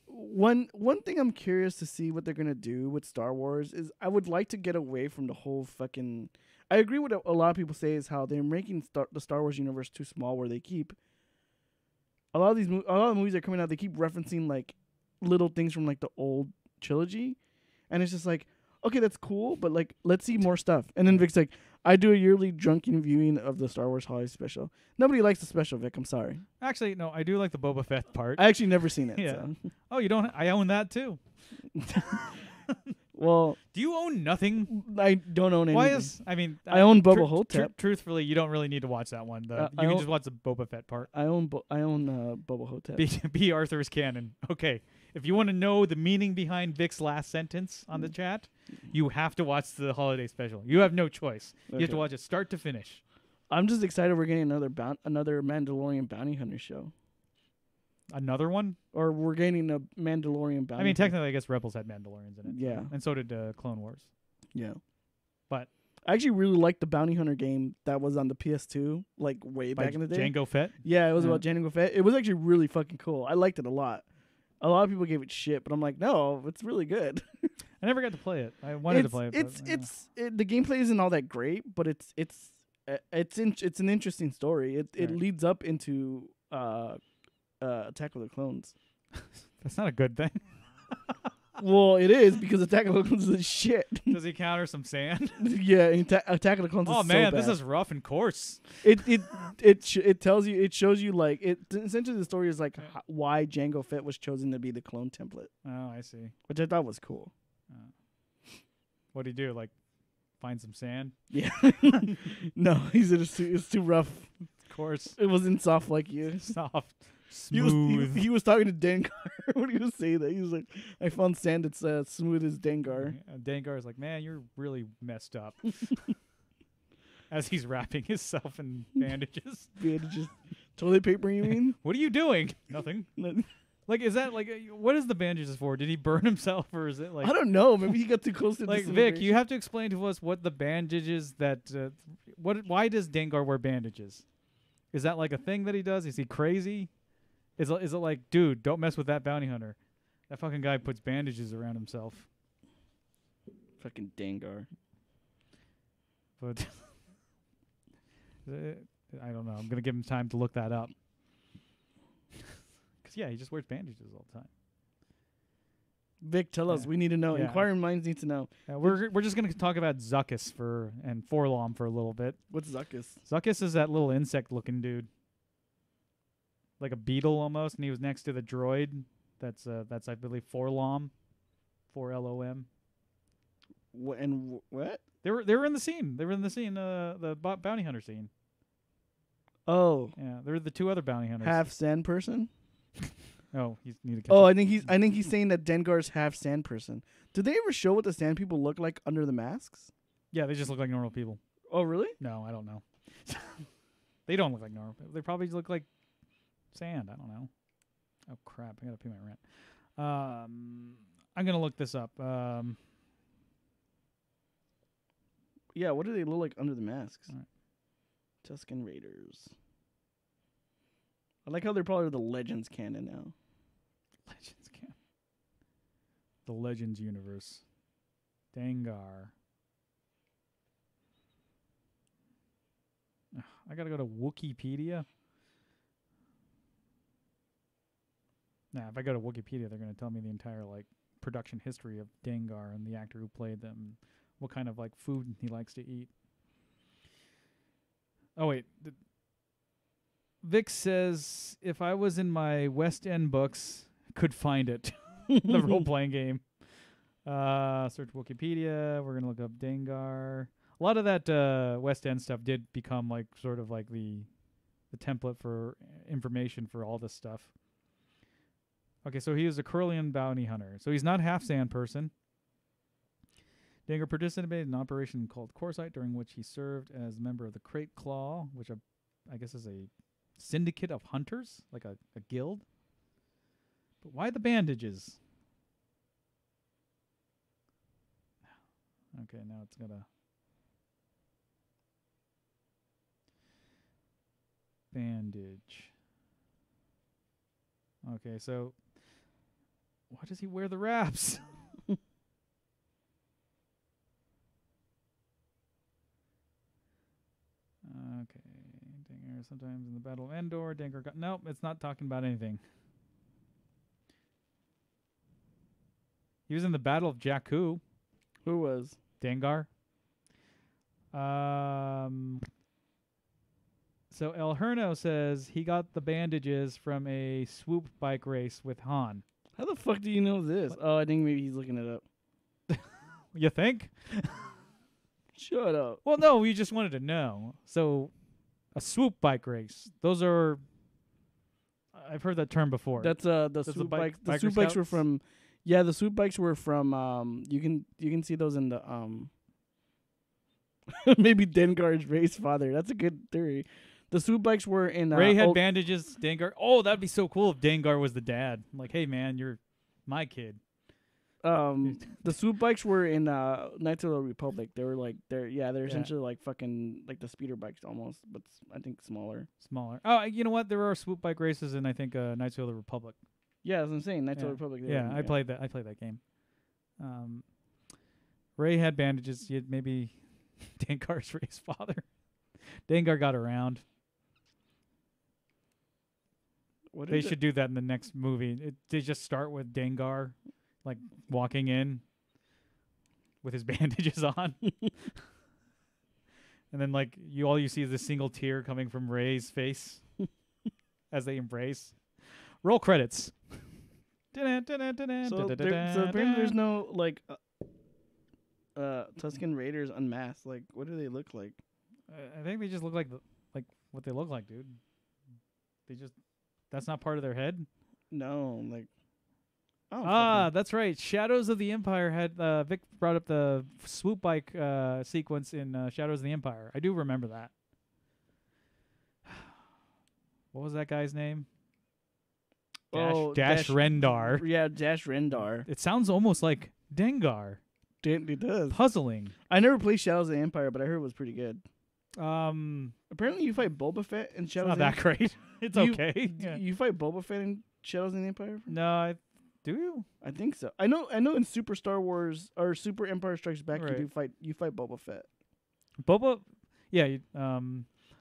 Speaker 1: One thing I'm curious to see what they're going to do with Star Wars is I would like to get away from the whole fucking... I agree with what a lot of people say is how they're making the Star Wars universe too small, where they keep... A lot of the movies that are coming out, they keep referencing like little things from like the old trilogy. And it's just like, okay, that's cool, but like, let's see more stuff. And then Vic's like, I do a yearly drunken viewing of the Star Wars holiday special. Nobody likes the special, Vic. I'm sorry.
Speaker 2: Actually, no, I do like the Boba Fett part.
Speaker 1: I actually never seen it.
Speaker 2: Yeah.
Speaker 1: So.
Speaker 2: Oh, you don't? I own that too.
Speaker 1: Well,
Speaker 2: do you own nothing?
Speaker 1: I don't own anything.
Speaker 2: Why is? I mean,
Speaker 1: I own Boba Hotep.
Speaker 2: Truthfully, you don't really need to watch that one. You can just watch the Boba Fett part.
Speaker 1: I own Boba Hotep.
Speaker 2: B. Arthur's canon. Okay. If you want to know the meaning behind Vic's last sentence on the chat, you have to watch the holiday special. You have no choice. Okay. You have to watch it start to finish.
Speaker 1: I'm just excited we're getting another Mandalorian bounty hunter show.
Speaker 2: Another one?
Speaker 1: Or we're gaining a Mandalorian bounty.
Speaker 2: I mean, technically, I guess Rebels had Mandalorians in it.
Speaker 1: Yeah.
Speaker 2: And so did Clone Wars.
Speaker 1: Yeah.
Speaker 2: But
Speaker 1: I actually really liked the Bounty Hunter game that was on the PS2, like way back in the day.
Speaker 2: Jango Fett?
Speaker 1: Yeah, it was about Jango Fett. It was actually really fucking cool. I liked it a lot. A lot of people gave it shit, but I'm like, no, it's really good.
Speaker 2: I never got to play it. I wanted to play it.
Speaker 1: The gameplay isn't all that great, but it's an interesting story. It leads up into Attack of the Clones.
Speaker 2: That's not a good thing.
Speaker 1: Well, it is because Attack of the Clones is shit.
Speaker 2: Does he counter some sand?
Speaker 1: Yeah, Attack of the Clones.
Speaker 2: Oh
Speaker 1: is
Speaker 2: man,
Speaker 1: so bad.
Speaker 2: this is rough and coarse.
Speaker 1: It tells you, it shows you like it. Essentially, the story is like why Jango Fett was chosen to be the clone template.
Speaker 2: Oh, I see.
Speaker 1: Which I thought was cool.
Speaker 2: What'd he do? Like find some sand?
Speaker 1: Yeah. No, it's too rough.
Speaker 2: Of course,
Speaker 1: it wasn't soft like you.
Speaker 2: Soft. Smooth.
Speaker 1: He was talking to Dengar when he was saying that. He was like, I found sand that's smooth as Dengar.
Speaker 2: Dengar's like, man, you're really messed up. As he's wrapping himself in bandages.
Speaker 1: Bandages. Toilet paper, you mean?
Speaker 2: What are you doing? Nothing. Like, is that like, what is the bandages for? Did he burn himself or is it like.
Speaker 1: I don't know. Maybe he got too close to
Speaker 2: like, Vic, you have to explain to us what the bandages that. Why does Dengar wear bandages? Is that like a thing that he does? Is he crazy? Is it like, dude, don't mess with that bounty hunter. That fucking guy puts bandages around himself.
Speaker 1: Fucking Dengar.
Speaker 2: But I don't know. I'm going to give him time to look that up. Because, yeah, he just wears bandages all the time.
Speaker 1: Vic, tell us. We need to know. Inquiring minds need to know.
Speaker 2: We're just going to talk about Zuckuss and Forlom for a little bit.
Speaker 1: What's Zuckuss?
Speaker 2: Zuckuss is that little insect-looking dude. Like a beetle almost, and he was next to the droid. That's I believe Forlom, 4LOM.
Speaker 1: What?
Speaker 2: They were in the scene. They were in the scene, the bounty hunter scene.
Speaker 1: Oh.
Speaker 2: Yeah, there were the two other bounty hunters.
Speaker 1: Half sand person.
Speaker 2: Oh, he's need to catch
Speaker 1: Oh,
Speaker 2: up.
Speaker 1: I think he's saying that Dengar's half sand person. Did they ever show what the sand people look like under the masks?
Speaker 2: Yeah, they just look like normal people.
Speaker 1: Oh, really?
Speaker 2: No, I don't know. They don't look like normal people. They probably look like sand. I don't know. Oh crap! I gotta pay my rent. I'm gonna look this up.
Speaker 1: Yeah, what do they look like under the masks?
Speaker 2: All right.
Speaker 1: Tusken Raiders. I like how they're probably the Legends canon now.
Speaker 2: Legends canon. The Legends universe. Dengar. Ugh, I gotta go to Wikipedia. Nah, if I go to Wikipedia, they're going to tell me the entire like production history of Dengar and the actor who played them, and what kind of like food he likes to eat. Oh wait, Vic says if I was in my West End books, could find it. The role playing game. Search Wikipedia. We're gonna look up Dengar. A lot of that West End stuff did become like sort of like the template for information for all this stuff. Okay, so he is a Corellian bounty hunter. So he's not half sand person. Dengar participated in an operation called Corsight, during which he served as a member of the Crate Claw, which I guess is a syndicate of hunters, like a guild. But why the bandages? Okay, now it's gonna... Bandage. Okay, so... Why does he wear the wraps? Okay, Dengar sometimes in the Battle of Endor. Dengar got... Nope, it's not talking about anything. He was in the Battle of Jakku.
Speaker 1: Who was?
Speaker 2: Dengar. So El Herno says he got the bandages from a swoop bike race with Han.
Speaker 1: How the fuck do you know this? What? Oh, I think maybe he's looking it up.
Speaker 2: You think?
Speaker 1: Shut up.
Speaker 2: Well, no, we just wanted to know. So, a swoop bike race. Those are... I've heard that term before.
Speaker 1: That's the swoop bikes. The swoop bikes were from... Yeah, the swoop bikes were from... You can see those in the... Maybe Dengar's race father. That's a good theory. The swoop bikes were in
Speaker 2: Ray had bandages. Dengar. Oh, that'd be so cool if Dengar was the dad. Like, hey man, you're my kid.
Speaker 1: The swoop bikes were in Knights of the Republic. They were like they're essentially like fucking like the speeder bikes almost, but I think smaller.
Speaker 2: Smaller. Oh, you know what? There are swoop bike races in I think Knights of the Republic.
Speaker 1: Yeah, that's what I'm saying. Knights of the Republic.
Speaker 2: Yeah, I played that. I played that game. Ray had bandages. Maybe Dengar's Ray's father. Dengar got around. They should do that in the next movie. They just start with Dengar, like walking in with his bandages on, and then like all you see is a single tear coming from Ray's face as they embrace. Roll credits.
Speaker 1: So apparently there's no like Tusken Raiders unmasked. Like, what do they look like?
Speaker 2: I think they just look like what they look like, dude. That's not part of their head.
Speaker 1: No, like.
Speaker 2: That's right. Shadows of the Empire had Vic brought up the swoop bike sequence in Shadows of the Empire. I do remember that. What was that guy's name? Dash Rendar.
Speaker 1: Yeah, Dash Rendar.
Speaker 2: It sounds almost like Dengar.
Speaker 1: It does.
Speaker 2: Puzzling.
Speaker 1: I never played Shadows of the Empire, but I heard it was pretty good.
Speaker 2: Apparently
Speaker 1: you fight Boba Fett in Shadows.
Speaker 2: It's not that great. It's okay.
Speaker 1: You fight Boba Fett in Shadows of the Empire?
Speaker 2: No, do you?
Speaker 1: I think so. I know. In Super Star Wars or Super Empire Strikes Back,
Speaker 2: right.
Speaker 1: you fight Boba Fett.
Speaker 2: Yeah.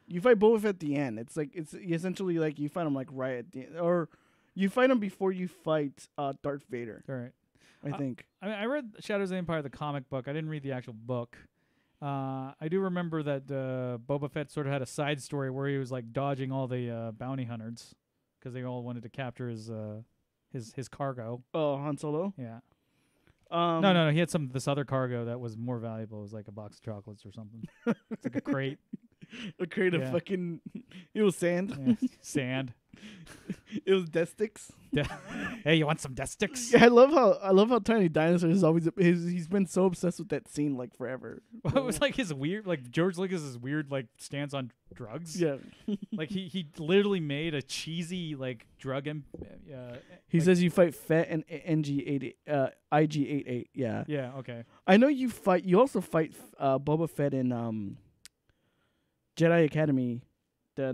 Speaker 1: You fight Boba Fett at the end. It's like it's essentially like you fight him like right at the end, or you fight him before you fight Darth Vader.
Speaker 2: All right.
Speaker 1: I think.
Speaker 2: I read Shadows of the Empire, the comic book. I didn't read the actual book. I do remember that Boba Fett sort of had a side story where he was like dodging all the bounty hunters because they all wanted to capture his cargo.
Speaker 1: Oh, Han Solo?
Speaker 2: Yeah. No. He had this other cargo that was more valuable. It was like a box of chocolates or something. It's like a crate.
Speaker 1: A crate of fucking. It was sand.
Speaker 2: Yeah. Sand.
Speaker 1: It was death sticks.
Speaker 2: Hey, you want some death sticks?
Speaker 1: Yeah, I love how Tiny Dinosaur is always. He's been so obsessed with that scene like forever.
Speaker 2: Well, it was like his weird, like George Lucas's weird, like stance on drugs.
Speaker 1: Yeah.
Speaker 2: Like he literally made a cheesy like drug.
Speaker 1: He says you fight Fett and IG-88. Yeah.
Speaker 2: Yeah. Okay.
Speaker 1: I know you fight. You also fight Boba Fett in Jedi Academy, the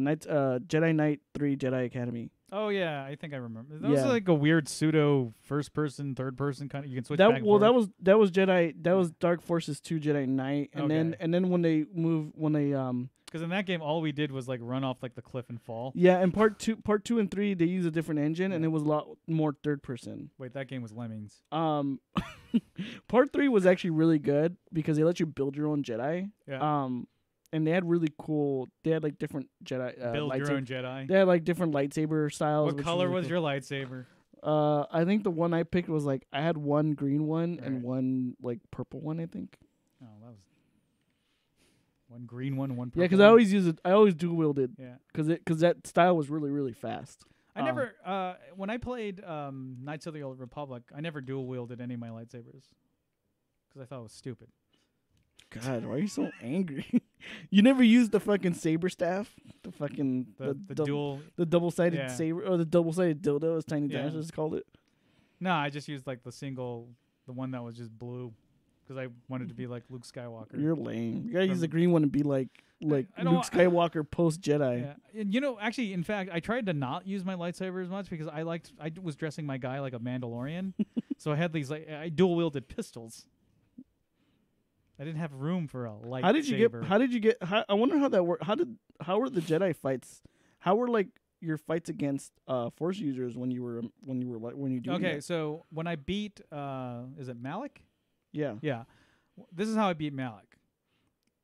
Speaker 1: Jedi Knight 3 Jedi Academy.
Speaker 2: Oh yeah, I think I remember. That was like a weird pseudo first person, third person kind of. You can switch
Speaker 1: that.
Speaker 2: Back and
Speaker 1: Well,
Speaker 2: forth.
Speaker 1: that was Jedi. That was Dark Forces 2 Jedi Knight, and
Speaker 2: Okay.
Speaker 1: then when they
Speaker 2: because in that game all we did was like run off like the cliff and fall.
Speaker 1: Yeah, and part two and 3 they use a different engine, and it was a lot more third person.
Speaker 2: Wait, that game was Lemmings.
Speaker 1: Part 3 was actually really good because they let you build your own Jedi.
Speaker 2: Yeah.
Speaker 1: And they had really cool. They had like different Jedi.
Speaker 2: Build your own Jedi.
Speaker 1: They had like different lightsaber styles.
Speaker 2: What color was your lightsaber?
Speaker 1: I think the one I picked was like I had one green one and
Speaker 2: Right.
Speaker 1: one like purple one. I think.
Speaker 2: Oh, that was one green one, one purple.
Speaker 1: Yeah, because I always use it. I always dual wielded.
Speaker 2: Yeah.
Speaker 1: Because that style was really really fast.
Speaker 2: I never when I played Knights of the Old Republic, I never dual wielded any of my lightsabers because I thought it was stupid.
Speaker 1: God, why are you so angry? You never used the fucking saber staff, the fucking
Speaker 2: The
Speaker 1: double-sided
Speaker 2: Yeah.
Speaker 1: saber or the double-sided dildo, as Tiny
Speaker 2: Yeah.
Speaker 1: Dinosaurs called it.
Speaker 2: No, I just used like the one that was just blue because I wanted to be like Luke Skywalker.
Speaker 1: You're lame. You gotta use the green one and be like
Speaker 2: I don't-
Speaker 1: Luke Skywalker post Jedi.
Speaker 2: Yeah. And actually, in fact, I tried to not use my lightsaber as much because I was dressing my guy like a Mandalorian, so I had these I dual wielded pistols. I didn't have room for a lightsaber.
Speaker 1: How did you get? I wonder how that worked. How were the Jedi fights? How were like your fights against Force users when you do?
Speaker 2: Okay, so when I beat, is it Malik?
Speaker 1: Yeah.
Speaker 2: Yeah. This is how I beat Malik.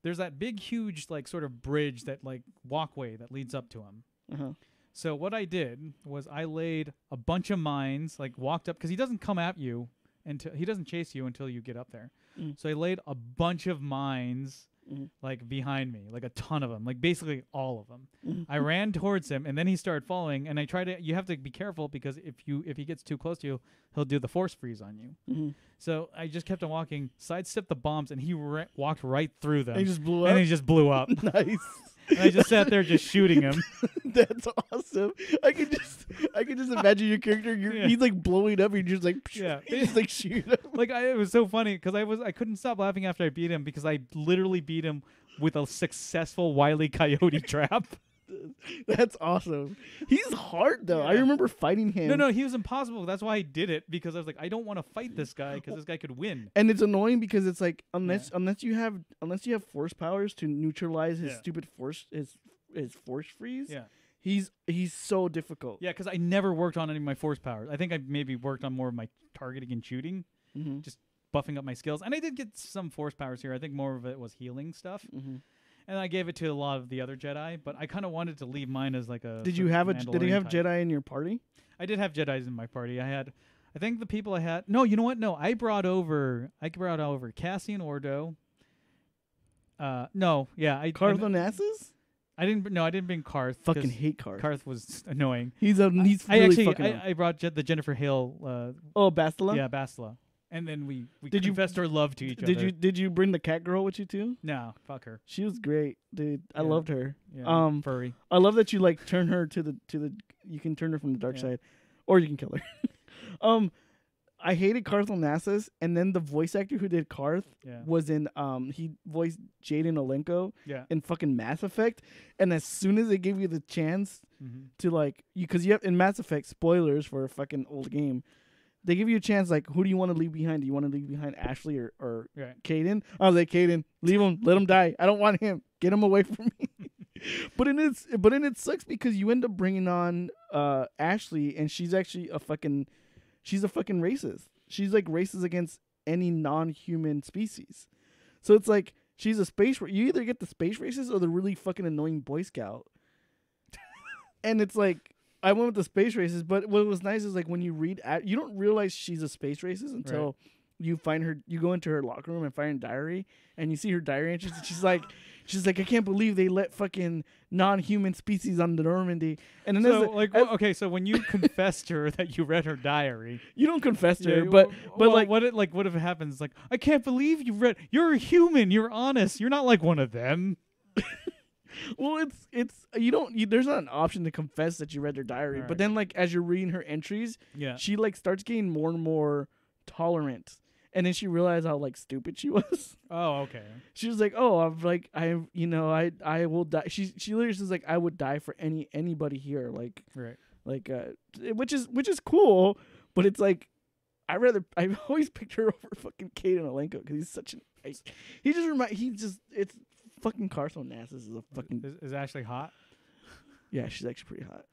Speaker 2: There's that big, huge, like sort of bridge that like walkway that leads up to him.
Speaker 1: Uh-huh.
Speaker 2: So what I did was I laid a bunch of mines, like walked up because he doesn't come at you he doesn't chase you until you get up there.
Speaker 1: Mm.
Speaker 2: So I laid a bunch of mines like behind me, like a ton of them, like basically all of them. I ran towards him, and then he started following. And I tried to. You have to be careful because if he gets too close to you, he'll do the force freeze on you.
Speaker 1: Mm-hmm.
Speaker 2: So I just kept on walking, sidestepped the bombs, and he walked right through them.
Speaker 1: And he just blew up.
Speaker 2: And he just blew up.
Speaker 1: Nice.
Speaker 2: And I just sat there just shooting him.
Speaker 1: That's awesome. I can just imagine your character. He's like blowing up. You're just like,
Speaker 2: Yeah.
Speaker 1: you just like shoot him.
Speaker 2: Like it was so funny because I couldn't stop laughing after I beat him because I literally beat him with a successful Wile E. Coyote trap.
Speaker 1: That's awesome. He's hard though.
Speaker 2: Yeah.
Speaker 1: I remember fighting him.
Speaker 2: No, he was impossible. That's why I did it because I was like, I don't want to fight this guy because this guy could win.
Speaker 1: And it's annoying because it's like unless you have force powers to neutralize his stupid force his force freeze.
Speaker 2: Yeah.
Speaker 1: He's so difficult.
Speaker 2: Yeah, because I never worked on any of my force powers. I think I maybe worked on more of my targeting and shooting, just buffing up my skills. And I did get some force powers here. I think more of it was healing stuff. And I gave it to a lot of the other Jedi, but I kind of wanted to leave mine as like a.
Speaker 1: Did you have Jedi in your party?
Speaker 2: I did have Jedis in my party. I think the people I had. No, you know what? No, I brought over Cassian Ordo. No, yeah,
Speaker 1: Carth Onassis?
Speaker 2: I didn't bring Carth.
Speaker 1: Fucking hate Carth.
Speaker 2: Carth was annoying.
Speaker 1: He's really fucking.
Speaker 2: I brought the Jennifer Hale.
Speaker 1: Bastila?
Speaker 2: Yeah, Bastila. And then we confessed our love to each other.
Speaker 1: Did you bring the cat girl with you too?
Speaker 2: No, fuck her.
Speaker 1: She was great, dude. I loved her.
Speaker 2: Yeah, furry.
Speaker 1: I love that you like turn her to the. You can turn her from the dark side, or you can kill her. I hated Carth Onassis, and then the voice actor who did Carth was in he voiced Jaden Olenko in fucking Mass Effect, and as soon as they gave you the chance to like because you have in Mass Effect, spoilers for a fucking old game, they give you a chance like who do you want to leave behind? Do you want to leave behind Ashley or Caden? I was like, Caden, leave him, let him die. I don't want him. Get him away from me. But it sucks because you end up bringing on Ashley, and she's actually a fucking racist. She's like racist against any non-human species. So it's like she's a space. You either get the space racist or the really fucking annoying Boy Scout. And it's like I went with the space racist. But what was nice is like when you read, you don't realize she's a space racist until you find her. You go into her locker room and find her diary, and you see her diary entries. And she's like, I can't believe they let fucking non-human species on the Normandy. And then
Speaker 2: so when you confessed to her that you read her diary,
Speaker 1: you don't confess to her, but
Speaker 2: what if it happens? Like, I can't believe you read. You're a human. You're honest. You're not like one of them.
Speaker 1: Well, there's not an option to confess that you read her diary. Right. But then like as you're reading her entries, she like starts getting more and more tolerant. And then she realized how like stupid she was. I was like, I will die. She literally says like I would die for anybody here, which is cool. But it's like I've always picked her over fucking Caden Olenko because he's such it's fucking Carth Onassis is a fucking.
Speaker 2: Is Ashley hot?
Speaker 1: Yeah, she's actually pretty hot.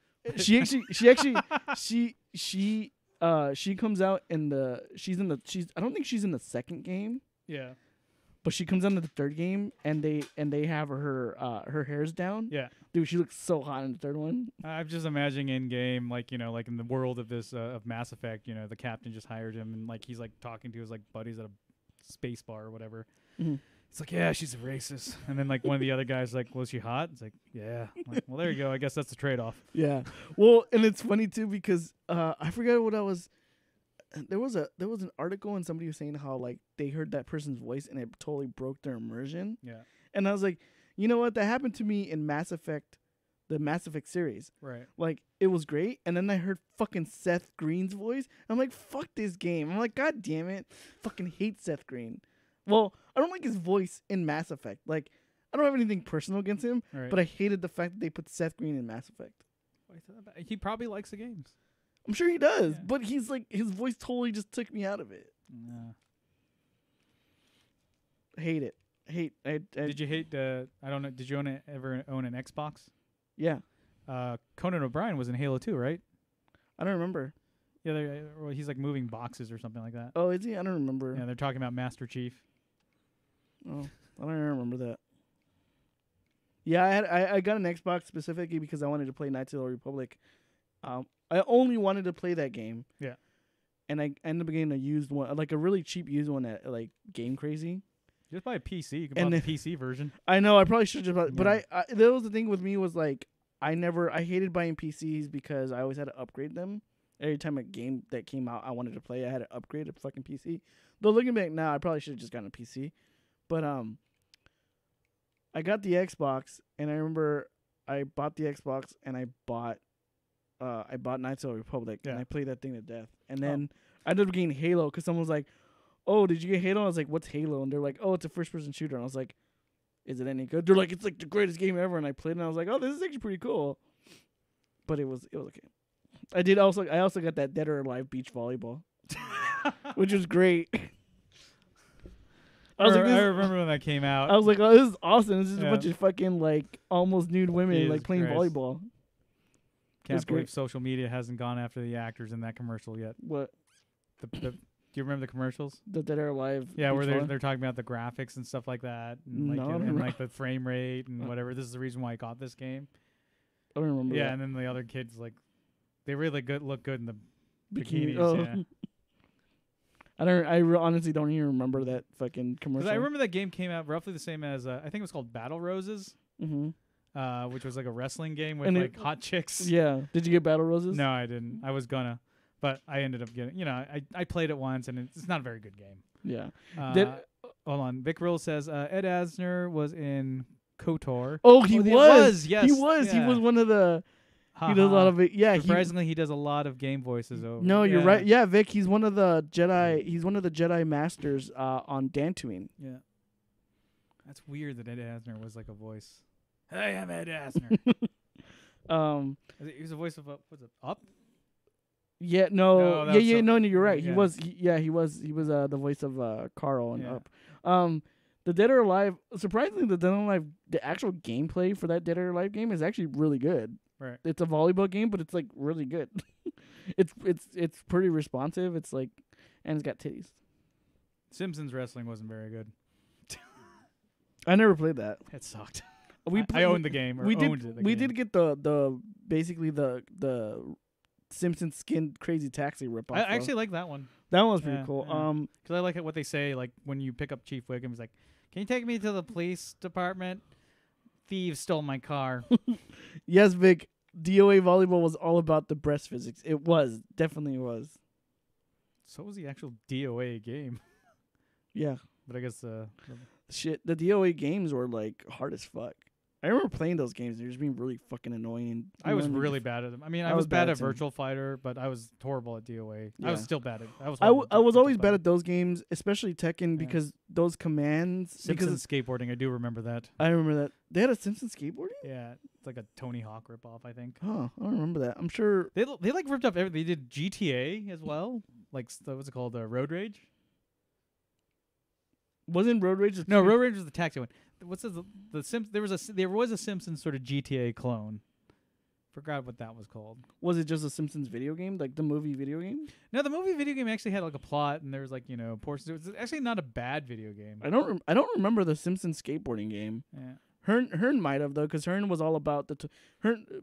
Speaker 1: She comes out in the I don't think she's in the second game.
Speaker 2: Yeah.
Speaker 1: But she comes out in the third game and they have her hair's down.
Speaker 2: Yeah.
Speaker 1: Dude, she looks so hot in the third one.
Speaker 2: I'm just imagining in game, like, like in the world of this of Mass Effect, the captain just hired him and like he's like talking to his like buddies at a space bar or whatever. Mm-hmm. It's like, yeah, she's a racist. And then like one of the other guys like, was she hot? It's like, yeah. I'm like, well, there you go. I guess that's the trade-off.
Speaker 1: Yeah. Well, and it's funny too because I forgot what I was. There was an article and somebody was saying how like they heard that person's voice and it totally broke their immersion.
Speaker 2: Yeah.
Speaker 1: And I was like, you know what? That happened to me in Mass Effect, the Mass Effect series.
Speaker 2: Right.
Speaker 1: Like it was great, and then I heard fucking Seth Green's voice. I'm like, fuck this game. I'm like, god damn it, fucking hate Seth Green. Well, I don't like his voice in Mass Effect. Like, I don't have anything personal against him, but I hated the fact that they put Seth Green in Mass Effect.
Speaker 2: He probably likes the games.
Speaker 1: I'm sure he does, but he's like his voice totally just took me out of it.
Speaker 2: Yeah.
Speaker 1: Hate it.
Speaker 2: Did you hate? I don't know. Did you ever own an Xbox?
Speaker 1: Yeah.
Speaker 2: Conan O'Brien was in Halo 2, right?
Speaker 1: I don't remember.
Speaker 2: Yeah, he's like moving boxes or something like that.
Speaker 1: Oh, is he? I don't remember.
Speaker 2: Yeah, they're talking about Master Chief.
Speaker 1: Oh, I don't remember that. Yeah, I got an Xbox specifically because I wanted to play Knights of the Old Republic. I only wanted to play that game. Yeah. And I ended up getting a used one, like a really cheap used one at like Game Crazy.
Speaker 2: Just buy a PC. You can buy the PC version.
Speaker 1: I know. I probably should just buy it. But I that was the thing with me was like I hated buying PCs because I always had to upgrade them. Every time a game that came out I wanted to play, I had to upgrade a fucking PC. Though looking back now, I probably should have just gotten a PC. But I got the Xbox, and I remember I bought the Xbox, and I bought Knights of the Republic, and I played that thing to death. And then I ended up getting Halo because someone was like, "Oh, did you get Halo?" I was like, "What's Halo?" And they're like, "Oh, it's a first-person shooter." And I was like, "Is it any good?" They're like, "It's like the greatest game ever." And I played it, and I was like, "Oh, this is actually pretty cool." But it was okay. I also got that Dead or Alive beach volleyball, which was great.
Speaker 2: I remember when that came out.
Speaker 1: I was like, "Oh, this is awesome! This is a bunch of fucking like almost nude women like playing volleyball."
Speaker 2: Can't believe social media hasn't gone after the actors in that commercial yet.
Speaker 1: What?
Speaker 2: Do you remember the commercials?
Speaker 1: The Dead or Alive.
Speaker 2: Yeah, where they're talking about the graphics and stuff like that, and like the frame rate and whatever. This is the reason why I got this game.
Speaker 1: I don't remember.
Speaker 2: Yeah,
Speaker 1: that.
Speaker 2: and then the other kids they really look good in the bikinis.
Speaker 1: Oh. Yeah. I honestly don't even remember that fucking commercial.
Speaker 2: I remember that game came out roughly the same as I think it was called Battle Roses.
Speaker 1: Mm-hmm.
Speaker 2: Which was like a wrestling game with like hot chicks.
Speaker 1: Yeah. Did you get Battle Roses?
Speaker 2: No, I didn't. I was gonna, but I ended up getting. I played it once, and it's not a very good game.
Speaker 1: Yeah.
Speaker 2: Hold on. Vic Rill says Ed Asner was in KOTOR.
Speaker 1: Oh, he was.
Speaker 2: Yes,
Speaker 1: he was.
Speaker 2: Yeah.
Speaker 1: He was one of the. He does a lot of it. Yeah.
Speaker 2: Surprisingly, he does a lot of game voices.
Speaker 1: No, you're right. Yeah, Vic. He's one of the Jedi. He's one of the Jedi Masters on Dantooine.
Speaker 2: Yeah. That's weird that Ed Asner was like a voice. Hey, I'm Ed Asner. He was the voice of was it Up?
Speaker 1: Yeah, no, no, you're right.
Speaker 2: Yeah.
Speaker 1: He was the voice of Carl and Up. The Dead or Alive, surprisingly, the Dead or Alive, the actual gameplay for that Dead or Alive game is actually really good.
Speaker 2: Right.
Speaker 1: It's a volleyball game, but it's like really good. it's pretty responsive. It's like, and it's got titties.
Speaker 2: Simpsons wrestling wasn't very good.
Speaker 1: I never played that.
Speaker 2: It sucked.
Speaker 1: I
Speaker 2: owned the game.
Speaker 1: We did get the basically the Simpsons skin Crazy Taxi ripoff.
Speaker 2: I actually like that one.
Speaker 1: That one was pretty cool.
Speaker 2: Yeah. Because I like what they say. Like when you pick up Chief Wiggum, he's like, "Can you take me to the police department? Thieves stole my car."
Speaker 1: Yes, Vic. DOA volleyball was all about the breast physics. It was definitely was.
Speaker 2: So was the actual DOA game.
Speaker 1: Yeah,
Speaker 2: but I guess
Speaker 1: the DOA games were like hard as fuck. I remember playing those games. They're just being really fucking annoying.
Speaker 2: I was really bad at them. I mean, I was bad at Virtual Fighter, but I was horrible at DOA. Yeah. I was still bad at. I
Speaker 1: was always bad at those games, especially Tekken, because those commands.
Speaker 2: Simpsons skateboarding, I do remember that.
Speaker 1: I remember that they had a Simpsons skateboarding.
Speaker 2: Yeah, it's like a Tony Hawk ripoff, I think.
Speaker 1: Oh, I don't remember that. I'm sure
Speaker 2: they like ripped up everything. They did GTA as well. Like what's it called? Road Rage.
Speaker 1: Wasn't Road Rage?
Speaker 2: No, Road Rage was the taxi one. What's the there was a Simpsons sort of GTA clone. Forgot what that was called.
Speaker 1: Was it just a Simpsons video game, like the movie video game?
Speaker 2: No, the movie video game actually had like a plot, and there was like portions. It was actually not a bad video game.
Speaker 1: I don't remember the Simpsons skateboarding game.
Speaker 2: Yeah,
Speaker 1: Hearn might have though, because Hearn was all about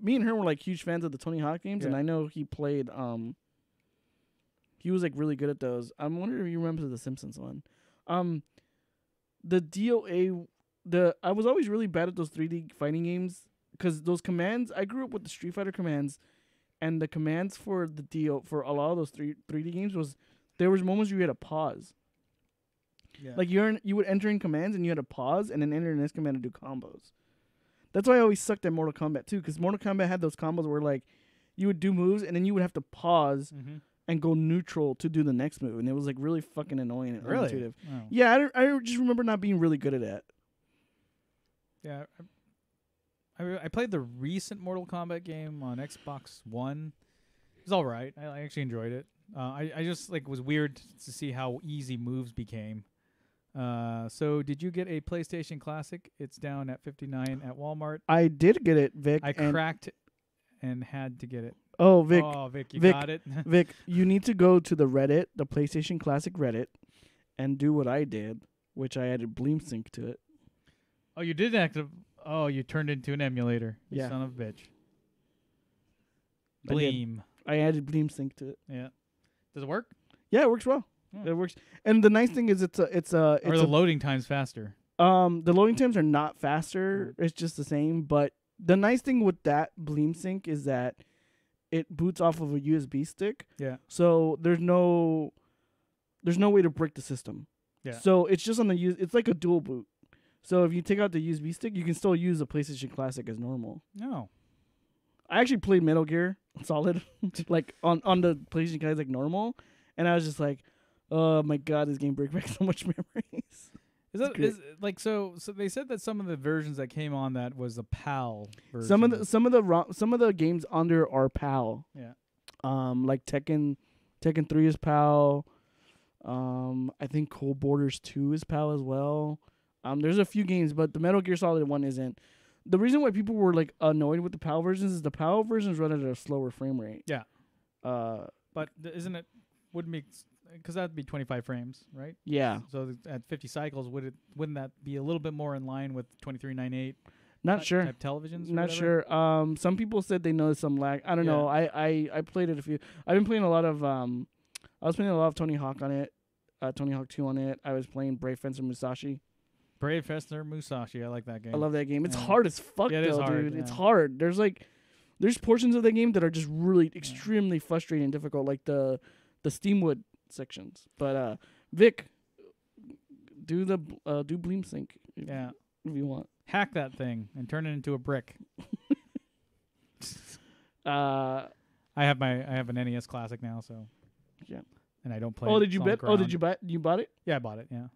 Speaker 1: me and Hearn were like huge fans of the Tony Hawk games, and I know he played. He was like really good at those. I'm wondering if you remember the Simpsons one. The DOA. I was always really bad at those 3D fighting games because those commands. I grew up with the Street Fighter commands, and the commands for for a lot of those 3D games there was moments where you had to pause. Yeah. Like you would enter in commands and you had to pause and then enter in this command to do combos. That's why I always sucked at Mortal Kombat too, because Mortal Kombat had those combos where like you would do moves and then you would have to pause and go neutral to do the next move, and it was like really fucking annoying and unintuitive. Oh. Yeah, I just remember not being really good at that.
Speaker 2: Yeah, I played the recent Mortal Kombat game on Xbox One. It was all right. I actually enjoyed it. I just was weird to see how easy moves became. So did you get a PlayStation Classic? It's down at $59 at Walmart.
Speaker 1: I did get it, Vic.
Speaker 2: I cracked and had to get it.
Speaker 1: Oh, Vic.
Speaker 2: Oh, Vic, you got it?
Speaker 1: Vic, you need to go to the Reddit, the PlayStation Classic Reddit, and do what I did, which I added Bleem Sync to it.
Speaker 2: Oh, you did you turned into an emulator. You son of a bitch. Bleem.
Speaker 1: I added Bleem Sync to it.
Speaker 2: Yeah. Does it work?
Speaker 1: Yeah, it works well. It works. And the nice thing is are the
Speaker 2: loading times faster?
Speaker 1: The loading times are not faster. It's just the same. But the nice thing with that Bleem Sync is that it boots off of a USB stick.
Speaker 2: Yeah.
Speaker 1: So there's no way to break the system.
Speaker 2: Yeah.
Speaker 1: So it's just on the it's like a dual boot. So if you take out the USB stick, you can still use the PlayStation Classic as normal.
Speaker 2: No.
Speaker 1: I actually played Metal Gear Solid like on the PlayStation Classic normal, and I was just like, oh my god, this game brings back so much memories.
Speaker 2: So they said that some of the versions that came on that was a PAL version.
Speaker 1: Some of the games under are PAL.
Speaker 2: Yeah.
Speaker 1: Like Tekken 3 is PAL. I think Cold Borders 2 is PAL as well. There's a few games, but the Metal Gear Solid one isn't. The reason why people were like annoyed with the PAL versions is the PAL versions run at a slower frame rate.
Speaker 2: Yeah. But isn't it? Wouldn't be because that'd be 25 frames, right?
Speaker 1: Yeah.
Speaker 2: So at 50 cycles, wouldn't that be a little bit more in line with 2398?
Speaker 1: Not sure.
Speaker 2: Type televisions.
Speaker 1: Not sure. Some people said they noticed some lag. I don't know. I played it a few. I've been playing a lot of. I was playing a lot of Tony Hawk on it. Tony Hawk 2 on it. I was playing Brave Fencer Musashi.
Speaker 2: Brave Fencer Musashi. I like that game.
Speaker 1: I love that game. It's hard as fuck,
Speaker 2: it
Speaker 1: though,
Speaker 2: is hard,
Speaker 1: dude.
Speaker 2: yeah.
Speaker 1: It's hard. There's portions of the game that are just really extremely frustrating and difficult, like the Steamwood sections. But Vic, do Bleem Sync. If you want.
Speaker 2: Hack that thing and turn it into a brick. I have an NES Classic now, so
Speaker 1: yeah.
Speaker 2: And I don't play.
Speaker 1: Oh, did you bet? Oh, did you buy? You bought it?
Speaker 2: Yeah, I bought it. Yeah.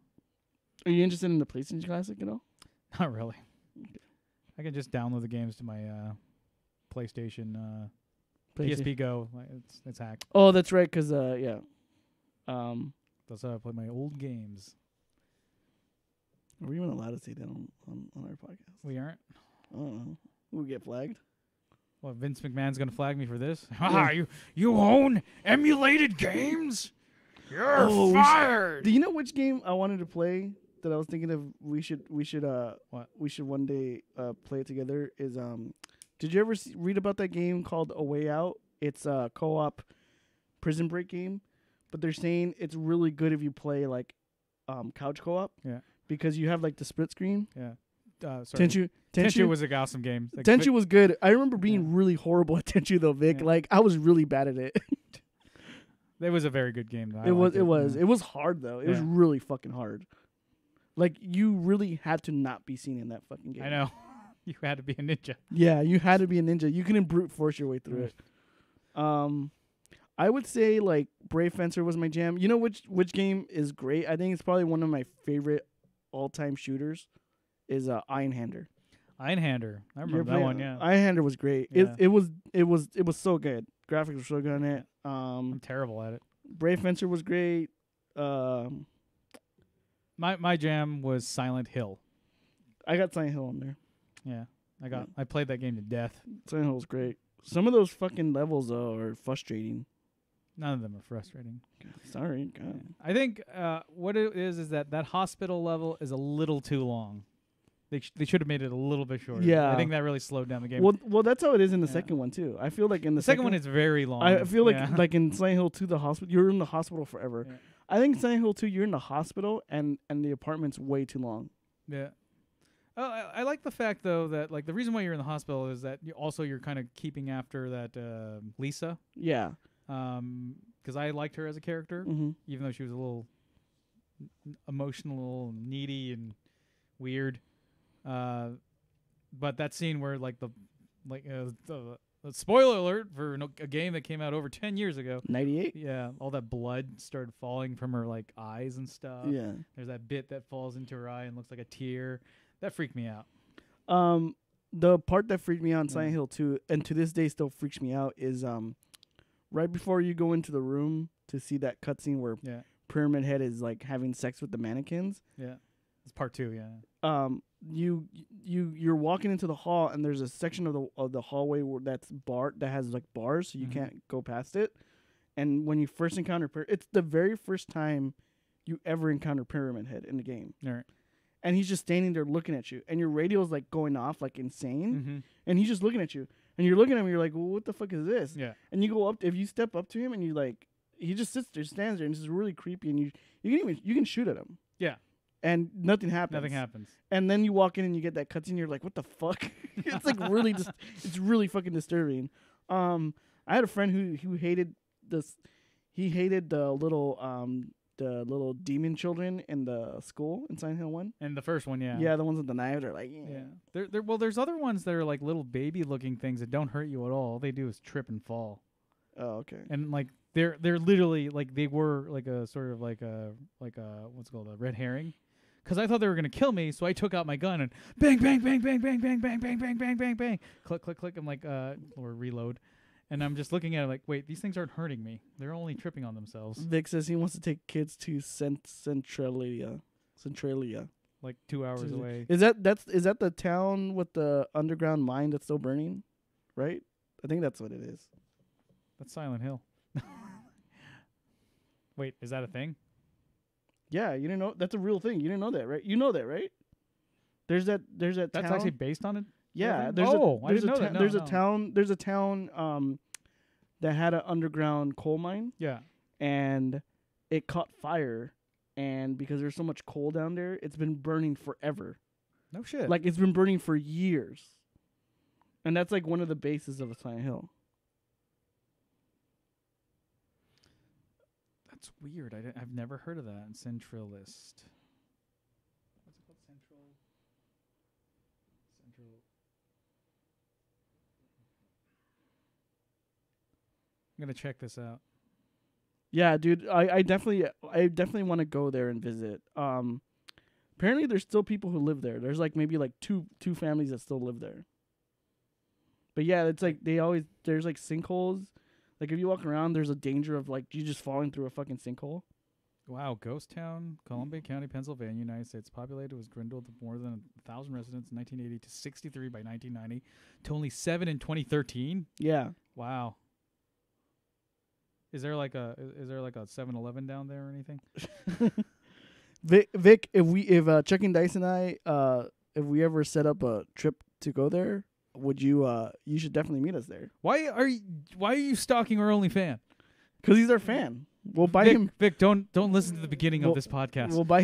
Speaker 1: Are you interested in the PlayStation Classic at all?
Speaker 2: Not really. Okay. I can just download the games to my PlayStation PSP Go. It's hacked.
Speaker 1: Oh, that's right. Cause yeah.
Speaker 2: That's how I play my old games.
Speaker 1: Are we even allowed to say that on our podcast?
Speaker 2: We aren't.
Speaker 1: I don't know. We'll get flagged.
Speaker 2: Well, Vince McMahon's gonna flag me for this. You own emulated games? You're fired.
Speaker 1: Do you know which game I wanted to play that I was thinking of? We should
Speaker 2: what?
Speaker 1: We should one day play it together. Is did you ever read about that game called A Way Out? It's a co-op prison break game, but they're saying it's really good if you play like couch co-op.
Speaker 2: Yeah.
Speaker 1: Because you have like the split screen.
Speaker 2: Yeah. Sorry. Tenchu was a awesome game. Like,
Speaker 1: Tenchu was good. I remember being really horrible at Tenchu though, Vic.
Speaker 2: Yeah.
Speaker 1: Like I was really bad at it.
Speaker 2: It was a very good game though.
Speaker 1: It was hard though. It was really fucking hard. Like you really had to not be seen in that fucking game.
Speaker 2: I know. You had to be a ninja.
Speaker 1: Yeah, you had to be a ninja. You couldn't brute force your way through it. I would say like Brave Fencer was my jam. You know which game is great? I think it's probably one of my favorite all-time shooters is Einhander.
Speaker 2: Einhander. I remember that one, yeah.
Speaker 1: Einhander was great.
Speaker 2: Yeah.
Speaker 1: It was so good. Graphics were so good on it.
Speaker 2: I'm terrible at it.
Speaker 1: Brave Fencer was great.
Speaker 2: My jam was Silent Hill.
Speaker 1: I got Silent Hill on there.
Speaker 2: Yeah. I played that game to death.
Speaker 1: Silent Hill was great. Some of those fucking levels though are frustrating.
Speaker 2: None of them are frustrating.
Speaker 1: God, sorry. God.
Speaker 2: I think what it is that hospital level is a little too long. They should have made it a little bit shorter.
Speaker 1: Yeah.
Speaker 2: I think that really slowed down the game.
Speaker 1: Well, that's how it is in the second one too. I feel like in the
Speaker 2: second one it's very long.
Speaker 1: I feel like in Silent Hill 2, the hospital, you're in the hospital forever.
Speaker 2: Yeah.
Speaker 1: I think Silent Hill 2, you're in the hospital and the apartment's way too long.
Speaker 2: Yeah. I like the fact though that like the reason why you're in the hospital is that you're kind of keeping after that Lisa.
Speaker 1: Yeah.
Speaker 2: Because I liked her as a character, even though she was a little emotional, and needy, and weird. But that scene where like the spoiler alert for a game that came out over 10 years ago.
Speaker 1: 98?
Speaker 2: Yeah, all that blood started falling from her like eyes and stuff.
Speaker 1: Yeah.
Speaker 2: There's that bit that falls into her eye and looks like a tear. That freaked me out.
Speaker 1: The part that freaked me out in Silent Hill 2, and to this day still freaks me out, is right before you go into the room to see that cutscene where Pyramid Head is like having sex with the mannequins.
Speaker 2: Yeah. It's part 2, yeah.
Speaker 1: You're walking into the hall and there's a section of the hallway that has like bars, so you can't go past it. And when you first encounter it's the very first time you ever encounter Pyramid Head in the game.
Speaker 2: All right.
Speaker 1: And he's just standing there looking at you, and your radio's like going off like insane, and he's just looking at you, and you're looking at him, you're like, well, what the fuck is this?
Speaker 2: Yeah.
Speaker 1: And you go up, if you step up to him, and you like, he just stands there, and this is really creepy, and you can shoot at him.
Speaker 2: Yeah.
Speaker 1: And nothing happens. And then you walk in and you get that cutscene, you're like, what the fuck? It's like really it's really fucking disturbing. I had a friend who hated this. He hated the little the little demon children in the school in Silent Hill 1.
Speaker 2: And the first one, yeah.
Speaker 1: Yeah, the ones with the knives are like,
Speaker 2: Yeah. Well, there's other ones that are like little baby-looking things that don't hurt you at all. All they do is trip and fall.
Speaker 1: Oh, okay.
Speaker 2: And like they're literally like they were like a sort of like a what's it called, a red herring. Because I thought they were gonna kill me, so I took out my gun and bang, bang, bang, bang, bang, bang, bang, bang, bang, bang, bang, bang, click, click, click. I'm like, or reload, and I'm just looking at it like, wait, these things aren't hurting me. They're only tripping on themselves.
Speaker 1: Vic says he wants to take kids to Centralia,
Speaker 2: Like 2 hours away.
Speaker 1: Is that the town with the underground mine that's still burning, right? I think that's what it is.
Speaker 2: That's Silent Hill. Wait, is that a thing?
Speaker 1: Yeah, you didn't know that's a real thing. You didn't know that, right? You know that, right? There's that
Speaker 2: That's
Speaker 1: town.
Speaker 2: actually based on it.
Speaker 1: Yeah,
Speaker 2: I didn't know that. No,
Speaker 1: there's
Speaker 2: no.
Speaker 1: a town that had an underground coal mine.
Speaker 2: Yeah.
Speaker 1: And it caught fire, and because there's so much coal down there, it's been burning forever.
Speaker 2: No shit.
Speaker 1: Like it's been burning for years. And that's like one of the bases of a Silent Hill.
Speaker 2: That's weird. I've never heard of that. Centralist. What's it called? Central. I'm gonna check this out.
Speaker 1: Yeah, dude. I definitely want to go there and visit. Apparently there's still people who live there. There's like maybe like two families that still live there. But yeah, it's like there's like sinkholes. Like if you walk around, there's a danger of like you just falling through a fucking sinkhole.
Speaker 2: Wow, Ghost Town, Columbia County, Pennsylvania, United States. Populated was dwindled to more than 1,000 residents in 1980 to 63 by 1990 to only 7 in 2013.
Speaker 1: Yeah.
Speaker 2: Wow. Is there like a 7-Eleven down there or anything?
Speaker 1: Vic, if Chuck and Dice and I if we ever set up a trip to go there, would you you should definitely meet us there.
Speaker 2: Why are you stalking our only fan?
Speaker 1: Because he's our fan. We'll buy
Speaker 2: Vic,
Speaker 1: him.
Speaker 2: Vic, don't listen to the beginning of this podcast.
Speaker 1: We'll buy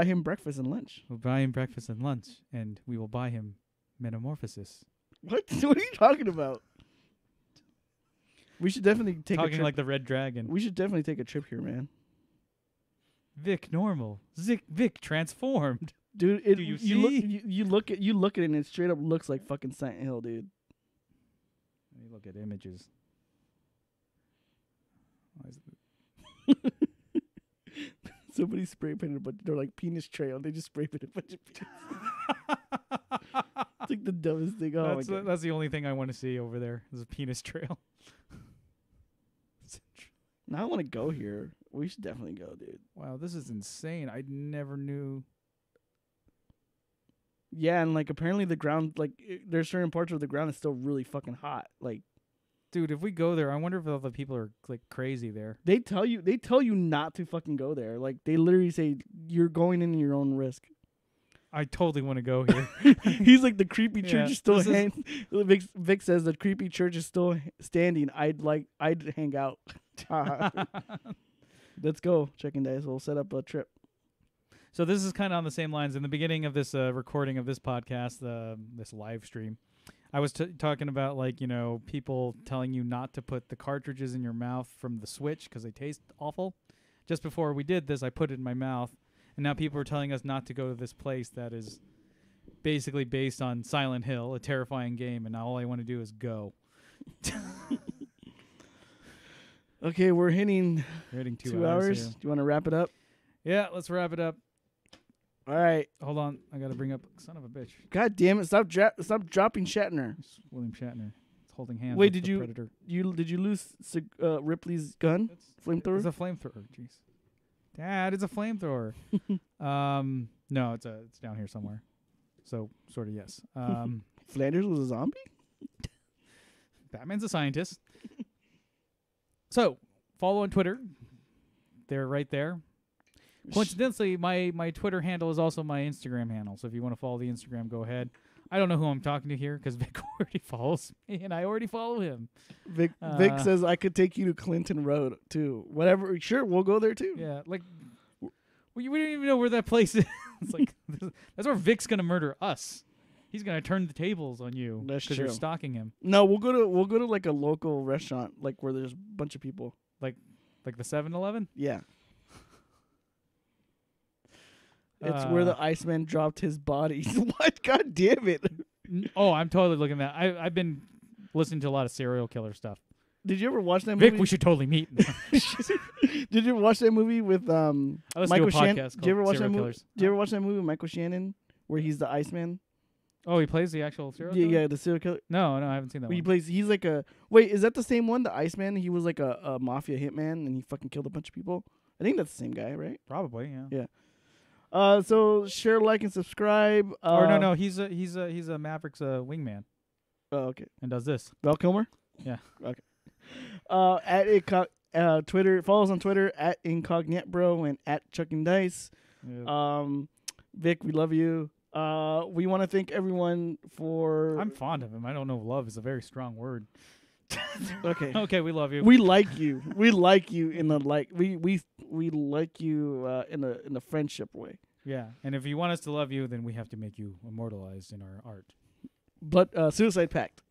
Speaker 1: him breakfast and lunch.
Speaker 2: We'll buy him breakfast and lunch, and we will buy him Metamorphosis.
Speaker 1: What? What are you talking about? We should definitely take a trip.
Speaker 2: Like the Red Dragon.
Speaker 1: We should definitely take a trip here, man.
Speaker 2: Vic normal. Vic transformed.
Speaker 1: Dude,
Speaker 2: do you see?
Speaker 1: You look at it and it straight up looks like fucking Silent Hill, dude.
Speaker 2: Let me look at images. Why is it?
Speaker 1: Somebody spray painted a bunch. They're like penis trail. They just spray painted a bunch of penis. It's like the dumbest thing. Oh my god.
Speaker 2: That's the only thing I want to see over there. Is a penis trail.
Speaker 1: Now I want to go here. We should definitely go, dude.
Speaker 2: Wow, this is insane. I never knew.
Speaker 1: Yeah, and like apparently the ground, like there's certain parts of the ground that's still really fucking hot. Like,
Speaker 2: dude, if we go there, I wonder if other people are like crazy there.
Speaker 1: They tell you not to fucking go there. Like they literally say you're going in your own risk.
Speaker 2: I totally want to go here.
Speaker 1: He's like the creepy church is still Vic says the creepy church is still standing. I'd hang out. Let's go, Chuck and Dice. We'll set up a trip.
Speaker 2: So this is kind of on the same lines. In the beginning of this recording of this podcast, this live stream, I was talking about like, you know, people telling you not to put the cartridges in your mouth from the Switch because they taste awful. Just before we did this, I put it in my mouth, and now people are telling us not to go to this place that is basically based on Silent Hill, a terrifying game, and now all I want to do is go.
Speaker 1: Okay, we're hitting
Speaker 2: 2 hours.
Speaker 1: Do you want to wrap it up?
Speaker 2: Yeah, let's wrap it up.
Speaker 1: All right.
Speaker 2: Hold on. I got to bring up son of a bitch.
Speaker 1: God damn it. Stop dropping Shatner.
Speaker 2: It's William Shatner. It's holding hands
Speaker 1: Wait,
Speaker 2: with
Speaker 1: did
Speaker 2: Predator.
Speaker 1: you lose Ripley's gun? Flamethrower?
Speaker 2: It's a flamethrower. Jeez. Dad, it's a flamethrower. No, it's down here somewhere. So, sort of yes.
Speaker 1: Flanders was a zombie?
Speaker 2: Batman's a scientist. So, follow on Twitter. They're right there. Coincidentally, my Twitter handle is also my Instagram handle. So if you want to follow the Instagram, go ahead. I don't know who I'm talking to here because Vic already follows me, and I already follow him.
Speaker 1: Vic says I could take you to Clinton Road, too. Whatever. Sure, we'll go there, too.
Speaker 2: Yeah, like, we don't even know where that place is. It's like, that's where Vic's going to murder us. He's going to turn the tables on you because you're stalking him.
Speaker 1: No, we'll go to like a local restaurant, like where there's a bunch of people.
Speaker 2: Like the 7-Eleven?
Speaker 1: Yeah. It's where the Iceman dropped his body. What? God damn it!
Speaker 2: Oh, I'm totally looking at that. I've been listening to a lot of serial killer stuff.
Speaker 1: Did you ever watch that movie?
Speaker 2: Vic, we should totally meet.
Speaker 1: Did you ever watch that movie with Michael Shannon? Did you ever watch that movie? Did you ever watch that movie with Michael Shannon where he's the Iceman?
Speaker 2: Oh, he plays the actual serial killer?
Speaker 1: Yeah, the serial killer.
Speaker 2: No, I haven't seen that one.
Speaker 1: He's like a... Wait, is that the same one, the Iceman? He was like a mafia hitman and he fucking killed a bunch of people? I think that's the same guy, right?
Speaker 2: Probably, yeah.
Speaker 1: Yeah. So share, like, and subscribe.
Speaker 2: Or no, he's a Maverick's wingman.
Speaker 1: Oh, okay.
Speaker 2: And does this.
Speaker 1: Val Kilmer?
Speaker 2: Yeah.
Speaker 1: Okay. Twitter, follow us on Twitter at Incognitbro and at Chucking Dice.
Speaker 2: Yeah.
Speaker 1: Vic, we love you. We want to thank everyone for...
Speaker 2: I'm fond of him. I don't know if love is a very strong word.
Speaker 1: Okay.
Speaker 2: Okay, we love you.
Speaker 1: We like you. We like you in the like. We like you in a friendship way.
Speaker 2: Yeah, and if you want us to love you, then we have to make you immortalized in our art.
Speaker 1: But Suicide Pact.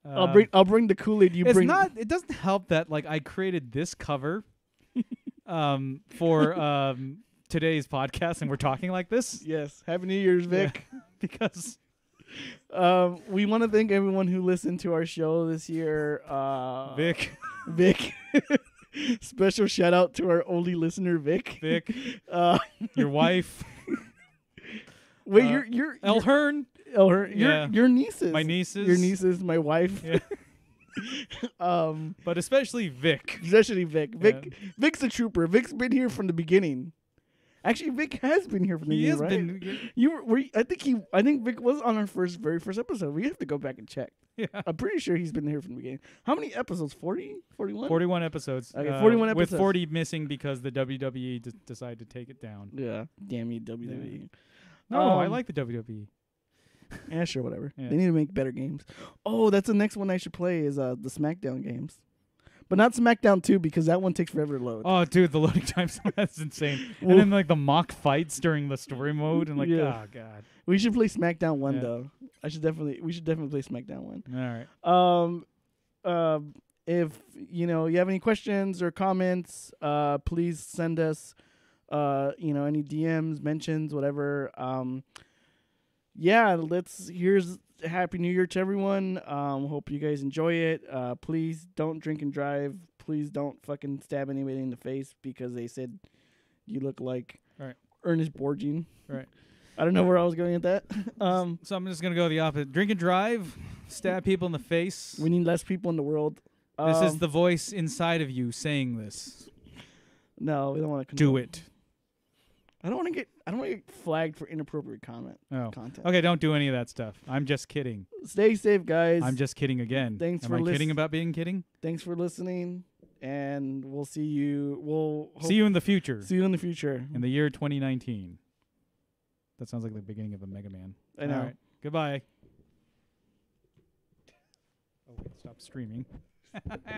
Speaker 1: I'll bring the Kool-Aid.
Speaker 2: It doesn't help that like I created this cover for today's podcast, and we're talking like this.
Speaker 1: Yes. Happy New Year's, Vic.
Speaker 2: Yeah, because
Speaker 1: we want to thank everyone who listened to our show this year.
Speaker 2: Vic.
Speaker 1: Special shout out to our only listener, Vic.
Speaker 2: Your wife.
Speaker 1: Wait, you're
Speaker 2: Elhern.
Speaker 1: Your nieces.
Speaker 2: My nieces.
Speaker 1: Your nieces, my wife.
Speaker 2: Yeah. But especially Vic.
Speaker 1: Vic's a trooper. Vic's been here from the beginning. Actually, Vic has been here from the beginning, right? I think Vic was on our very first episode. We have to go back and check.
Speaker 2: Yeah.
Speaker 1: I'm pretty sure he's been here from the beginning. How many episodes? 40? 41?
Speaker 2: 41 episodes.
Speaker 1: Okay, 41 episodes.
Speaker 2: With 40 missing because the WWE decided to take it down.
Speaker 1: Yeah. Damn you, WWE.
Speaker 2: Yeah. No, I like the WWE.
Speaker 1: Yeah, sure, whatever.
Speaker 2: Yeah.
Speaker 1: They need to make better games. Oh, that's the next one I should play is the SmackDown games. But not SmackDown 2 because that one takes forever to load.
Speaker 2: Oh, dude, the loading times, that's insane. And then like the mock fights during the story mode and like, oh, God.
Speaker 1: We should play SmackDown 1, though. We should definitely play SmackDown 1.
Speaker 2: All
Speaker 1: right. If, you have any questions or comments, please send us, any DMs, mentions, whatever. Here's Happy New Year to everyone. Hope you guys enjoy it. Please don't drink and drive. Please don't fucking stab anybody in the face because they said you look like Ernest Borgnine.
Speaker 2: Right.
Speaker 1: I don't know where I was going at that.
Speaker 2: So I'm just going to go the opposite. Drink and drive, stab people in the face.
Speaker 1: We need less people in the world.
Speaker 2: This is the voice inside of you saying this.
Speaker 1: No, we don't want to
Speaker 2: do it.
Speaker 1: I don't want to get flagged for inappropriate content.
Speaker 2: Okay, don't do any of that stuff. I'm just kidding.
Speaker 1: Stay safe, guys.
Speaker 2: I'm just kidding again.
Speaker 1: Am I
Speaker 2: kidding about being kidding?
Speaker 1: Thanks for listening, and we'll see you.
Speaker 2: See you in the future.
Speaker 1: See you in the future.
Speaker 2: In the year 2019. That sounds like the beginning of a Mega Man.
Speaker 1: I know.
Speaker 2: All right. Goodbye. Oh, wait, stop streaming.